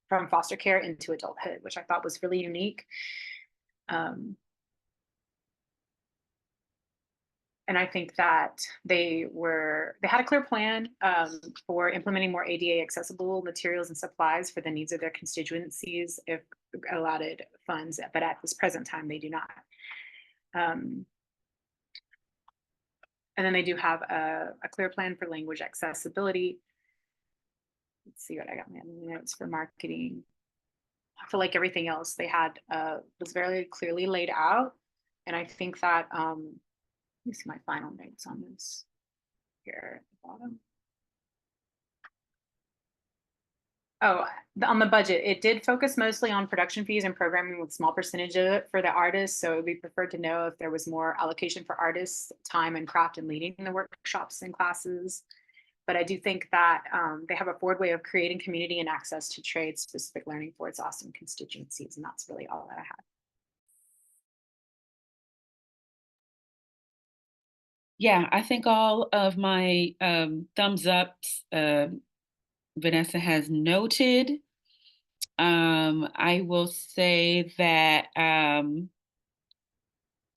from foster care into adulthood, which I thought was really unique. And I think that they had a clear plan for implementing more ADA accessible materials and supplies for the needs of their constituencies if allotted funds, but at this present time, they do not. And then they do have a clear plan for language accessibility. Let's see what I got my notes for marketing. I feel like everything else they had was very clearly laid out. And I think that, let me see my final notes on this here at the bottom. Oh, on the budget, it did focus mostly on production fees and programming with small percentage of it for the artists. So we preferred to know if there was more allocation for artists, time and craft and leading the workshops and classes. But I do think that they have a forward way of creating community and access to trade-specific learning for its awesome constituencies. And that's really all that I had. Yeah, I think all of my thumbs ups, Vanessa has noted. I will say that,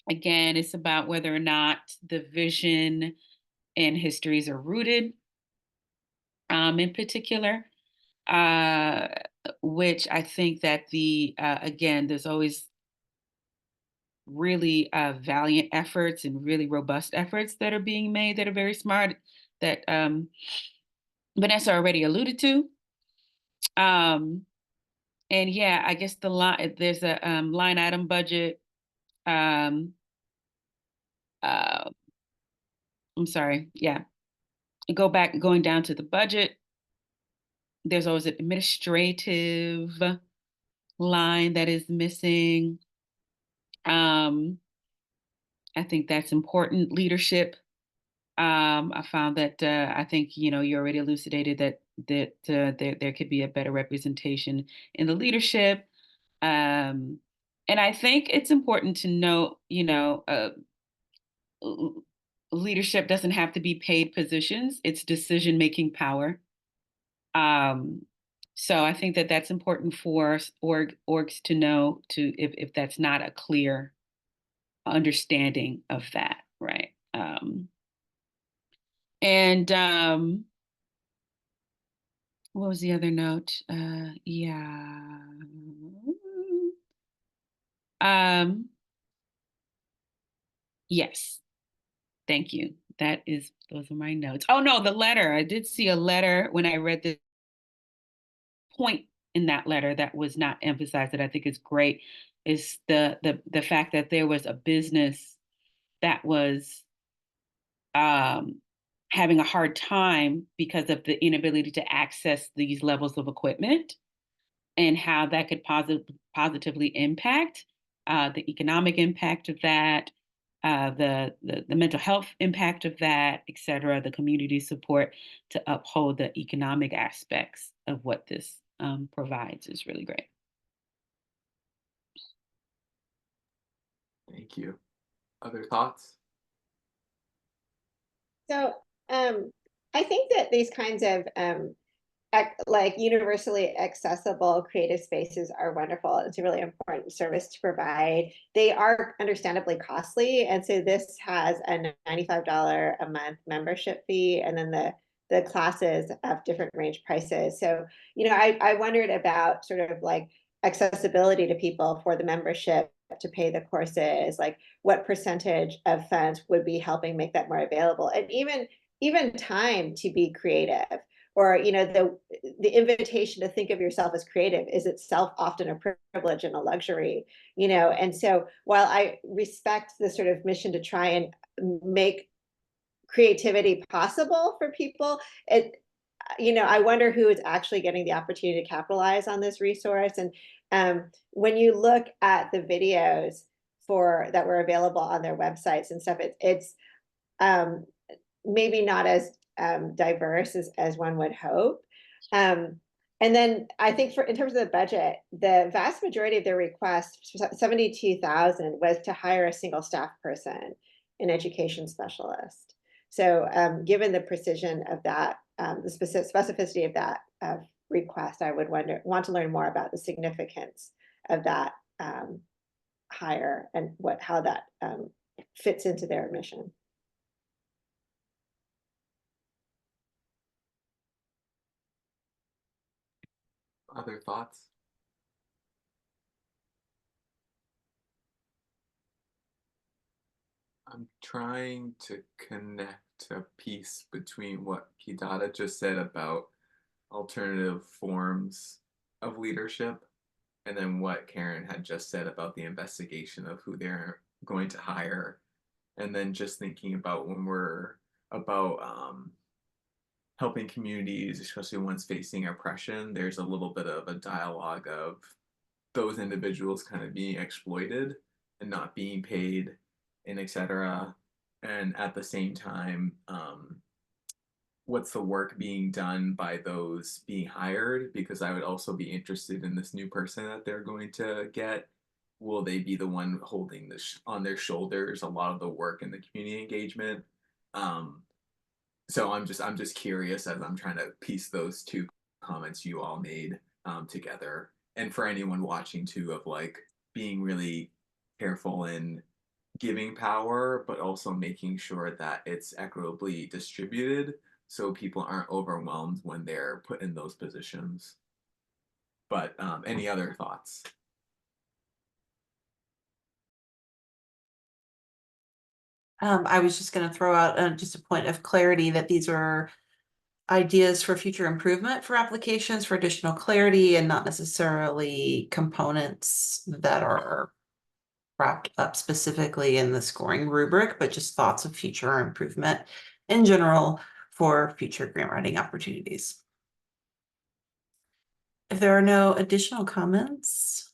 again, it's about whether or not the vision and histories are rooted in particular, which I think that again, there's always really valiant efforts and really robust efforts that are being made that are very smart that Vanessa already alluded to. And yeah, I guess there's a line item budget. I'm sorry, yeah. Going down to the budget, there's always an administrative line that is missing. I think that's important. Leadership. I found that I think you already elucidated that there could be a better representation in the leadership, and I think it's important to note, leadership doesn't have to be paid positions; it's decision-making power. So I think that that's important for orgs to know if that's not a clear understanding of that, right? And what was the other note? Yeah. Yes. Thank you. Those are my notes. Oh no, the letter. I did see a letter when I read the point in that letter that was not emphasized that I think is great is the fact that there was a business that was having a hard time because of the inability to access these levels of equipment and how that could positively impact the economic impact of that, the mental health impact of that, et cetera, the community support to uphold the economic aspects of what this provides is really great. Thank you. Other thoughts? So I think that these kinds of like universally accessible creative spaces are wonderful. It's a really important service to provide. They are understandably costly. And so this has a $95 a month membership fee, and then the classes have different range prices. So, I wondered about sort of like accessibility to people for the membership to pay the courses, like what percentage of funds would be helping make that more available, and even time to be creative. or, you know, the invitation to think of yourself as creative is itself often a privilege and a luxury, you know. And so while I respect the sort of mission to try and make creativity possible for people, it, you know, I wonder who is actually getting the opportunity to capitalize on this resource. And when you look at the videos that were available on their websites and stuff, it's maybe not as diverse as one would hope. And then I think in terms of the budget, the vast majority of their requests, 72,000, was to hire a single staff person, an education specialist. So given the precision of that, the specificity of that request, I would want to learn more about the significance of that hire and how that fits into their mission. Other thoughts? I'm trying to connect a piece between what Kidada just said about alternative forms of leadership and then what Karen had just said about the investigation of who they're going to hire. And then just thinking about when we're about helping communities, especially ones facing oppression, there's a little bit of a dialogue of those individuals kind of being exploited and not being paid and etc. And at the same time, what's the work being done by those being hired? Because I would also be interested in this new person that they're going to get. Will they be the one holding this on their shoulders a lot of the work and the community engagement? So I'm just curious as I'm trying to piece those two comments you all made together, and for anyone watching too, of like being really careful in giving power, but also making sure that it's equitably distributed so people aren't overwhelmed when they're put in those positions. But any other thoughts? I was just going to throw out just a point of clarity that these are ideas for future improvement for applications for additional clarity and not necessarily components that are wrapped up specifically in the scoring rubric, but just thoughts of future improvement in general for future grant writing opportunities. If there are no additional comments,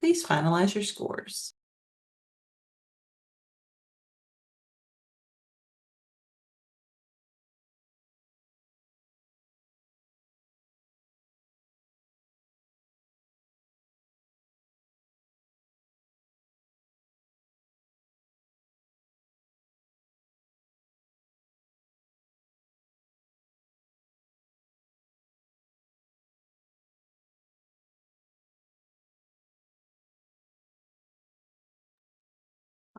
please finalize your scores.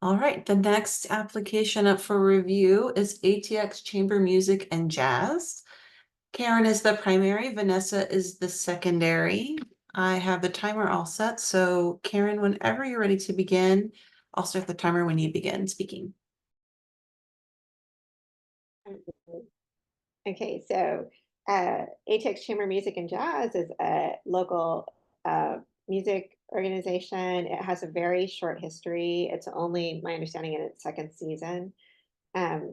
All right, the next application up for review is ATX Chamber Music and Jazz. Karen is the primary, Vanessa is the secondary. I have the timer all set, so Karen, whenever you're ready to begin, I'll start the timer when you begin speaking. Okay, so ATX Chamber Music and Jazz is a local music organization. It has a very short history. It's only, my understanding, in its second season. It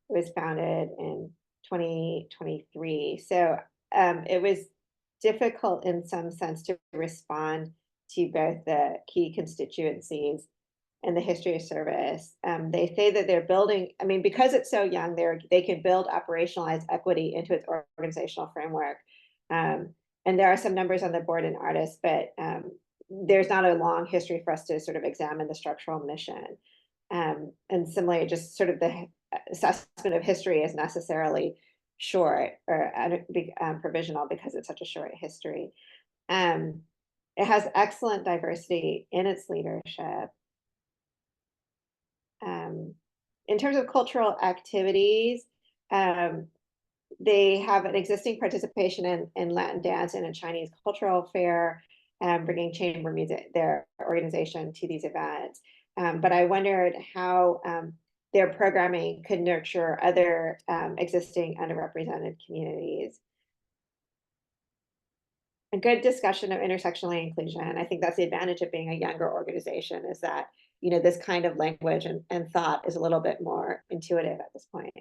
was founded in 2023. So it was difficult in some sense to respond to both the key constituencies and the history of service. They say that they're building, I mean, because it's so young, they can build operationalized equity into its organizational framework. And there are some numbers on the board and artists, but there's not a long history for us to sort of examine the structural mission. And similarly, just sort of the assessment of history is necessarily short or provisional because it's such a short history. It has excellent diversity in its leadership. In terms of cultural activities, they have an existing participation in Latin dance and a Chinese cultural fair, bringing chamber music, their organization, to these events. But I wondered how their programming could nurture other existing underrepresented communities. A good discussion of intersectional inclusion. I think that's the advantage of being a younger organization, is that, you know, this kind of language and thought is a little bit more intuitive at this point.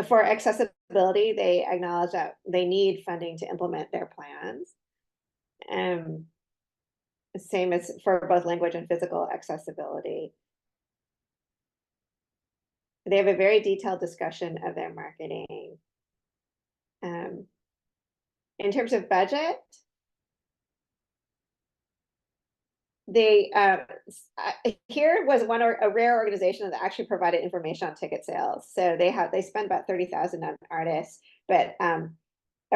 For accessibility, they acknowledge that they need funding to implement their plans. Same as for both language and physical accessibility. They have a very detailed discussion of their marketing. In terms of budget, they here was a rare organization that actually provided information on ticket sales. So they spend about 30,000 on artists, but a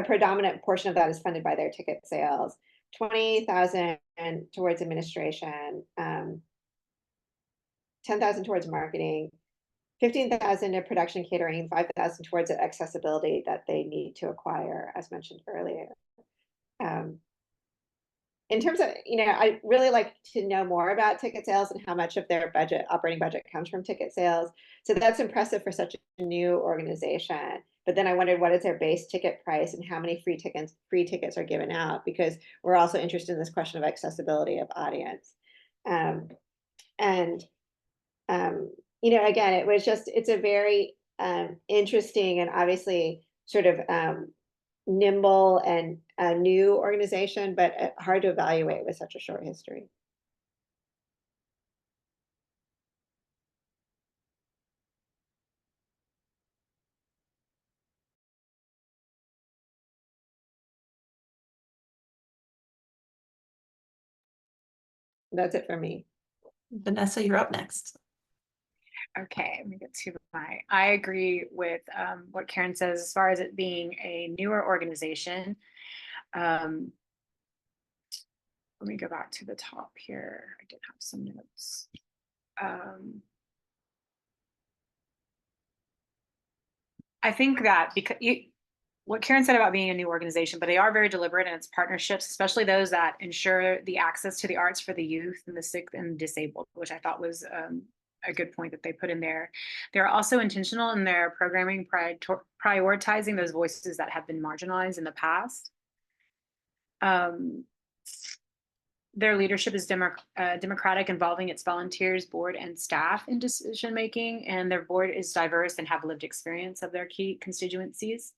predominant portion of that is funded by their ticket sales. 20,000 towards administration, 10,000 towards marketing, 15,000 to production catering, 5,000 towards the accessibility that they need to acquire, as mentioned earlier. In terms of, you know, I really like to know more about ticket sales and how much of their budget, operating budget, comes from ticket sales. So that's impressive for such a new organization. But then I wondered, what is their base ticket price and how many free tickets are given out? Because we're also interested in this question of accessibility of audience. You know, again, it's a very interesting and obviously sort of nimble and a new organization, but hard to evaluate with such a short history. That's it for me. Vanessa, you're up next. Okay, let me get to I agree with what Karen says as far as it being a newer organization. Let me go back to the top here. I did have some notes. I think that because what Karen said about being a new organization, but they are very deliberate in its partnerships, especially those that ensure the access to the arts for the youth and the sick and disabled, which I thought was a good point that they put in there. They're also intentional in their programming, prioritizing those voices that have been marginalized in the past. Their leadership is democratic, involving its volunteers, board, and staff in decision making, and their board is diverse and have lived experience of their key constituencies.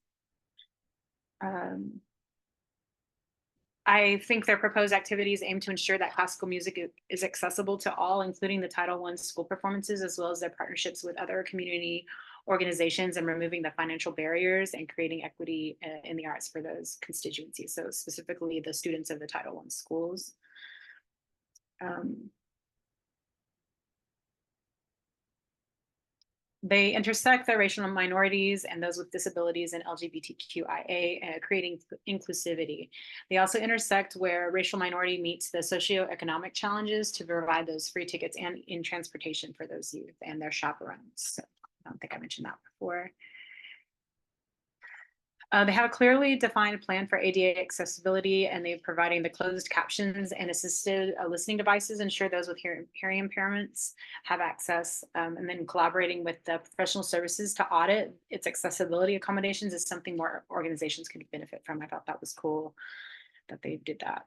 I think their proposed activities aim to ensure that classical music is accessible to all, including the Title I school performances, as well as their partnerships with other community organizations and removing the financial barriers and creating equity in the arts for those constituencies. So specifically the students of the Title I schools. They intersect the racial minorities and those with disabilities and LGBTQIA, creating inclusivity. They also intersect where racial minority meets the socioeconomic challenges to provide those free tickets and in transportation for those youth and their chaperones. So I don't think I mentioned that before. They have a clearly defined plan for ADA accessibility, and they're providing the closed captions and assisted listening devices, ensure those with hearing impairments have access, and then collaborating with the professional services to audit its accessibility accommodations is something more organizations could benefit from. I thought that was cool that they did that.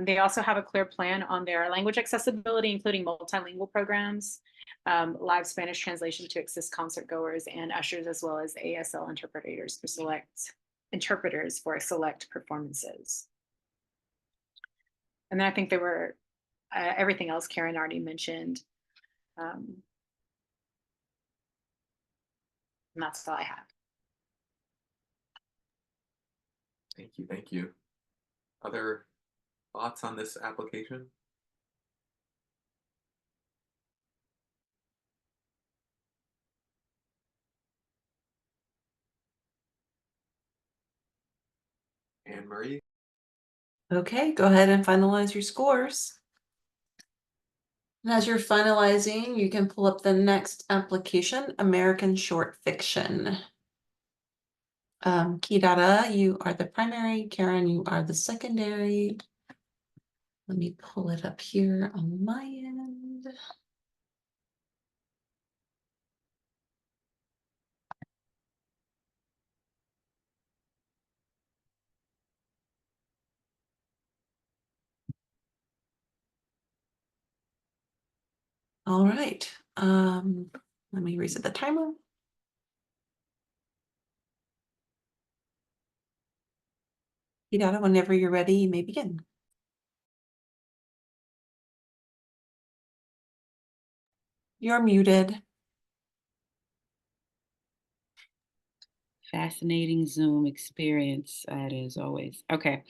They also have a clear plan on their language accessibility, including multilingual programs, live Spanish translation to assist concert goers and ushers, as well as ASL interpreters for select performances. And then I think there were everything else Karen already mentioned. And that's all I have. Thank you. Other thoughts on this application? Anne Marie? Okay, go ahead and finalize your scores. And as you're finalizing, you can pull up the next application, American Short Fiction. Key Data, you are the primary. Karen, you are the secondary. Let me pull it up here on my end. All right, let me reset the timer. Idata, whenever you're ready, you may begin. You're muted. Fascinating Zoom experience, that is always. Okay.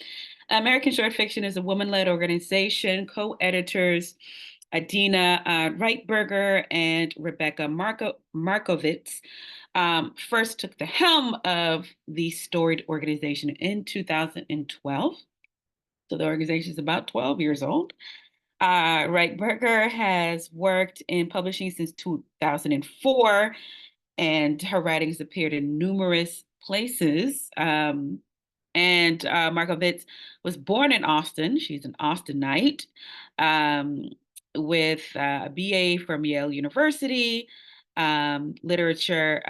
American Short Fiction is a woman-led organization. Co-editors Adina Reitberger and Rebecca Markovitz first took the helm of the storied organization in 2012. So the organization is about 12 years old. Reitberger has worked in publishing since 2004, and her writings appeared in numerous places. Markovitz was born in Austin. She's an Austinite, with a BA from Yale University, literature,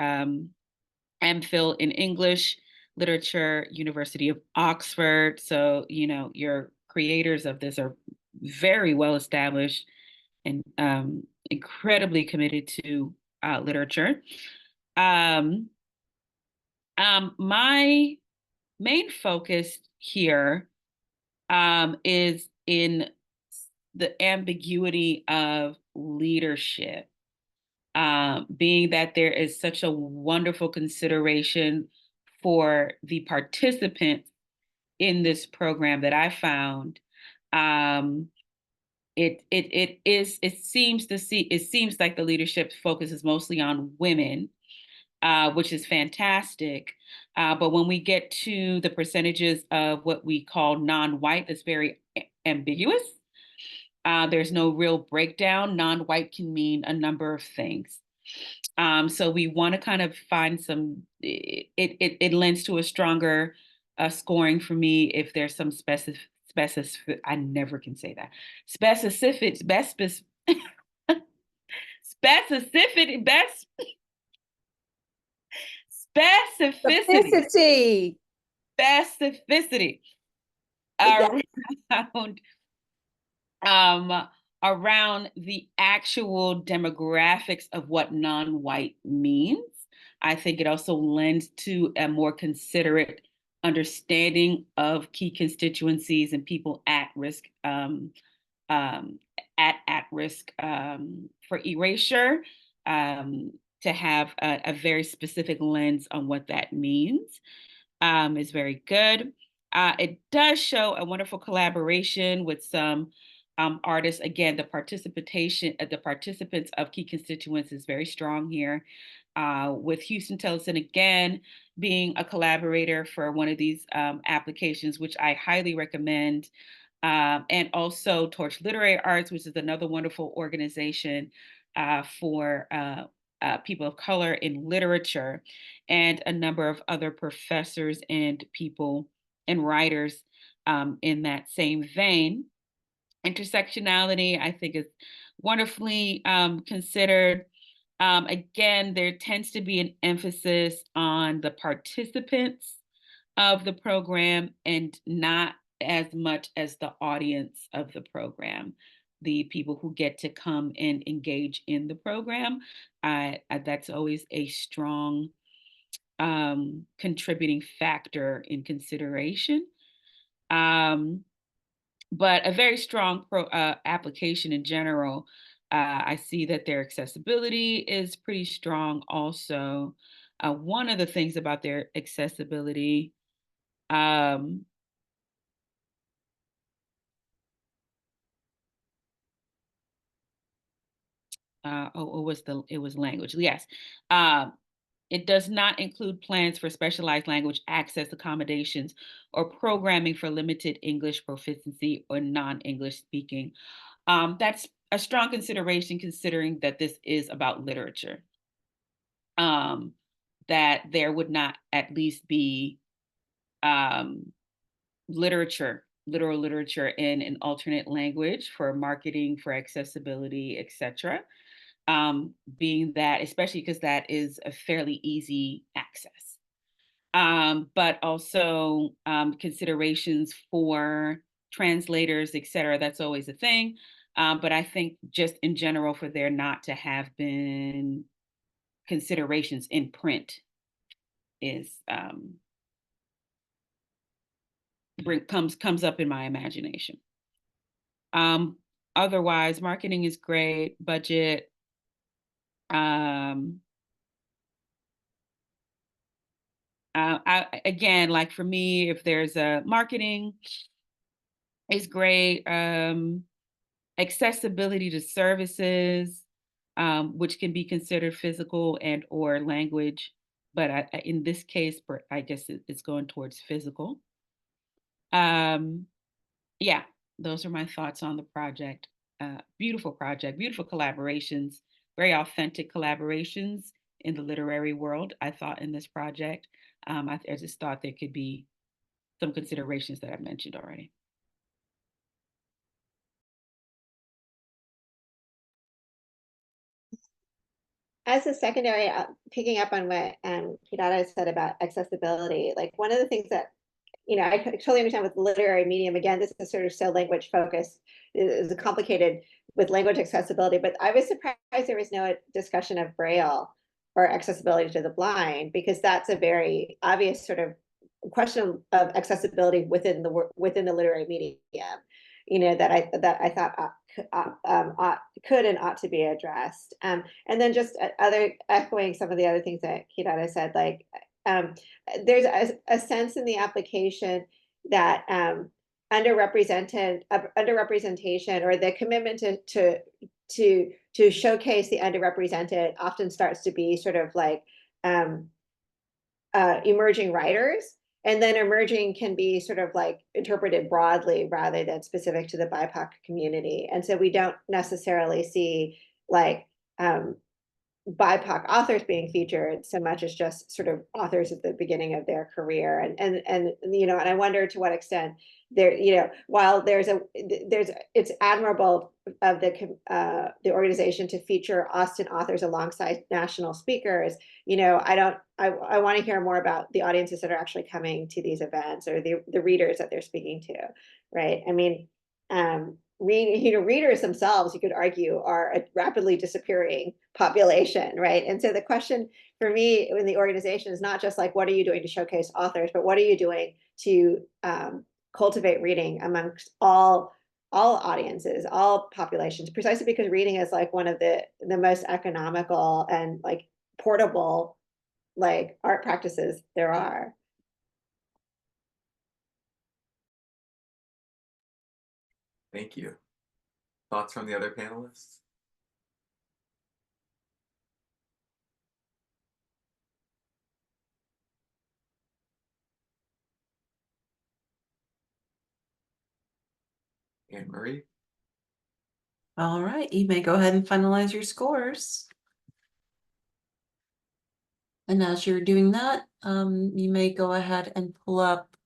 MPhil in English literature, University of Oxford. So, you know, your creators of this are very well established and incredibly committed to literature. My main focus here is in the ambiguity of leadership, being that there is such a wonderful consideration for the participants in this program that I found. It seems like the leadership focus is mostly on women, which is fantastic. But when we get to the percentages of what we call non-white, that's very ambiguous. There's no real breakdown. Non-white can mean a number of things. So we want to kind of find some, it lends to a stronger scoring for me if there's some I never can say that. Specificity, Specificity. specificity around the actual demographics of what non-white means. I think it also lends to a more considerate understanding of key constituencies and people at risk for erasure, to have a very specific lens on what that means, is very good. It does show a wonderful collaboration with some artists. Again, the participants of key constituents is very strong here. With Houston Tellison again being a collaborator for one of these applications, which I highly recommend. And also Torch Literary Arts, which is another wonderful organization for people of color in literature, and a number of other professors and people and writers in that same vein. Intersectionality, I think, is wonderfully considered. Again, there tends to be an emphasis on the participants of the program and not as much as the audience of the program, the people who get to come and engage in the program. That's always a strong contributing factor in consideration. But a very strong application in general. I see that their accessibility is pretty strong also. One of the things about their accessibility, it was language. Yes. It does not include plans for specialized language access accommodations or programming for limited English proficiency or non-English speaking. That's a strong consideration, considering that this is about literature. That there would not at least be literature literal literature in an alternate language for marketing, for accessibility, etc. Being that, especially because that is a fairly easy access. But also considerations for translators, etc. That's always a thing. But I think just in general, for there not to have been considerations in print is comes up in my imagination. Otherwise, marketing is great. Budget. Again, like for me, if there's a marketing is great. Accessibility to services, which can be considered physical and or language, but in this case, I guess it's going towards physical. Yeah, those are my thoughts on the project. Beautiful project, beautiful collaborations, very authentic collaborations in the literary world, I thought, in this project. I just thought there could be some considerations that I've mentioned already. As a secondary, picking up on what Kidada said about accessibility, like one of the things that, I totally understand with the literary medium, again, this is sort of so language focused, is complicated with language accessibility, but I was surprised there was no discussion of Braille or accessibility to the blind, because that's a very obvious sort of question of accessibility within the literary medium, that I thought could and ought to be addressed. And then just echoing some of the other things that Kidada said, like there's a sense in the application that underrepresentation or the commitment to showcase the underrepresented often starts to be sort of like emerging writers. And then emerging can be sort of like interpreted broadly rather than specific to the BIPOC community. And so we don't necessarily see like BIPOC authors being featured so much as just sort of authors at the beginning of their career. And I wonder to what extent there, while it's admirable of the organization to feature Austin authors alongside national speakers, I want to hear more about the audiences that are actually coming to these events, or the readers that they're speaking to, right? I mean, readers themselves, you could argue, are a rapidly disappearing population, right? And so the question for me in the organization is not just like, what are you doing to showcase authors, but what are you doing to cultivate reading amongst all audiences, all populations, precisely because reading is like one of the most economical and like portable like art practices there are. Thank you. Thoughts from the other panelists? Anne Marie? All right, you may go ahead and finalize your scores. And as you're doing that, you may go ahead and pull up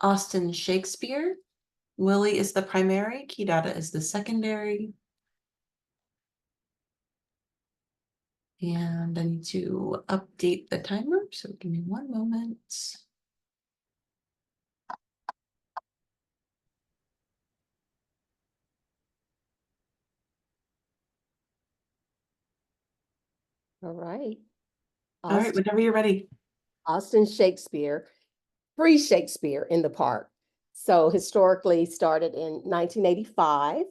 Austin Shakespeare. Willie is the primary, Kidada is the secondary. And I need to update the timer, so give me one moment. All right. All right, whenever you're ready. Austin Shakespeare, Free Shakespeare in the Park. So historically started in 1985,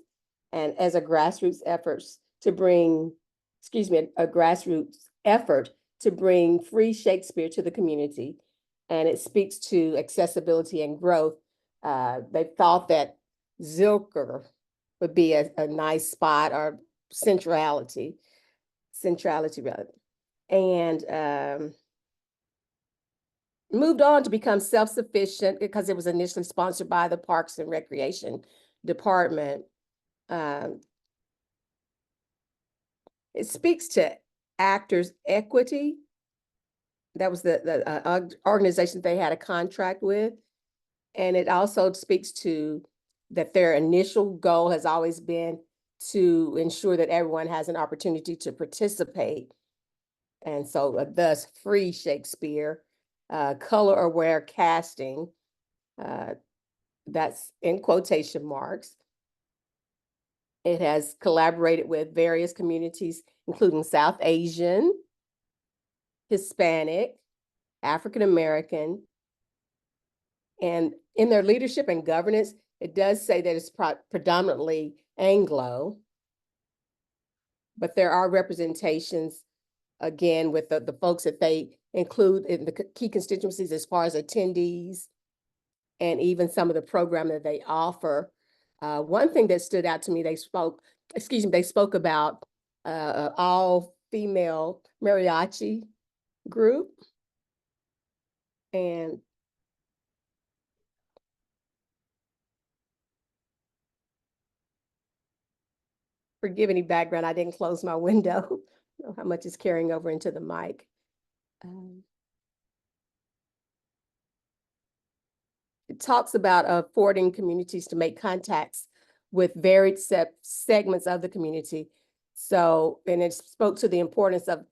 and as a grassroots effort to bring free Shakespeare to the community. And it speaks to accessibility and growth. They thought that Zilker would be a nice spot, or centrality rather. And moved on to become self-sufficient because it was initially sponsored by the Parks and Recreation Department. It speaks to actors' equity. That was the organization they had a contract with. And it also speaks to that their initial goal has always been to ensure that everyone has an opportunity to participate. And so thus free Shakespeare, color-aware casting, that's in quotation marks. It has collaborated with various communities, including South Asian, Hispanic, African American, and in their leadership and governance, it does say that it's predominantly Anglo, but there are representations, again, with the folks that they include in the key constituencies as far as attendees and even some of the program that they offer. One thing that stood out to me, they spoke about an all-female mariachi group. And forgive any background, I didn't close my window. I don't know how much is carrying over into the mic. It talks about affording communities to make contacts with varied segments of the community. So, and it spoke to the importance of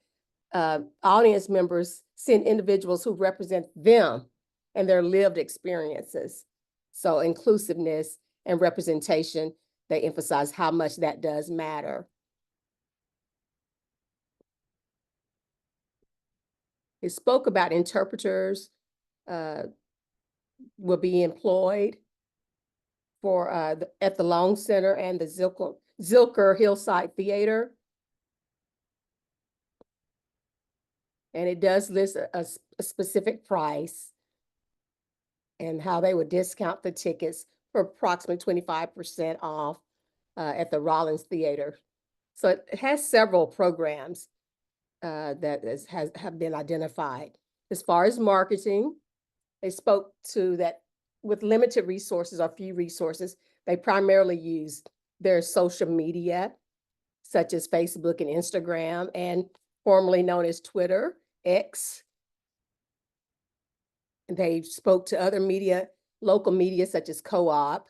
audience members send individuals who represent them and their lived experiences. So inclusiveness and representation, they emphasize how much that does matter. It spoke about interpreters will be employed for at the Long Center and the Zilker Hillside Theater. And it does list a specific price and how they would discount the tickets for approximately 25% off at the Rollins Theater. So it has several programs that have been identified. As far as marketing, they spoke to that with limited resources or few resources, they primarily use their social media, such as Facebook and Instagram, and formerly known as Twitter, X. They spoke to other media, local media, such as Co-op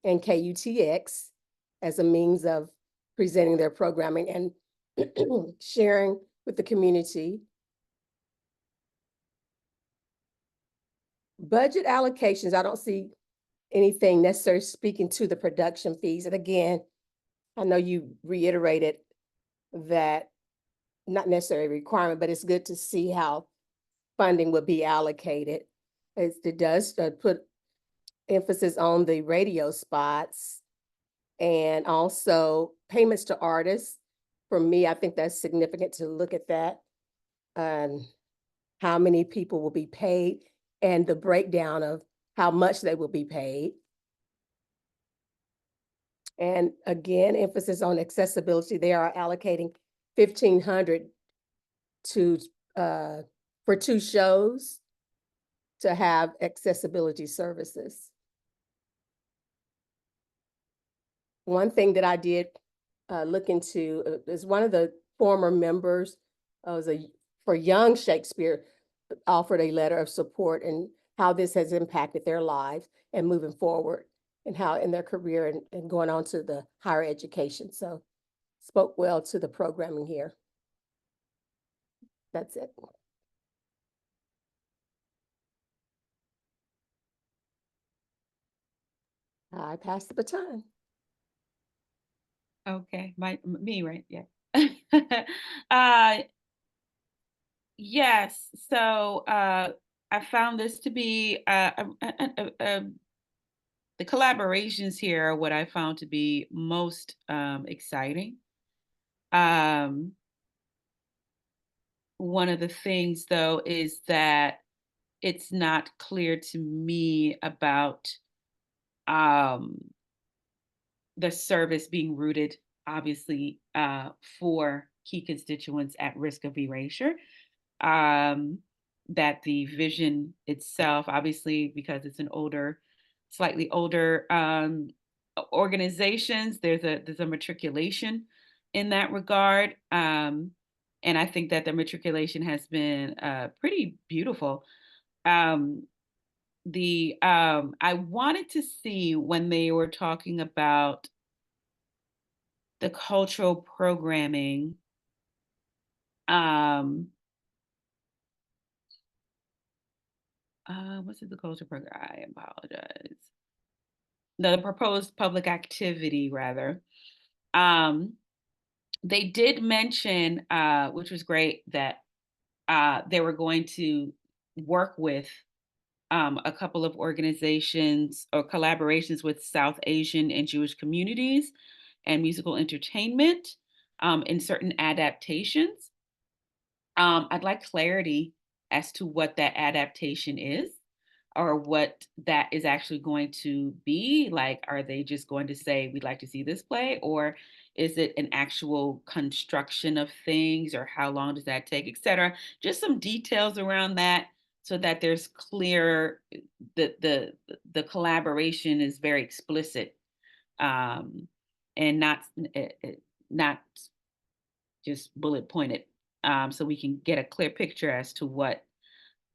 and KUTX, as a means of presenting their programming and sharing with the community. Budget allocations, I don't see anything necessarily speaking to the production fees. And again, I know you reiterated that not necessarily a requirement, but it's good to see how funding would be allocated. It does put emphasis on the radio spots and also payments to artists. For me, I think that's significant to look at that and how many people will be paid and the breakdown of how much they will be paid. And again, emphasis on accessibility. They are allocating $1,500 to for 2 shows to have accessibility services. One thing that I did look into is one of the former members for Young Shakespeare offered a letter of support and how this has impacted their lives and moving forward and how in their career and going on to the higher education. So spoke well to the programming here. That's it. I pass the baton. Okay, me, right? Yeah. Yes. So I found this to be the collaborations here are what I found to be most exciting. One of the things, though, is that it's not clear to me about the service being rooted, obviously, for key constituents at risk of erasure. That the vision itself, obviously, because it's an slightly older organizations, there's a matriculation in that regard. And I think that the matriculation has been pretty beautiful. I wanted to see when they were talking about the cultural programming, what's it, the cultural program? I apologize. The proposed public activity, rather. They did mention, which was great, that they were going to work with a couple of organizations or collaborations with South Asian and Jewish communities and musical entertainment in certain adaptations. I'd like clarity as to what that adaptation is or what that is actually going to be. Like, are they just going to say, we'd like to see this play? Or is it an actual construction of things, or how long does that take, et cetera? Just some details around that so that there's clear, the collaboration is very explicit, and not just bullet pointed, so we can get a clear picture as to what,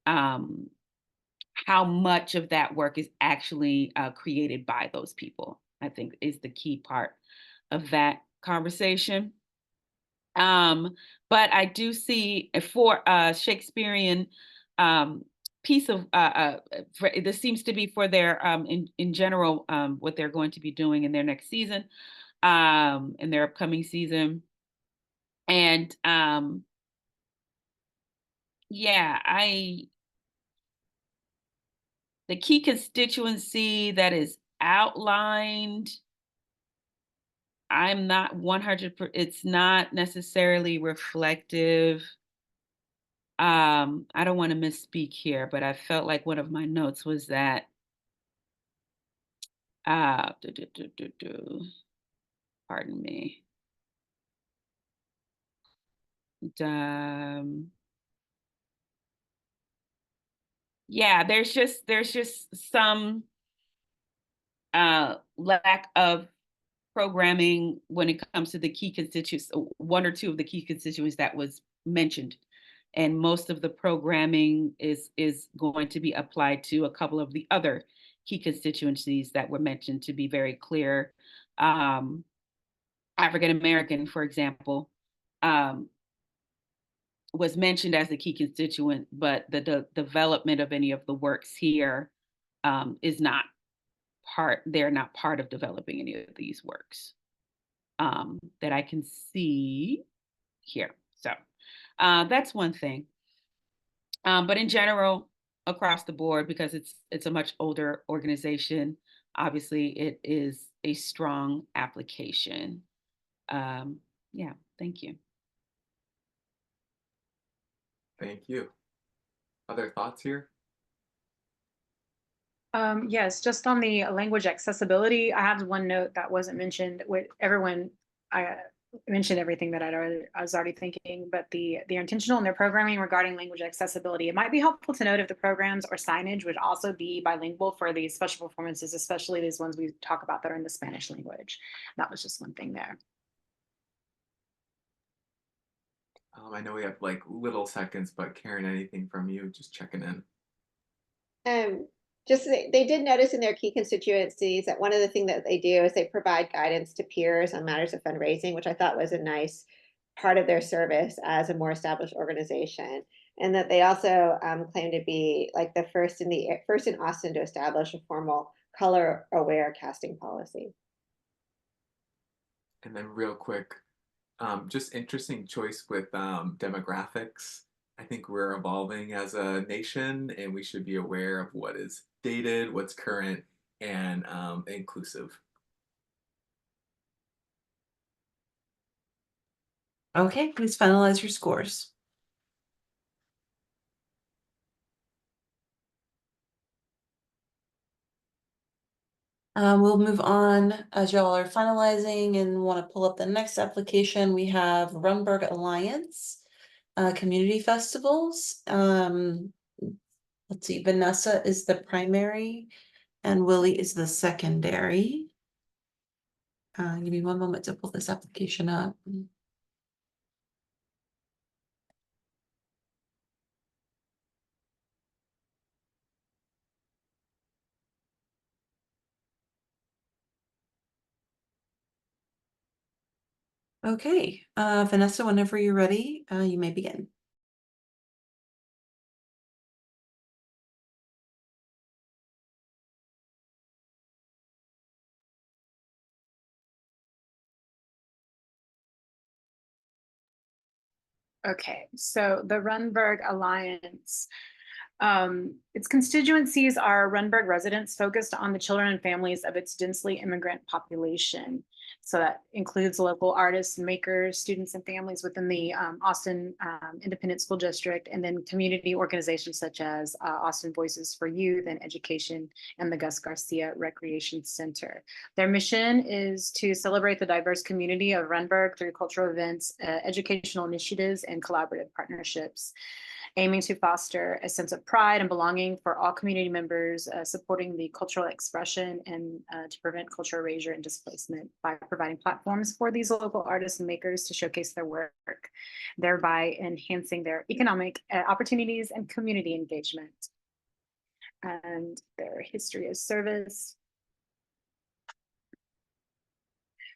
how much of that work is actually created by those people, I think is the key part of that conversation. But I do see for Shakespearean piece of this seems to be for their in general what they're going to be doing in their next season, in their upcoming season. And yeah, the key constituency that is outlined, I'm not 100%, it's not necessarily reflective. I don't want to misspeak here, but I felt like one of my notes was that do, do, do, do, do. Pardon me. Yeah, there's just some lack of programming when it comes to the key constituents, one or two of the key constituents that was mentioned. And most of the programming is going to be applied to a couple of the other key constituencies that were mentioned, to be very clear. African American, for example, was mentioned as a key constituent, but the development of any of the works here is not part, they're not part of developing any of these works that I can see here. So that's one thing. But in general, across the board, because it's a much older organization, obviously it is a strong application. Yeah, thank you. Thank you. Other thoughts here? Yes, just on the language accessibility, I have one note that wasn't mentioned with everyone. I mentioned everything that I was already thinking, but the intentional in their programming regarding language accessibility, it might be helpful to note if the programs or signage would also be bilingual for these special performances, especially these ones we talk about that are in the Spanish language. That was just one thing there. I know we have like little seconds, but Karen, anything from you? Just checking in. Just they did notice in their key constituencies that one of the things that they do is they provide guidance to peers on matters of fundraising, which I thought was a nice part of their service as a more established organization. And that they also claim to be like the first in Austin to establish a formal color-aware casting policy. And then real quick, just interesting choice with demographics. I think we're evolving as a nation, and we should be aware of what is dated, what's current, and inclusive. Okay, please finalize your scores. We'll move on as y'all are finalizing and want to pull up the next application. We have Rumberg Alliance community festivals. Let's see, Vanessa is the primary and Willie is the secondary. Give me one moment to pull this application up. Okay, Vanessa, whenever you're ready, you may begin. Okay, so the Runberg Alliance, its constituencies are Runberg residents focused on the children and families of its densely immigrant population. So that includes local artists and makers, students and families within the Austin Independent School District, and then community organizations such as Austin Voices for Youth and Education and the Gus Garcia Recreation Center. Their mission is to celebrate the diverse community of Runberg through cultural events, educational initiatives, and collaborative partnerships, aiming to foster a sense of pride and belonging for all community members, supporting the cultural expression and to prevent cultural erasure and displacement by providing platforms for these local artists and makers to showcase their work, thereby enhancing their economic opportunities and community engagement. And their history of service.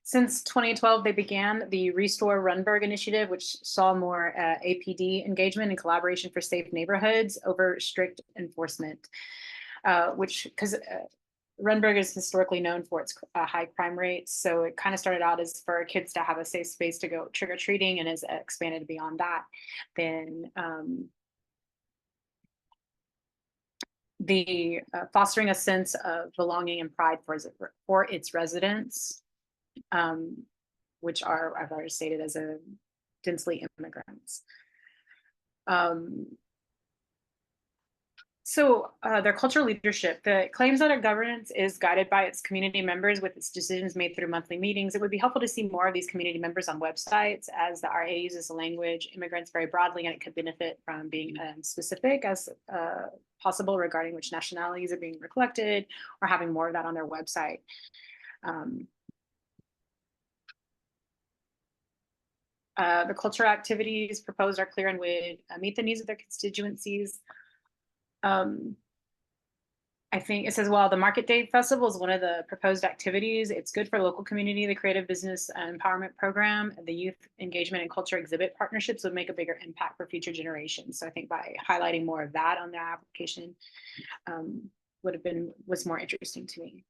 Since 2012, they began the Restore Runberg initiative, which saw more APD engagement and collaboration for safe neighborhoods over strict enforcement, because Runberg is historically known for its high crime rates. So it kind of started out as for kids to have a safe space to go trick-or-treating, and has expanded beyond that. Then the fostering a sense of belonging and pride for its residents, which are, I've already stated, as a densely immigrants. So their cultural leadership, the claims that our governance is guided by its community members with its decisions made through monthly meetings. It would be helpful to see more of these community members on websites, as the RA uses the language immigrants very broadly, and it could benefit from being specific as possible regarding which nationalities are being reflected, or having more of that on their website. The cultural activities proposed are clear and would meet the needs of their constituencies. I think it says, well, the Market Day Festival is one of the proposed activities. It's good for local community. The Creative Business Empowerment Program, the Youth Engagement and Culture Exhibit Partnerships would make a bigger impact for future generations. So I think by highlighting more of that on their application was more interesting to me.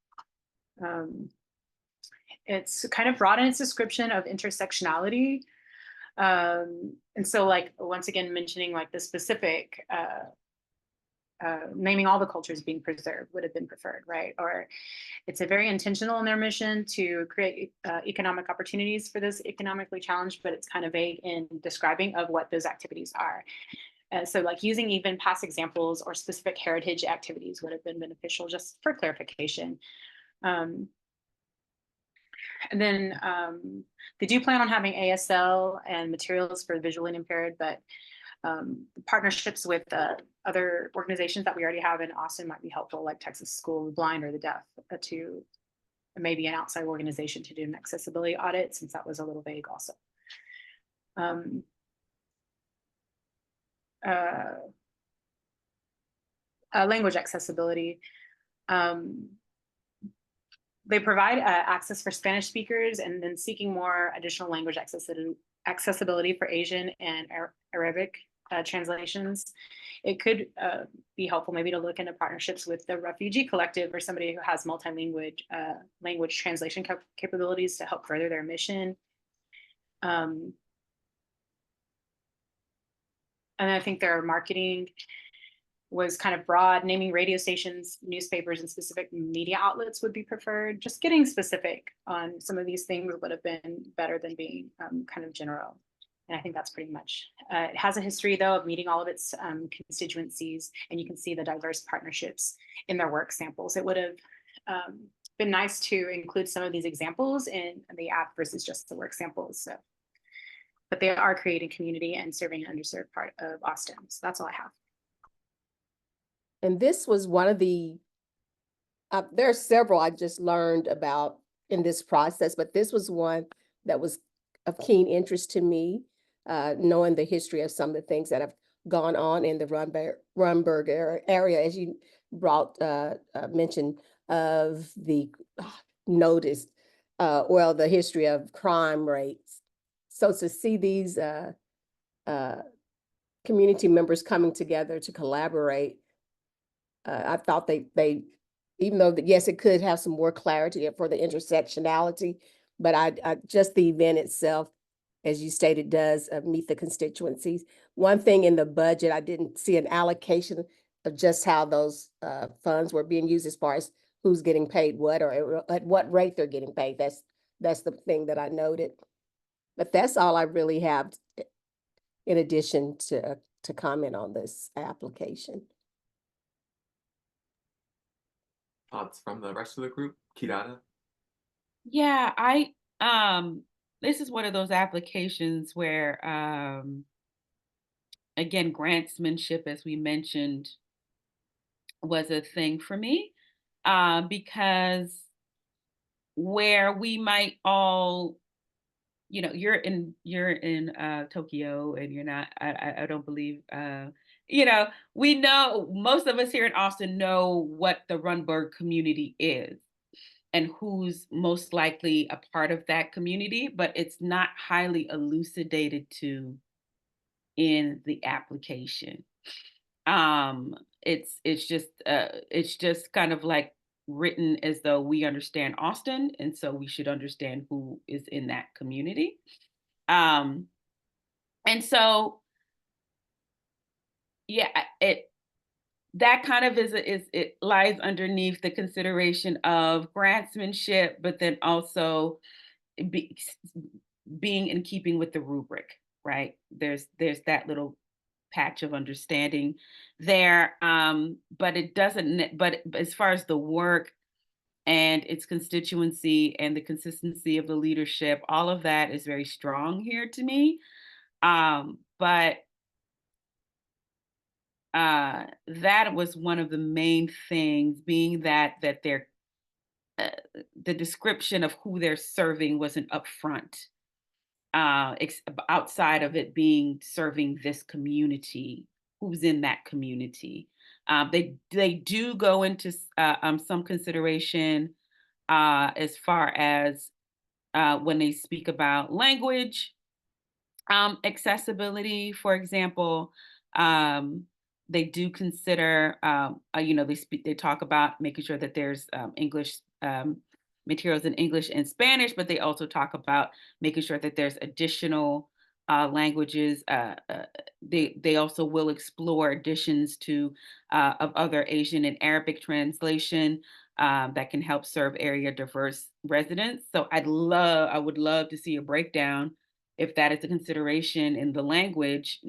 It's kind of broad in its description of intersectionality. And so, like, once again, mentioning like the specific, naming all the cultures being preserved would have been preferred, right? Or it's a very intentional in their mission to create economic opportunities for this economically challenged, but it's kind of vague in describing of what those activities are. So like using even past examples or specific heritage activities would have been beneficial, just for clarification. And then they do plan on having ASL and materials for visually impaired, but partnerships with other organizations that we already have in Austin might be helpful, like Texas School of the Blind or the Deaf, to maybe an outside organization to do an accessibility audit, since that was a little vague also. Language accessibility. They provide access for Spanish speakers, and then seeking more additional language accessibility for Asian and Arabic translations. It could be helpful maybe to look into partnerships with the Refugee Collective or somebody who has multi-language language translation capabilities to help further their mission. And I think their marketing was kind of broad. Naming radio stations, newspapers, and specific media outlets would be preferred. Just getting specific on some of these things would have been better than being kind of general. And I think that's pretty much. It has a history, though, of meeting all of its constituencies, and you can see the diverse partnerships in their work samples. It would have been nice to include some of these examples in the app versus just the work samples. So, but they are creating community and serving an underserved part of Austin. So that's all I have. And this was one of the, there are several I just learned about in this process, but this was one that was of keen interest to me, knowing the history of some of the things that have gone on in the Runberg area, as you brought mention of the notice, well, the history of crime rates So to see these community members coming together to collaborate, I thought they, even though yes, it could have some more clarity for the intersectionality, but I just the event itself, as you stated, does meet the constituencies. One thing in the budget, I didn't see an allocation of just how those funds were being used as far as who's getting paid what or at what rate they're getting paid. That's the thing that I noted. But that's all I really have in addition to comment on this application. Thoughts from the rest of the group? Kirata? Yeah, this is one of those applications where again, grantsmanship, as we mentioned, was a thing for me, because where we might all, you're in Tokyo, and you're not, I don't believe, we know, most of us here in Austin know what the Runberg community is and who's most likely a part of that community, but it's not highly elucidated to in the application. It's just kind of like written as though we understand Austin, and so we should understand who is in that community. And so, yeah, that kind of it lies underneath the consideration of grantsmanship, but then also being in keeping with the rubric, right? There's that little patch of understanding there, but it doesn't. But as far as the work and its constituency and the consistency of the leadership, all of that is very strong here to me. But that was one of the main things, being that they're the description of who they're serving wasn't upfront, outside of it being serving this community, who's in that community. They do go into some consideration as far as when they speak about language accessibility, for example. They do consider, they talk about making sure that there's English materials in English and Spanish, but they also talk about making sure that there's additional languages. They also will explore additions to of other Asian and Arabic translation that can help serve area diverse residents. So I would love to see a breakdown. If that is a consideration in the language,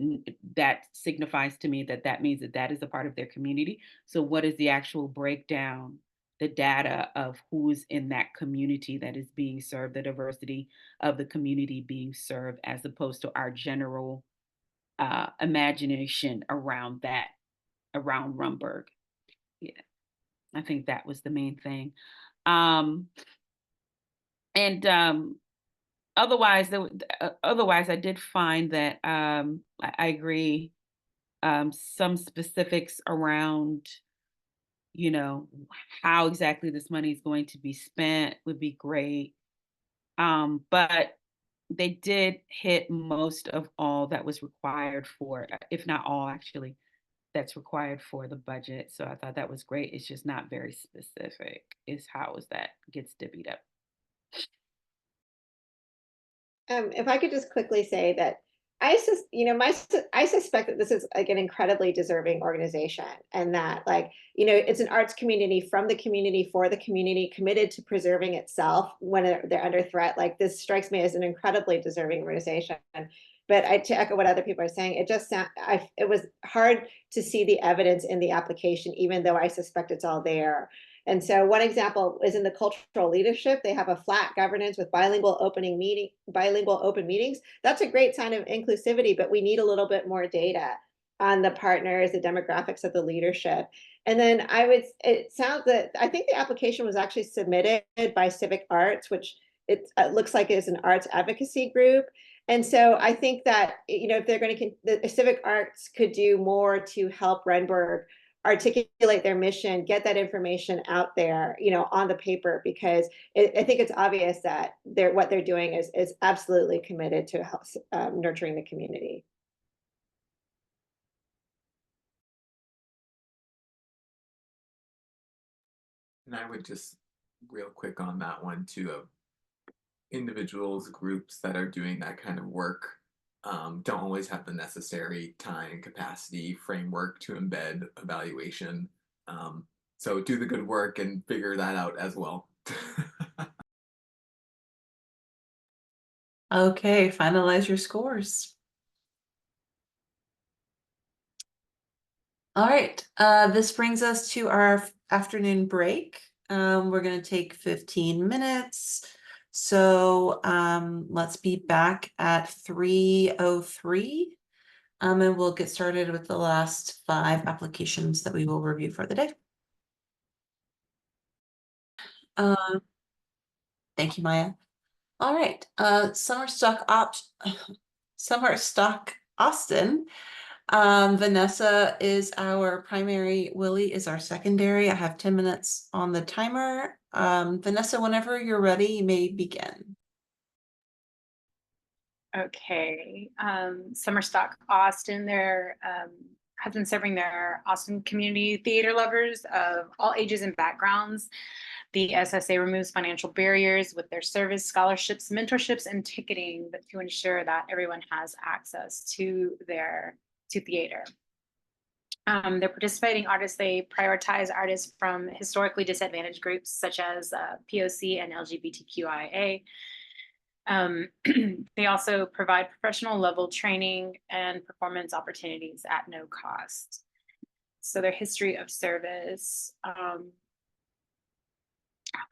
that signifies to me that means that is a part of their community. So what is the actual breakdown, the data of who's in that community that is being served, the diversity of the community being served, as opposed to our general imagination around Rumberg? Yeah, I think that was the main thing. Otherwise, I did find that I agree. Some specifics around, how exactly this money is going to be spent would be great. But they did hit most of all that was required for, if not all, actually, that's required for the budget. So I thought that was great. It's just not very specific, is how that gets divvied up. If I could just quickly say that I suspect that this is like an incredibly deserving organization, and that it's an arts community from the community for the community, committed to preserving itself when they're under threat. Like, this strikes me as an incredibly deserving organization. But to echo what other people are saying, it was hard to see the evidence in the application, even though I suspect it's all there. And so one example is in the cultural leadership. They have a flat governance with bilingual open meetings. That's a great sign of inclusivity, but we need a little bit more data on the partners, the demographics of the leadership. And then I think the application was actually submitted by Civic Arts, which it looks like is an arts advocacy group. And so I think that, if they're going to, the Civic Arts could do more to help Renberg articulate their mission, get that information out there, you know, on the paper, because I think it's obvious that what they're doing is absolutely committed to help, nurturing the community. And I would just real quick on that one too, of individuals, groups that are doing that kind of work don't always have the necessary time, capacity, framework to embed evaluation. So do the good work and figure that out as well. Okay, finalize your scores. All right, this brings us to our afternoon break. We're going to take 15 minutes. So let's be back at 3:03. And we'll get started with the last 5 applications that we will review for the day. Thank you, Maya. All right, Summer Stock Austin. Vanessa is our primary, Willie is our secondary. I have 10 minutes on the timer. Vanessa, whenever you're ready, you may begin. Okay, Summer Stock Austin, have been serving their Austin community theater lovers of all ages and backgrounds. The SSA removes financial barriers with their service, scholarships, mentorships, and ticketing, but to ensure that everyone has access to theater. They're participating artists. They prioritize artists from historically disadvantaged groups such as POC and LGBTQIA. They also provide professional level training and performance opportunities at no cost. So their history of service.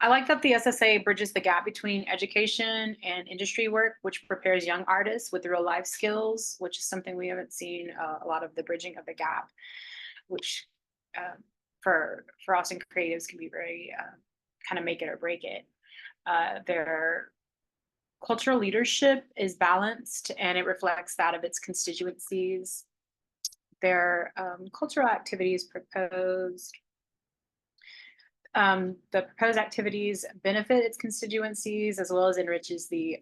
I like that the SSA bridges the gap between education and industry work, which prepares young artists with real life skills, which is something we haven't seen a lot of the bridging of the gap, which for Austin creatives can be very kind of make it or break it. Their cultural leadership is balanced and it reflects that of its constituencies. Their cultural activities proposed. The proposed activities benefit its constituencies as well as enriches the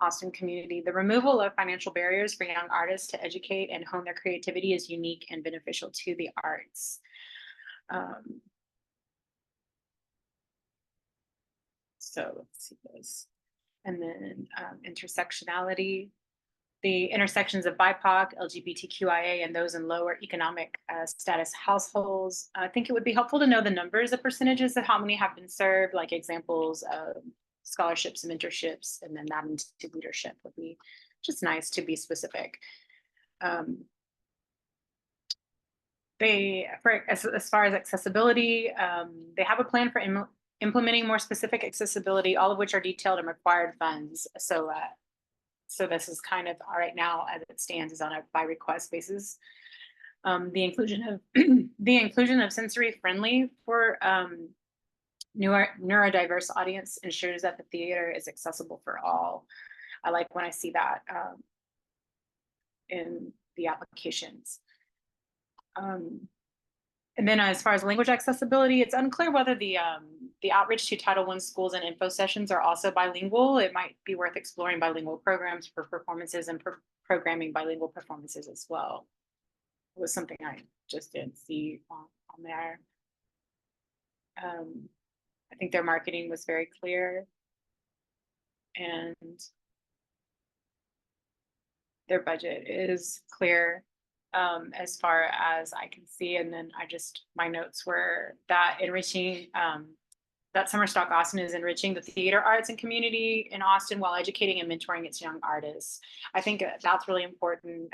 Austin community. The removal of financial barriers for young artists to educate and hone their creativity is unique and beneficial to the arts. So let's see this. And then intersectionality. The intersections of BIPOC, LGBTQIA, and those in lower economic status households. I think it would be helpful to know the numbers, the percentages of how many have been served, like examples of scholarships and mentorships, and then that into leadership would be just nice to be specific. As far as accessibility, they have a plan for implementing more specific accessibility, all of which are detailed and required funds. So this is kind of right now as it stands is on a by request basis. The inclusion of sensory friendly for neurodiverse audience ensures that the theater is accessible for all. I like when I see that in the applications. And then as far as language accessibility, it's unclear whether the outreach to Title I schools and info sessions are also bilingual. It might be worth exploring bilingual programs for performances and programming bilingual performances as well. It was something I just didn't see on there. I think their marketing was very clear and their budget is clear. As far as I can see, and then my notes were that enriching, that Summer Stock Austin is enriching the theater arts and community in Austin while educating and mentoring its young artists. I think that's really important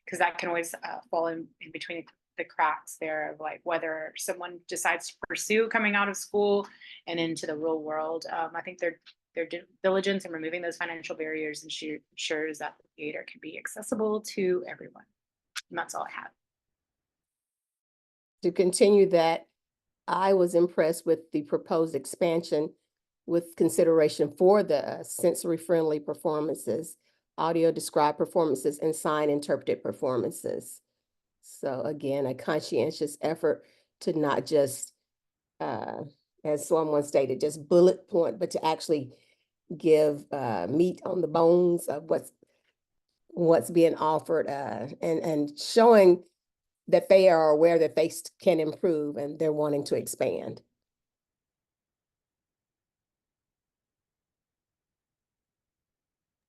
because that can always fall in between the cracks there of like whether someone decides to pursue coming out of school and into the real world. I think their diligence in removing those financial barriers ensures that the theater can be accessible to everyone. And that's all I have. To continue that, I was impressed with the proposed expansion with consideration for the sensory-friendly performances, audio described performances, and sign interpreted performances. So again, a conscientious effort to not just, as someone stated, just bullet point, but to actually give meat on the bones of what's being offered, and showing that they are aware that they can improve and they're wanting to expand.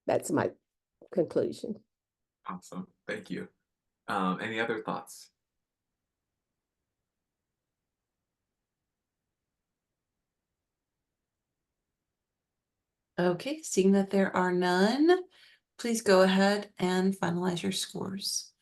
That's my conclusion. Awesome, thank you. Any other thoughts? Okay, seeing that there are none, please go ahead and finalize your scores.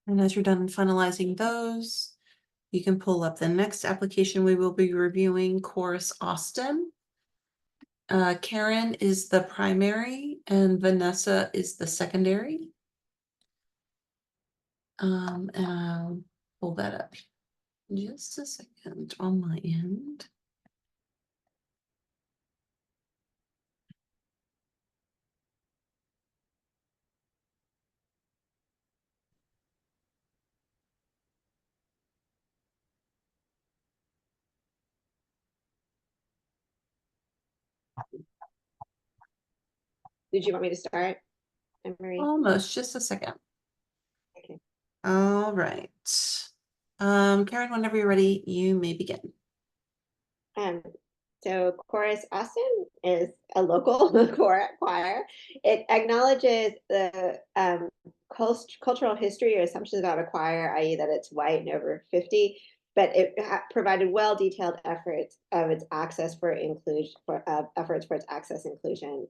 And as you're done finalizing those, you can pull up the next application we will be reviewing, Chorus Austin. Karen is the primary and Vanessa is the secondary. And I'll pull that up just a second on my end. Did you want me to start, Anne-Marie? Almost, just a second. Okay. All right. Karen, whenever you're ready, you may begin. So Chorus Austin is a local choir. It acknowledges the cultural history or assumptions about a choir, i.e. that it's white and over 50, but it provided well-detailed efforts of its access for inclusion, efforts for its access inclusion,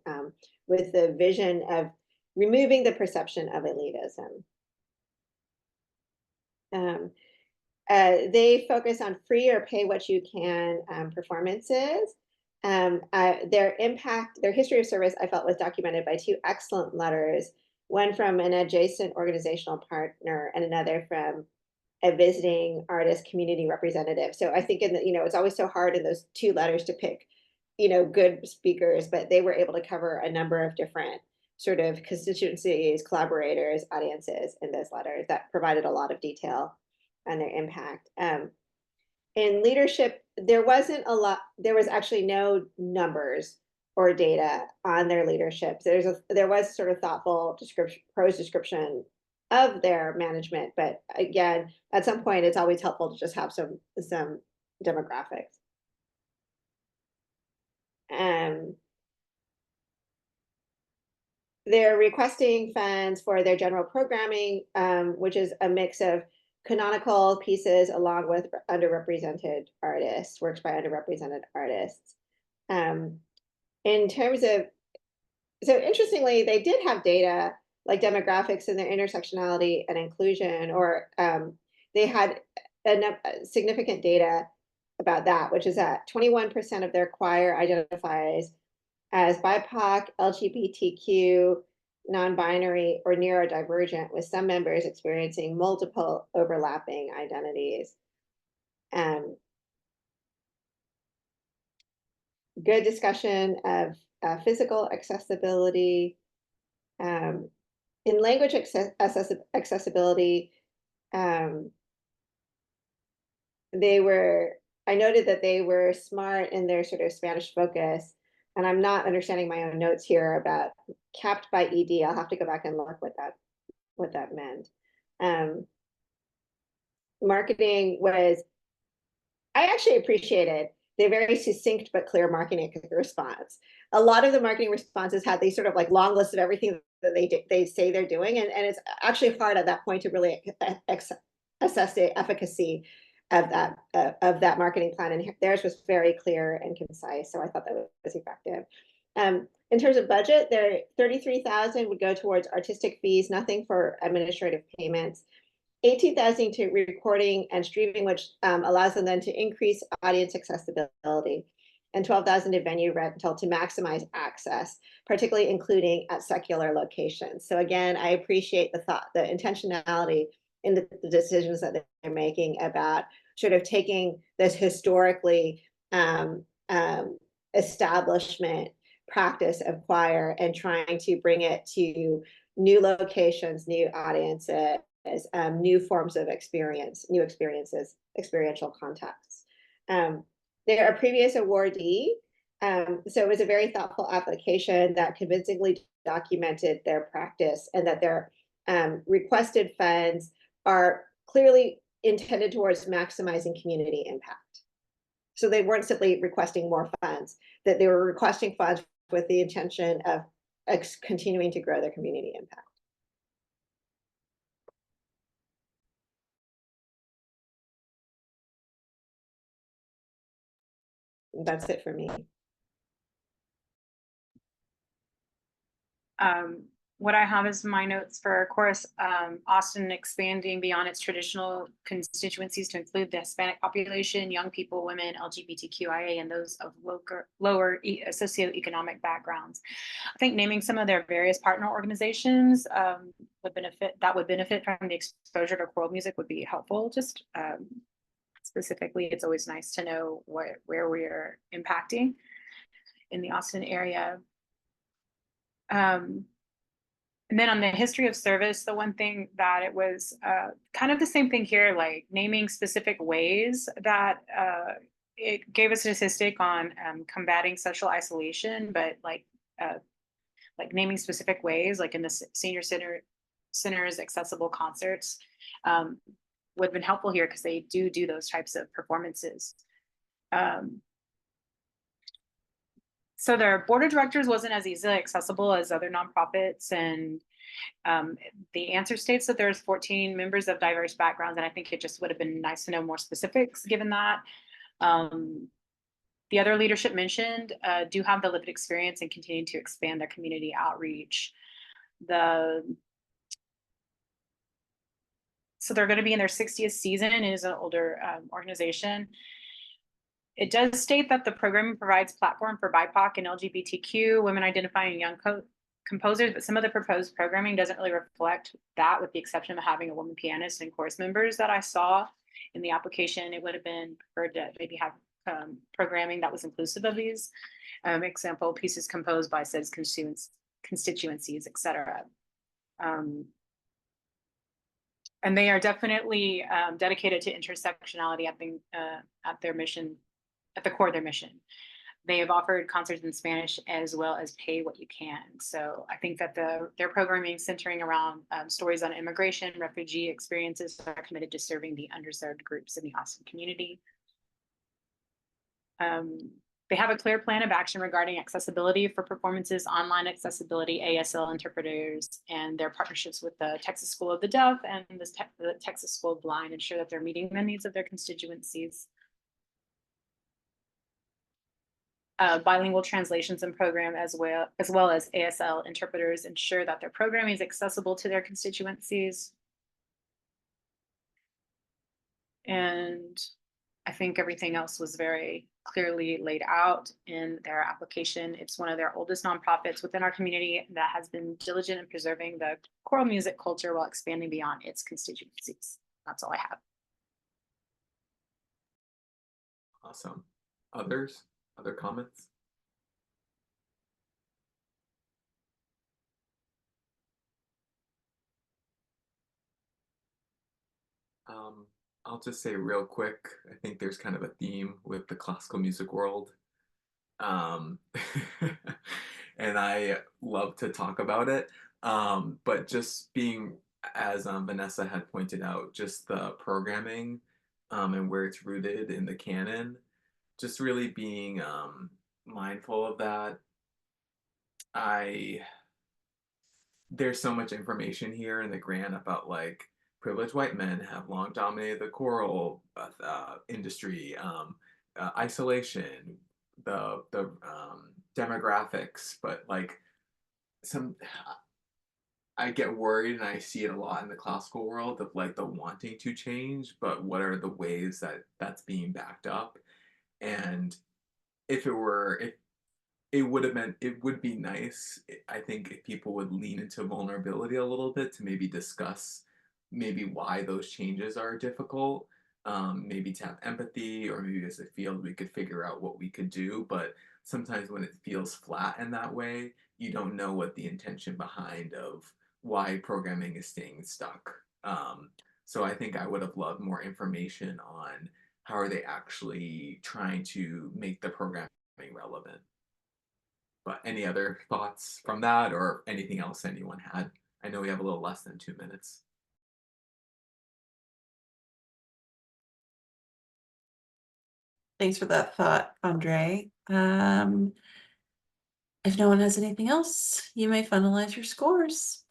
with the vision of removing the perception of elitism. They focus on free or pay what you can performances. Their impact, their history of service, I felt was documented by 2 excellent letters, one from an adjacent organizational partner and another from a visiting artist community representative. So I think it's always so hard in those 2 letters to pick, good speakers, but they were able to cover a number of different sort of constituencies, collaborators, audiences in those letters that provided a lot of detail on their impact. In leadership, there was actually no numbers or data on their leadership. There was sort of thoughtful prose description of their management, but again, at some point, it's always helpful to just have some demographics. They're requesting funds for their general programming, which is a mix of canonical pieces along with underrepresented artists, works by underrepresented artists. In terms of, so interestingly, they did have data like demographics and their intersectionality and inclusion, or they had significant data about that, which is that 21% of their choir identifies as BIPOC, LGBTQ, non-binary, or neurodivergent, with some members experiencing multiple overlapping identities. Good discussion of physical accessibility. In language accessibility, I noted that they were smart in their sort of Spanish focus, and I'm not understanding my own notes here about capped by ED. I'll have to go back and look what that meant. Marketing was, I actually appreciated the very succinct but clear marketing response. A lot of the marketing responses had these sort of like long lists of everything that they say they're doing, and it's actually hard at that point to really assess the efficacy of that marketing plan, and theirs was very clear and concise, so I thought that was effective. In terms of budget, their $33,000 would go towards artistic fees, nothing for administrative payments. $18,000 to recording and streaming, which allows them then to increase audience accessibility, and $12,000 to venue rental to maximize access, particularly including at secular locations. So again, I appreciate the intentionality in the decisions that they're making about sort of taking this historically establishment practice of choir and trying to bring it to new locations, new audiences, new forms of experience, new experiences, experiential contexts. They're a previous awardee, so it was a very thoughtful application that convincingly documented their practice, and that their requested funds are clearly intended towards maximizing community impact. So they weren't simply requesting more funds, that they were requesting funds with the intention of continuing to grow their community impact. That's it for me. What I have is my notes for chorus, Austin expanding beyond its traditional constituencies to include the Hispanic population, young people, women, LGBTQIA, and those of lower socioeconomic backgrounds. I think naming some of their various partner organizations would benefit from the exposure to choral music would be helpful. Just specifically, it's always nice to know where we're impacting in the Austin area. And then on the history of service, the one thing that it was kind of the same thing here, like naming specific ways that it gave a statistic on combating social isolation, but like naming specific ways, like in the senior centers accessible concerts, would have been helpful here because they do those types of performances. So their board of directors wasn't as easily accessible as other nonprofits, and the answer states that there's 14 members of diverse backgrounds, and I think it just would have been nice to know more specifics given that. The other leadership mentioned do have the lived experience and continue to expand their community outreach. So they're going to be in their 60th season. It is an older organization. It does state that the program provides platform for BIPOC and LGBTQ, women identifying young composers, but some of the proposed programming doesn't really reflect that, with the exception of having a woman pianist and chorus members that I saw in the application. It would have been preferred to maybe have programming that was inclusive of these. Example, pieces composed by said constituencies, etc. And they are definitely dedicated to intersectionality at their mission, at the core of their mission. They have offered concerts in Spanish as well as Pay What You Can. So I think that their programming centering around stories on immigration, refugee experiences are committed to serving the underserved groups in the Austin community. They have a clear plan of action regarding accessibility for performances, online accessibility, ASL interpreters, and their partnerships with the Texas School of the Deaf and the Texas School of Blind ensure that they're meeting the needs of their constituencies. Bilingual translations and program as well as ASL interpreters ensure that their programming is accessible to their constituencies. And I think everything else was very clearly laid out in their application. It's one of their oldest nonprofits within our community that has been diligent in preserving the choral music culture while expanding beyond its constituencies. That's all I have. Awesome. Others? Other comments? I'll just say real quick, I think there's kind of a theme with the classical music world. And I love to talk about it. But just being, as Vanessa had pointed out, just the programming and where it's rooted in the canon, just really being mindful of that. There's so much information here in the grant about like privileged white men have long dominated the choral industry, isolation, the demographics, but like I get worried, and I see it a lot in the classical world of like the wanting to change, but what are the ways that that's being backed up? And if it would be nice, I think, if people would lean into vulnerability a little bit to maybe discuss maybe why those changes are difficult. Maybe to have empathy, or maybe as a field we could figure out what we could do. But sometimes when it feels flat in that way, you don't know what the intention behind of why programming is staying stuck. So I think I would have loved more information on how are they actually trying to make the programming relevant. But any other thoughts from that, or anything else anyone had? I know we have a little less than 2 minutes. Thanks for that thought, Andre. If no one has anything else, you may finalize your scores.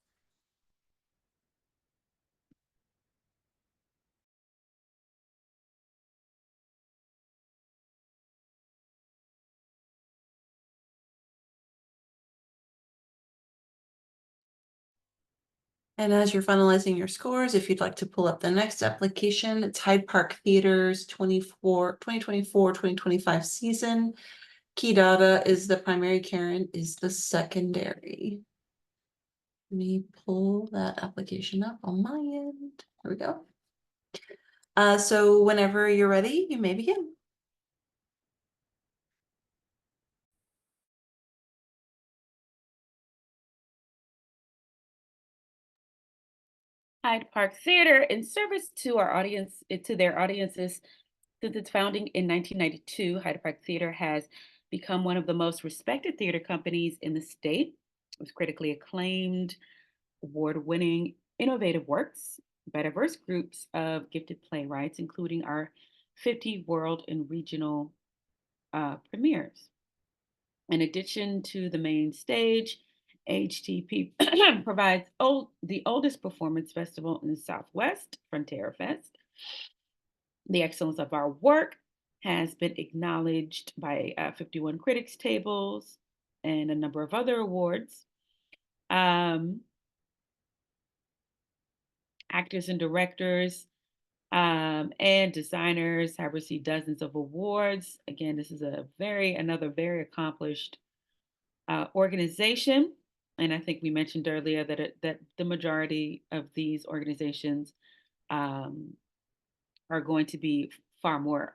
And as you're finalizing your scores, if you'd like to pull up the next application, it's Hyde Park Theater's 2024-2025 season. Key data is the primary, Karen is the secondary. Let me pull that application up on my end. There we go. So whenever you're ready, you may begin. Hyde Park Theater, in service to our audience, to their audiences, since its founding in 1992, Hyde Park Theater has become one of the most respected theater companies in the state, with critically acclaimed, award-winning, innovative works by diverse groups of gifted playwrights, including our 50 world and regional premieres. In addition to the main stage, HTP provides the oldest performance festival in the Southwest, Frontera Fest. The excellence of our work has been acknowledged by 51 critics tables and a number of other awards. Actors and directors and designers have received dozens of awards. Again, this is another very accomplished organization. And I think we mentioned earlier that the majority of these organizations are going to be far more,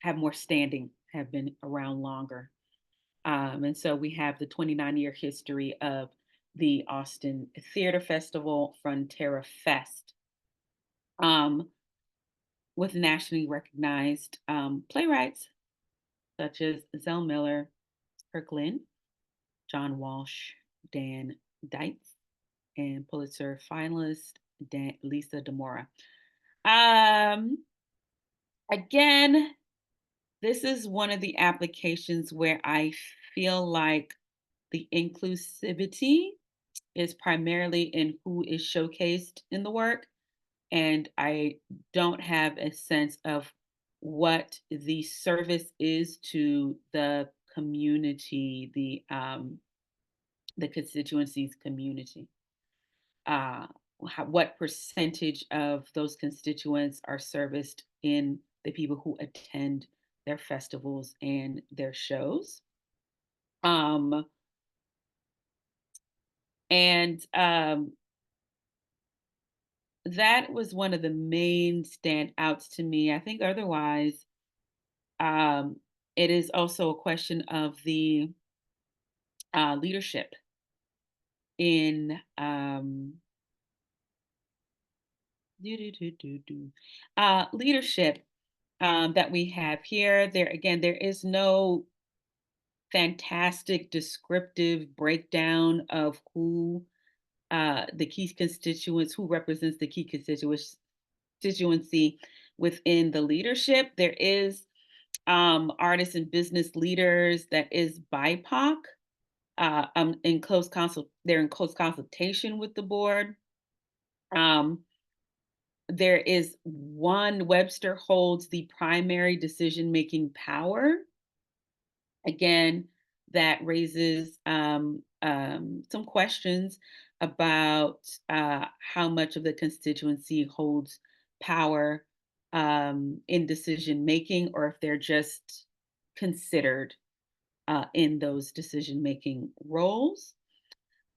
have more standing, have been around longer. And so we have the 29-year history of the Austin Theater Festival, Frontera Fest, with nationally recognized playwrights such as Zell Miller, Kirk Lynn, John Walsh, Dan Dietz, and Pulitzer finalist Lisa DeMora. Again, this is one of the applications where I feel like the inclusivity is primarily in who is showcased in the work, and I don't have a sense of what the service is to the community, the constituency's community. What percentage of those constituents are serviced in the people who attend their festivals and their shows? That was one of the main standouts to me. I think otherwise, it is also a question of the leadership in leadership that we have here. There is no fantastic descriptive breakdown of who the key constituents, who represents the key constituency within the leadership. There is artists and business leaders that is BIPOC. In close they're in close consultation with the board. There is one, Webster holds the primary decision-making power. Again, that raises some questions about how much of the constituency holds power in decision-making, or if they're just considered in those decision-making roles.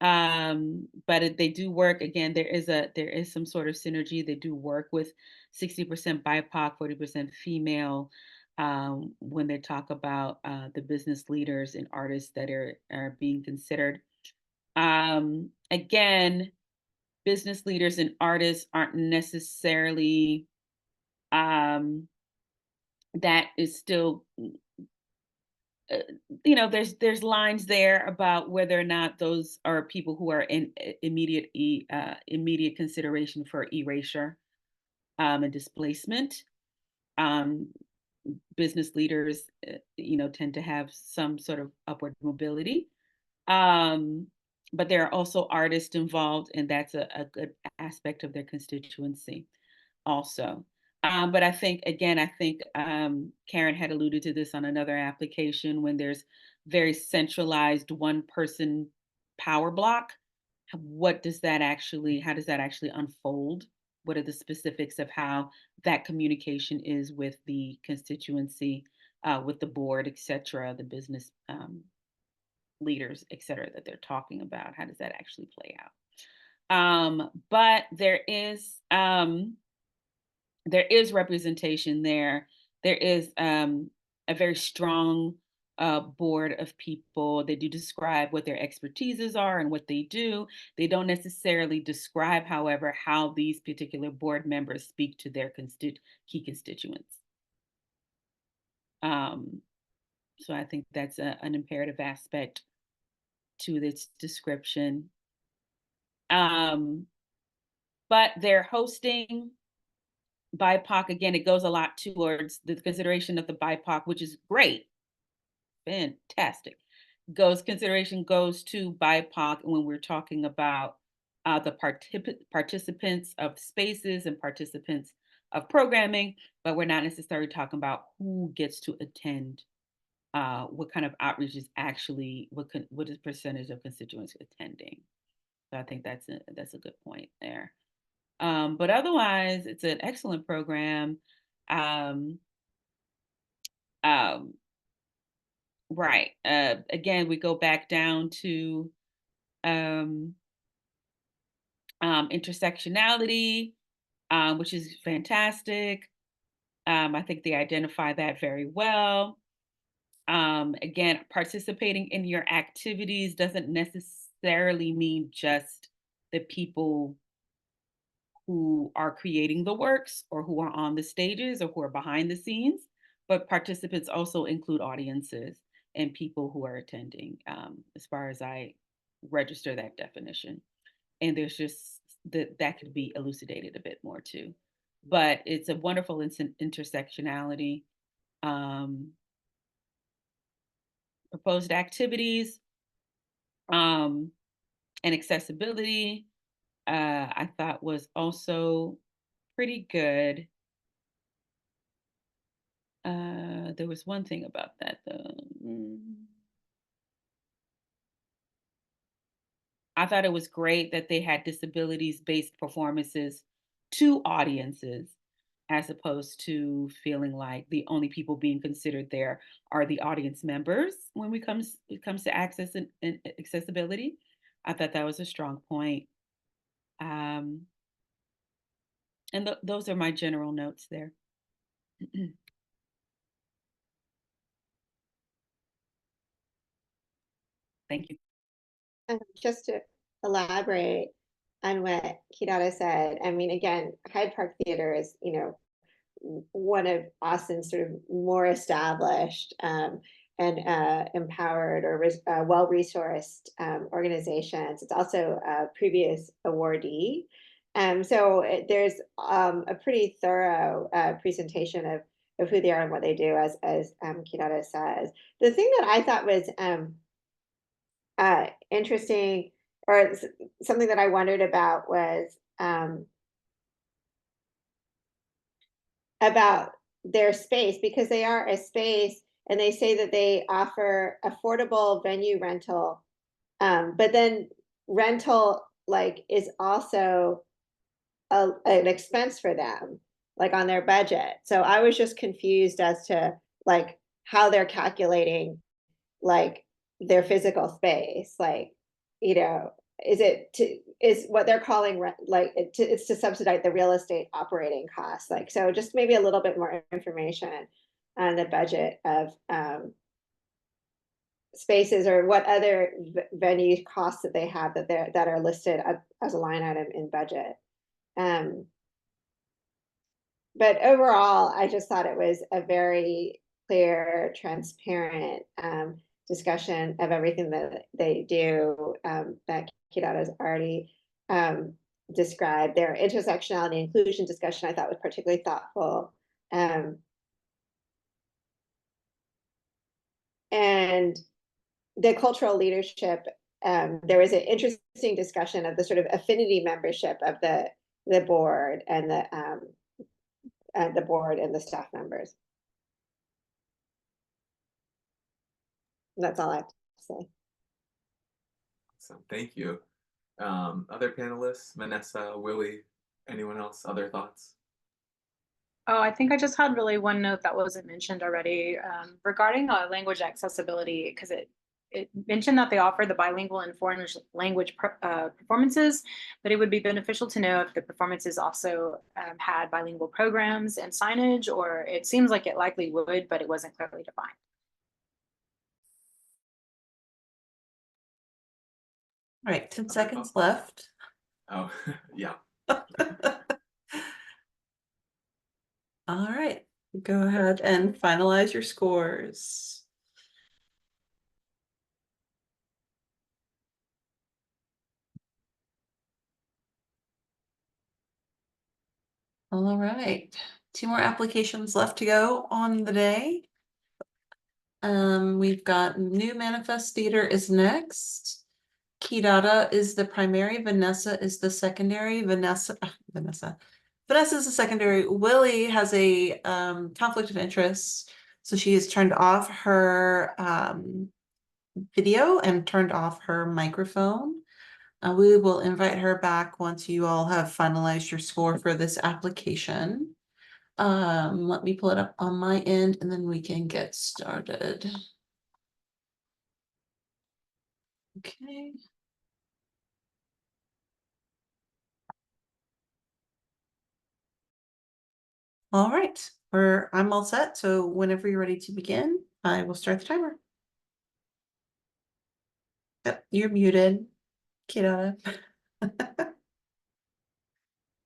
They do work, again, there is some sort of synergy. They do work with 60% BIPOC, 40% female, when they talk about the business leaders and artists that are being considered. Again, business leaders and artists aren't necessarily, that is still, there's lines there about whether or not those are people who are in immediate consideration for erasure, and displacement. Um, Business leaders, tend to have some sort of upward mobility. But there are also artists involved, and that's a good aspect of their constituency also. But I think, Karen had alluded to this on another application, when there's very centralized one person power block. How does that actually unfold? What are the specifics of how that communication is with the constituency, with the board, et cetera, the business leaders, et cetera, that they're talking about? How does that actually play out? But there is representation there. There is a very strong board of people. They do describe what their expertises are and what they do. They don't necessarily describe, however, how these particular board members speak to their key constituents. So I think that's an imperative aspect to this description. But they're hosting BIPOC. Again, it goes a lot towards the consideration of the BIPOC, which is great, fantastic. Consideration goes to BIPOC when we're talking about the participants of spaces and participants of programming, but we're not necessarily talking about who gets to attend, what kind of outreach is actually, what is percentage of constituents attending. So I think that's a good point there. But otherwise, it's an excellent program. Right. Again, we go back down to intersectionality, which is fantastic. I think they identify that very well. Again, participating in your activities doesn't necessarily mean just the people who are creating the works or who are on the stages or who are behind the scenes, but participants also include audiences and people who are attending, as far as I register that definition. And there's just that could be elucidated a bit more too. But it's a wonderful intersectionality. Proposed activities, and accessibility, I thought was also pretty good. There was one thing about that though. I thought it was great that they had disabilities-based performances to audiences, as opposed to feeling like the only people being considered there are the audience members when it comes to access and accessibility. I thought that was a strong point. And those are my general notes there. Thank you. Just to elaborate on what Kidada said, I mean, again, Hyde Park Theater is, one of Austin's sort of more established and empowered or well-resourced organizations. It's also a previous awardee. So there's a pretty thorough presentation of who they are and what they do, as Kidada says. The thing that I thought was interesting, or something that I wondered about, was about their space, because they are a space and they say that they offer affordable venue rental, but then rental is also an expense for them, on their budget. So I was just confused as to how they're calculating their physical space. is what they're calling it's to subsidize the real estate operating costs. Like, so just maybe a little bit more information on the budget of spaces, or what other venue costs that they have that are listed as a line item in budget. But overall, I just thought it was a very clear, transparent discussion of everything that they do, that Kidada has already described. Their intersectionality inclusion discussion I thought was particularly thoughtful. And the cultural leadership, there was an interesting discussion of the sort of affinity membership of the board and the board and the staff members. That's all I have to say. So thank you. Other panelists, Vanessa, Willie, anyone else, other thoughts? Oh, I think I just had really one note that wasn't mentioned already, regarding language accessibility, because it mentioned that they offer the bilingual and foreign language performances, but it would be beneficial to know if the performances also had bilingual programs and signage, or it seems like it likely would, but it wasn't clearly defined. All right, 10 seconds left. Oh, yeah. All right, go ahead and finalize your scores. All right, 2 more applications left to go on the day. We've got New Manifest Theater is next. Kidada is the primary, Vanessa is the secondary. Vanessa is the secondary. Willie has a conflict of interest, so she has turned off her video and turned off her microphone. We will invite her back once you all have finalized your score for this application. Let me pull it up on my end and then we can get started. Okay. All right, I'm all set. So whenever you're ready to begin, I will start the timer. Yep, you're muted, Kidada.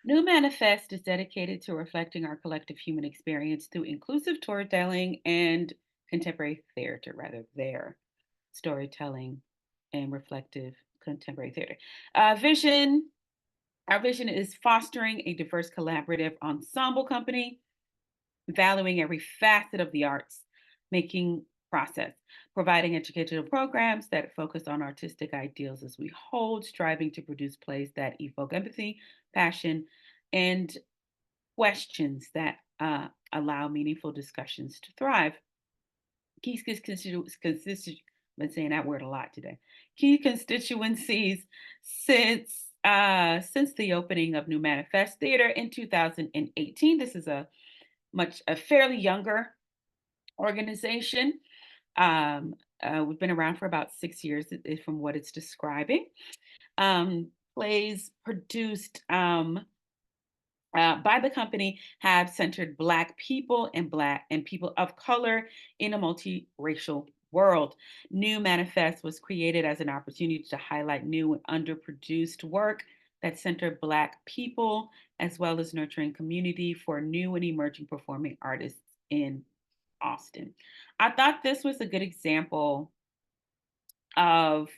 New Manifest is dedicated to reflecting our collective human experience through inclusive storytelling and contemporary theater, their storytelling and reflective contemporary theater. Our vision is fostering a diverse collaborative ensemble company, valuing every facet of the arts making process, providing educational programs that focus on artistic ideals as we hold, striving to produce plays that evoke empathy, passion, and questions that allow meaningful discussions to thrive. Key constituencies, been saying that word a lot today. Key constituencies since the opening of New Manifest Theater in 2018. This is a fairly younger organization. We've been around for about 6 years from what it's describing. Plays produced by the company have centered Black people and people of color in a multiracial world. New Manifest was created as an opportunity to highlight new and underproduced work that centered Black people, as well as nurturing community for new and emerging performing artists in Austin. I thought this was a good example of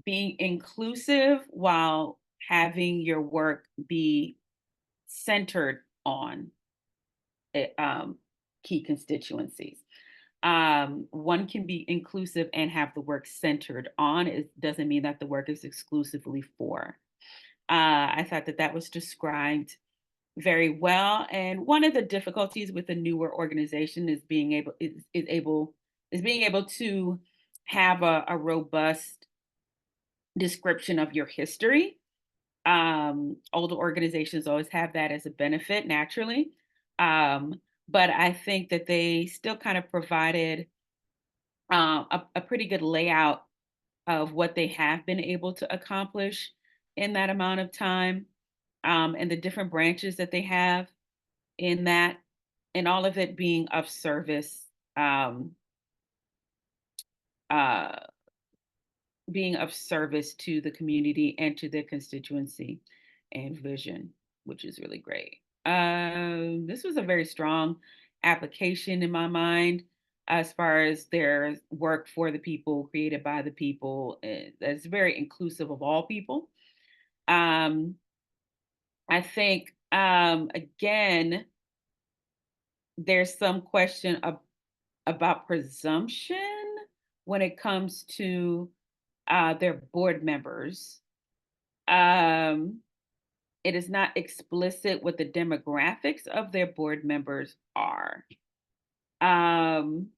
being inclusive while having your work be centered on key constituencies. One can be inclusive and have the work centered on. It doesn't mean that the work is exclusively for. I thought that was described very well. And one of the difficulties with a newer organization is being able to have a robust description of your history. Older organizations always have that as a benefit naturally. But I think that they still kind of provided a pretty good layout of what they have been able to accomplish in that amount of time, and the different branches that they have in that, and all of it being of service, uh, being of service to the community and to their constituency and vision, which is really great. This was a very strong application in my mind as far as their work for the people, created by the people. That's very inclusive of all people. I think, again, there's some question about presumption when it comes to their board members. It is not explicit what the demographics of their board members are. Um,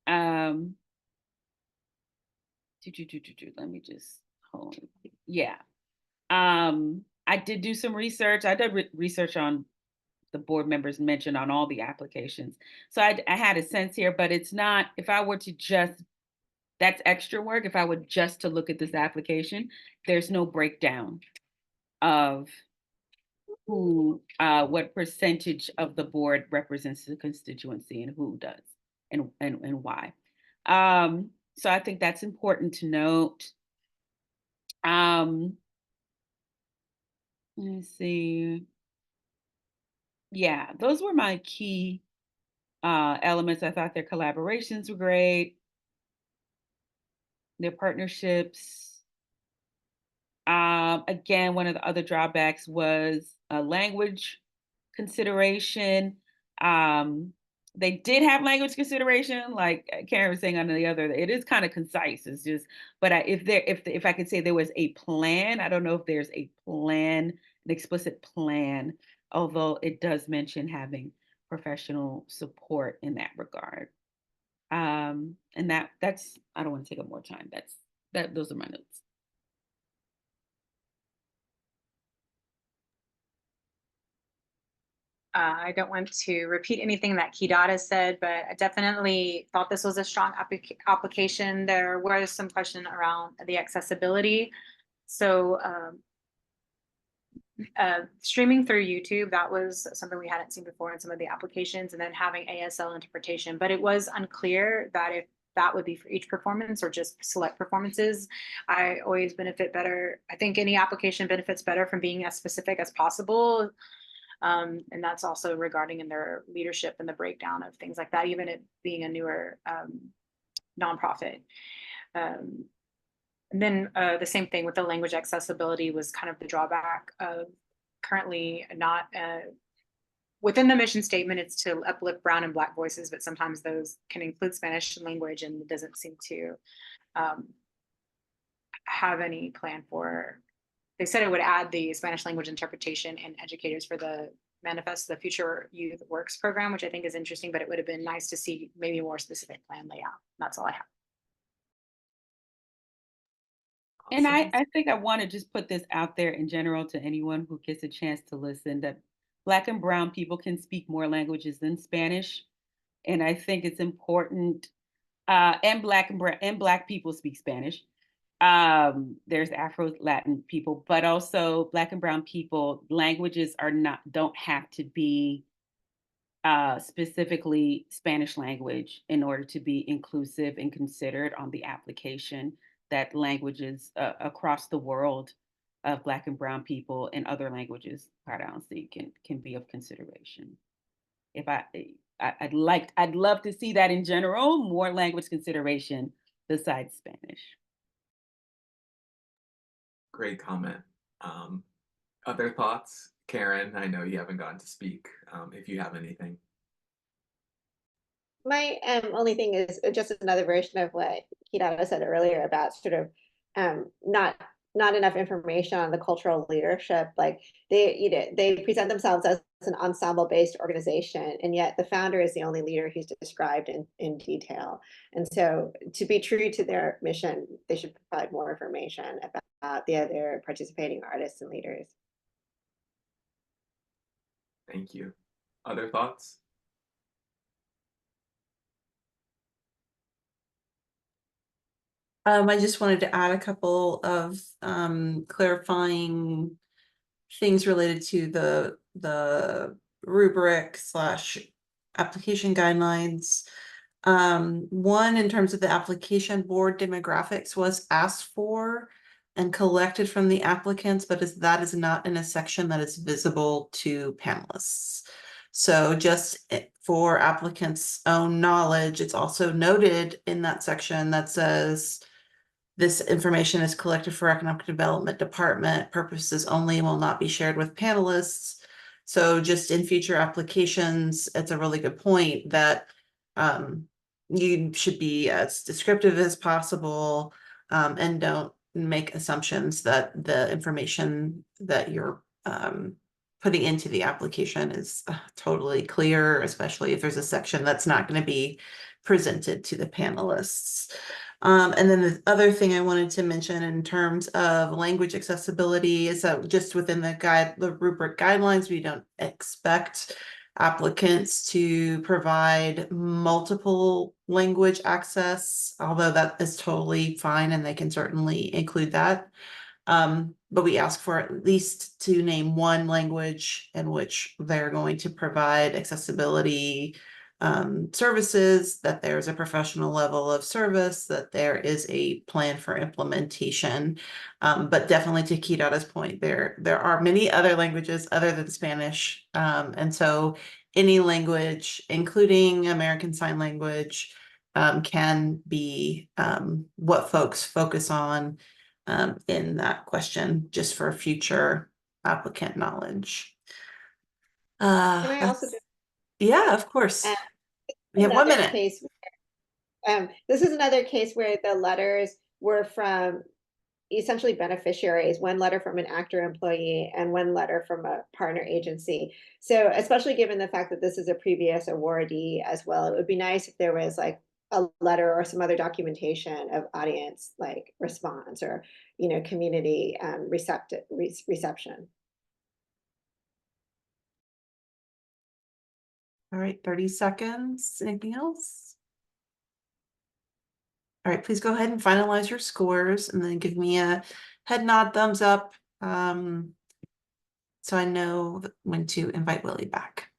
um, let me just hold. Yeah. I did do some research. I did research on the board members mentioned on all the applications. So I had a sense here, but it's not, if I were to just, that's extra work. If I were just to look at this application, there's no breakdown of who, what percentage of the board represents the constituency and who does and why. So I think that's important to note. Let's see. Yeah, those were my key elements. I thought their collaborations were great. Their partnerships. Again, one of the other drawbacks was a language consideration. They did have language consideration, like Karen was saying on the other. It is kind of concise. It's just, but if I could say there was a plan, I don't know if there's a plan, an explicit plan, although it does mention having professional support in that regard. And that's, I don't want to take up more time. Those are my notes. I don't want to repeat anything that Kidada said, but I definitely thought this was a strong application. There was some question around the accessibility. So streaming through YouTube, that was something we hadn't seen before in some of the applications, and then having ASL interpretation. But it was unclear that if that would be for each performance or just select performances. I always benefit better. I think any application benefits better from being as specific as possible. And that's also regarding in their leadership and the breakdown of things like that, even it being a newer nonprofit. And then the same thing with the language accessibility was kind of the drawback of currently not within the mission statement. It's to uplift brown and black voices, but sometimes those can include Spanish language, and it doesn't seem to have any plan for. They said it would add the Spanish language interpretation and educators for the Manifest the Future Youth Works program, which I think is interesting, but it would have been nice to see maybe more specific plan layout. That's all I have. And I think I want to just put this out there in general to anyone who gets a chance to listen, that Black and brown people can speak more languages than Spanish. And I think it's important, and Black people speak Spanish. There's Afro-Latin people, but also Black and brown people, languages don't have to be specifically Spanish language in order to be inclusive and considered on the application. That languages across the world of Black and brown people and other languages, quite honestly, can be of consideration. If I'd love to see that in general, more language consideration besides Spanish. Great comment. Other thoughts? Karen, I know you haven't gotten to speak, if you have anything. My only thing is just another version of what Kidada said earlier about sort of not enough information on the cultural leadership. Like they present themselves as an ensemble-based organization, and yet the founder is the only leader who's described in detail. And so to be true to their mission, they should provide more information about the other participating artists and leaders. Thank you. Other thoughts? I just wanted to add a couple of clarifying things related to the rubric slash application guidelines. One, in terms of the application board demographics was asked for and collected from the applicants, but that is not in a section that is visible to panelists. So just for applicants' own knowledge, it's also noted in that section that says this information is collected for economic development department purposes only and will not be shared with panelists. So just in future applications, it's a really good point that you should be as descriptive as possible, and don't make assumptions that the information that you're putting into the application is totally clear, especially if there's a section that's not going to be presented to the panelists. And then the other thing I wanted to mention in terms of language accessibility is that just within the rubric guidelines, we don't expect applicants to provide multiple language access, although that is totally fine and they can certainly include that. But we ask for at least to name one language in which they're going to provide accessibility services, that there's a professional level of service, that there is a plan for implementation. But definitely to Kidada's point, there are many other languages other than Spanish. And so any language, including American Sign Language, can be what folks focus on in that question, just for future applicant knowledge. Can I also just Yeah, of course. add We have 1 another minute. case? This is another case where the letters were from essentially beneficiaries, one letter from an actor employee and one letter from a partner agency. So especially given the fact that this is a previous awardee as well, it would be nice if there was like a letter or some other documentation of audience like response or, you know, community reception. All right, 30 seconds. Anything else? All right, please go ahead and finalize your scores and then give me a head nod, thumbs up, so I know when to invite Willie back.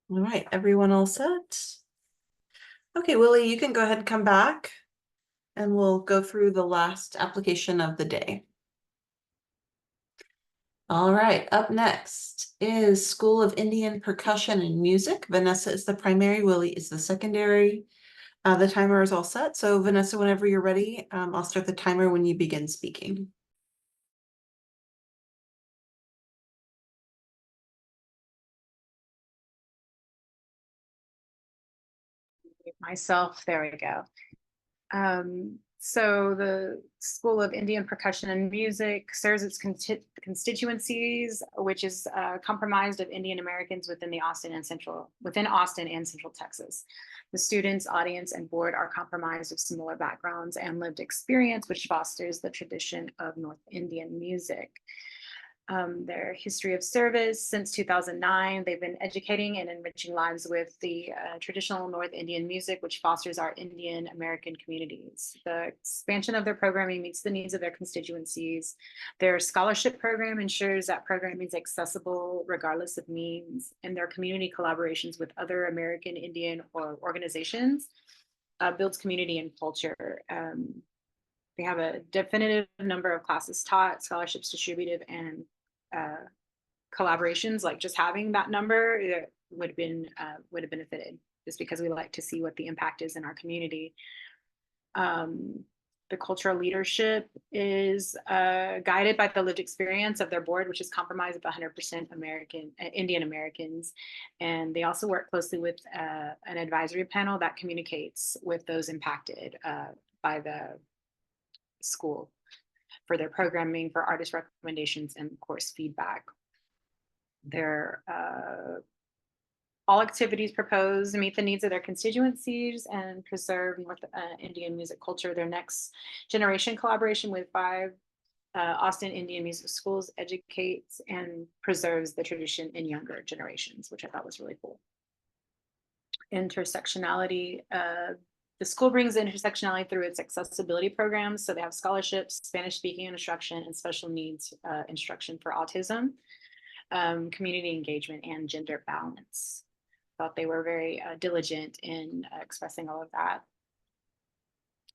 All right, everyone all set? Okay, Willie, you can go ahead and come back and we'll go through the last application of the day. All right, up next is School of Indian Percussion and Music. Vanessa is the primary, Willie is the secondary. The timer is all set. So Vanessa, whenever you're ready, I'll start the timer when you begin speaking. Myself, there we go. So the School of Indian Percussion and Music serves its constituencies, which is comprised of Indian Americans within Austin and Central Texas. The students, audience, and board are comprised of similar backgrounds and lived experience, which fosters the tradition of North Indian music. Their history of service since 2009, they've been educating and enriching lives with the traditional North Indian music, which fosters our Indian American communities. The expansion of their programming meets the needs of their constituencies. Their scholarship program ensures that programming is accessible regardless of means, and their community collaborations with other American Indian or organizations builds community and culture. We have a definitive number of classes taught, scholarships distributed, and collaborations. Like just having that number would have benefited, just because we like to see what the impact is in our community. The cultural leadership is guided by the lived experience of their board, which is comprised of 100% Indian Americans. And they also work closely with an advisory panel that communicates with those impacted by the school for their programming, for artist recommendations, and of course feedback. Their all activities proposed meet the needs of their constituencies and preserve North Indian music culture. Their next generation collaboration with 5 Austin Indian music schools educates and preserves the tradition in younger generations, which I thought was really cool. Intersectionality. The school brings intersectionality through its accessibility programs. So they have scholarships, Spanish speaking instruction, and special needs instruction for autism, community engagement, and gender balance. Thought they were very diligent in expressing all of that.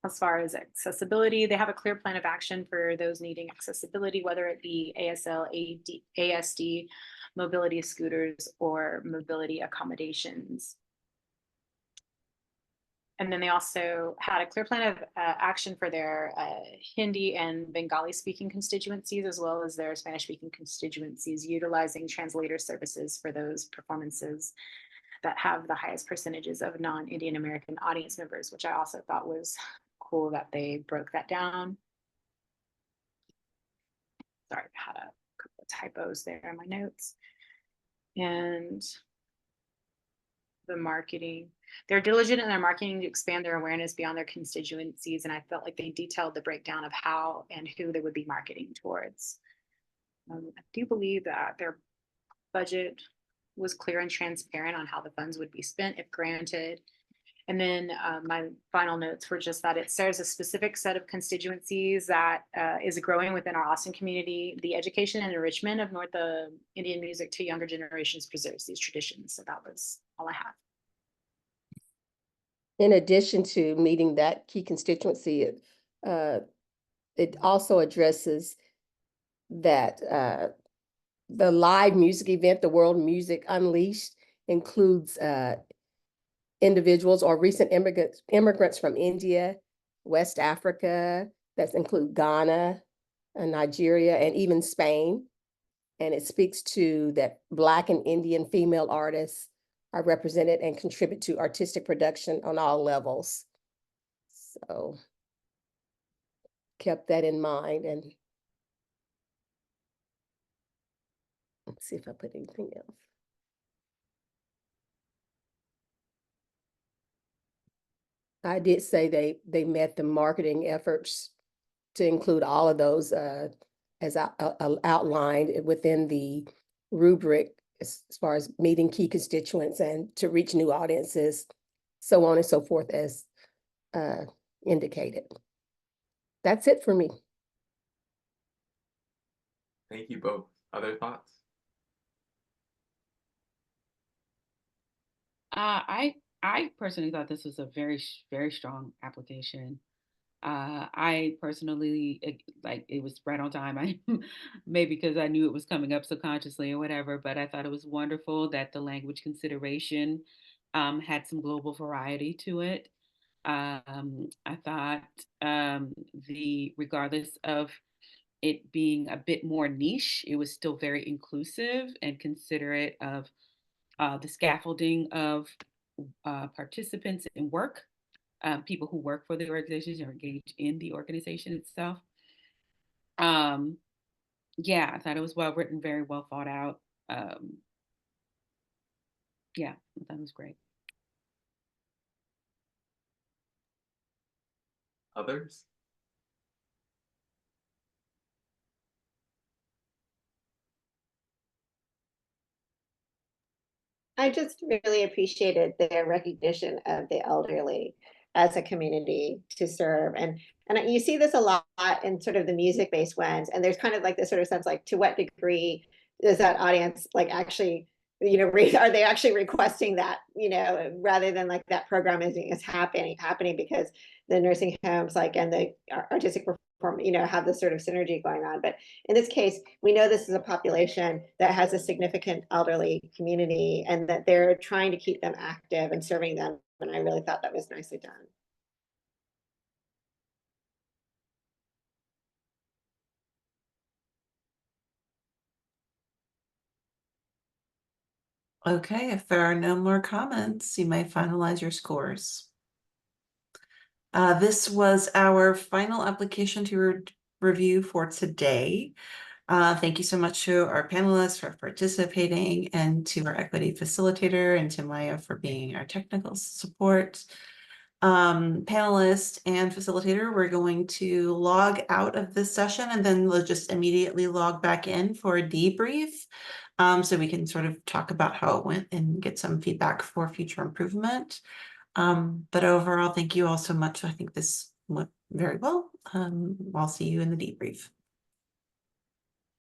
As far as accessibility, they have a clear plan of action for those needing accessibility, whether it be ASL, ASD, mobility scooters, or mobility accommodations. And then they also had a clear plan of action for their Hindi and Bengali speaking constituencies, as well as their Spanish speaking constituencies, utilizing translator services for those performances that have the highest percentages of non-Indian American audience members, which I also thought was cool that they broke that down. Sorry, I had a couple of typos there in my notes. And the marketing. They're diligent in their marketing to expand their awareness beyond their constituencies, and I felt like they detailed the breakdown of how and who they would be marketing towards. I do believe that their budget was clear and transparent on how the funds would be spent if granted. And then my final notes were just that it serves a specific set of constituencies that is growing within our Austin community. The education and enrichment of North Indian music to younger generations preserves these traditions. So that was all I have. In addition to meeting that key constituency, it also addresses that the live music event, the World Music Unleashed, includes individuals or recent immigrants from India, West Africa, that include Ghana, Nigeria, and even Spain. And it speaks to that Black and Indian female artists are represented and contribute to artistic production on all levels. So kept that in mind, and let's see if I put anything else. I did say they met the marketing efforts to include all of those as outlined within the rubric as far as meeting key constituents and to reach new audiences, so on and so forth as indicated. That's it for me. Thank you both. Other thoughts? I personally thought this was a very, very strong application. I personally like it was right on time. I maybe because I knew it was coming up subconsciously or whatever, but I thought it was wonderful that the language consideration had some global variety to it. I thought regardless of it being a bit more niche, it was still very inclusive and considerate of the scaffolding of participants in work, people who work for the organization or engage in the organization itself. Yeah, I thought it was well written, very well thought out. Yeah, I thought it was great. Others? I just really appreciated their recognition of the elderly as a community to serve. And you see this a lot in sort of the music-based ones. And there's kind of like this sort of sense like, to what degree does that audience like actually, you know, are they actually requesting that, you know, rather than like that program is happening because the nursing homes like and the artistic you know, have this sort of synergy going on. But in this case, we know this is a population that has a significant elderly community and that they're trying to keep them active and serving them. And I really thought that was nicely done. Okay, if there are no more comments, you may finalize your scores. This was our final application to review for today. Thank you so much to our panelists for participating, and to our equity facilitator, and to Maya for being our technical support. Panelist and facilitator, we're going to log out of this session, and then we'll just immediately log back in for a debrief. So we can sort of talk about how it went and get some feedback for future improvement. But overall, thank you all so much. I think this went very well. I'll see you in the debrief.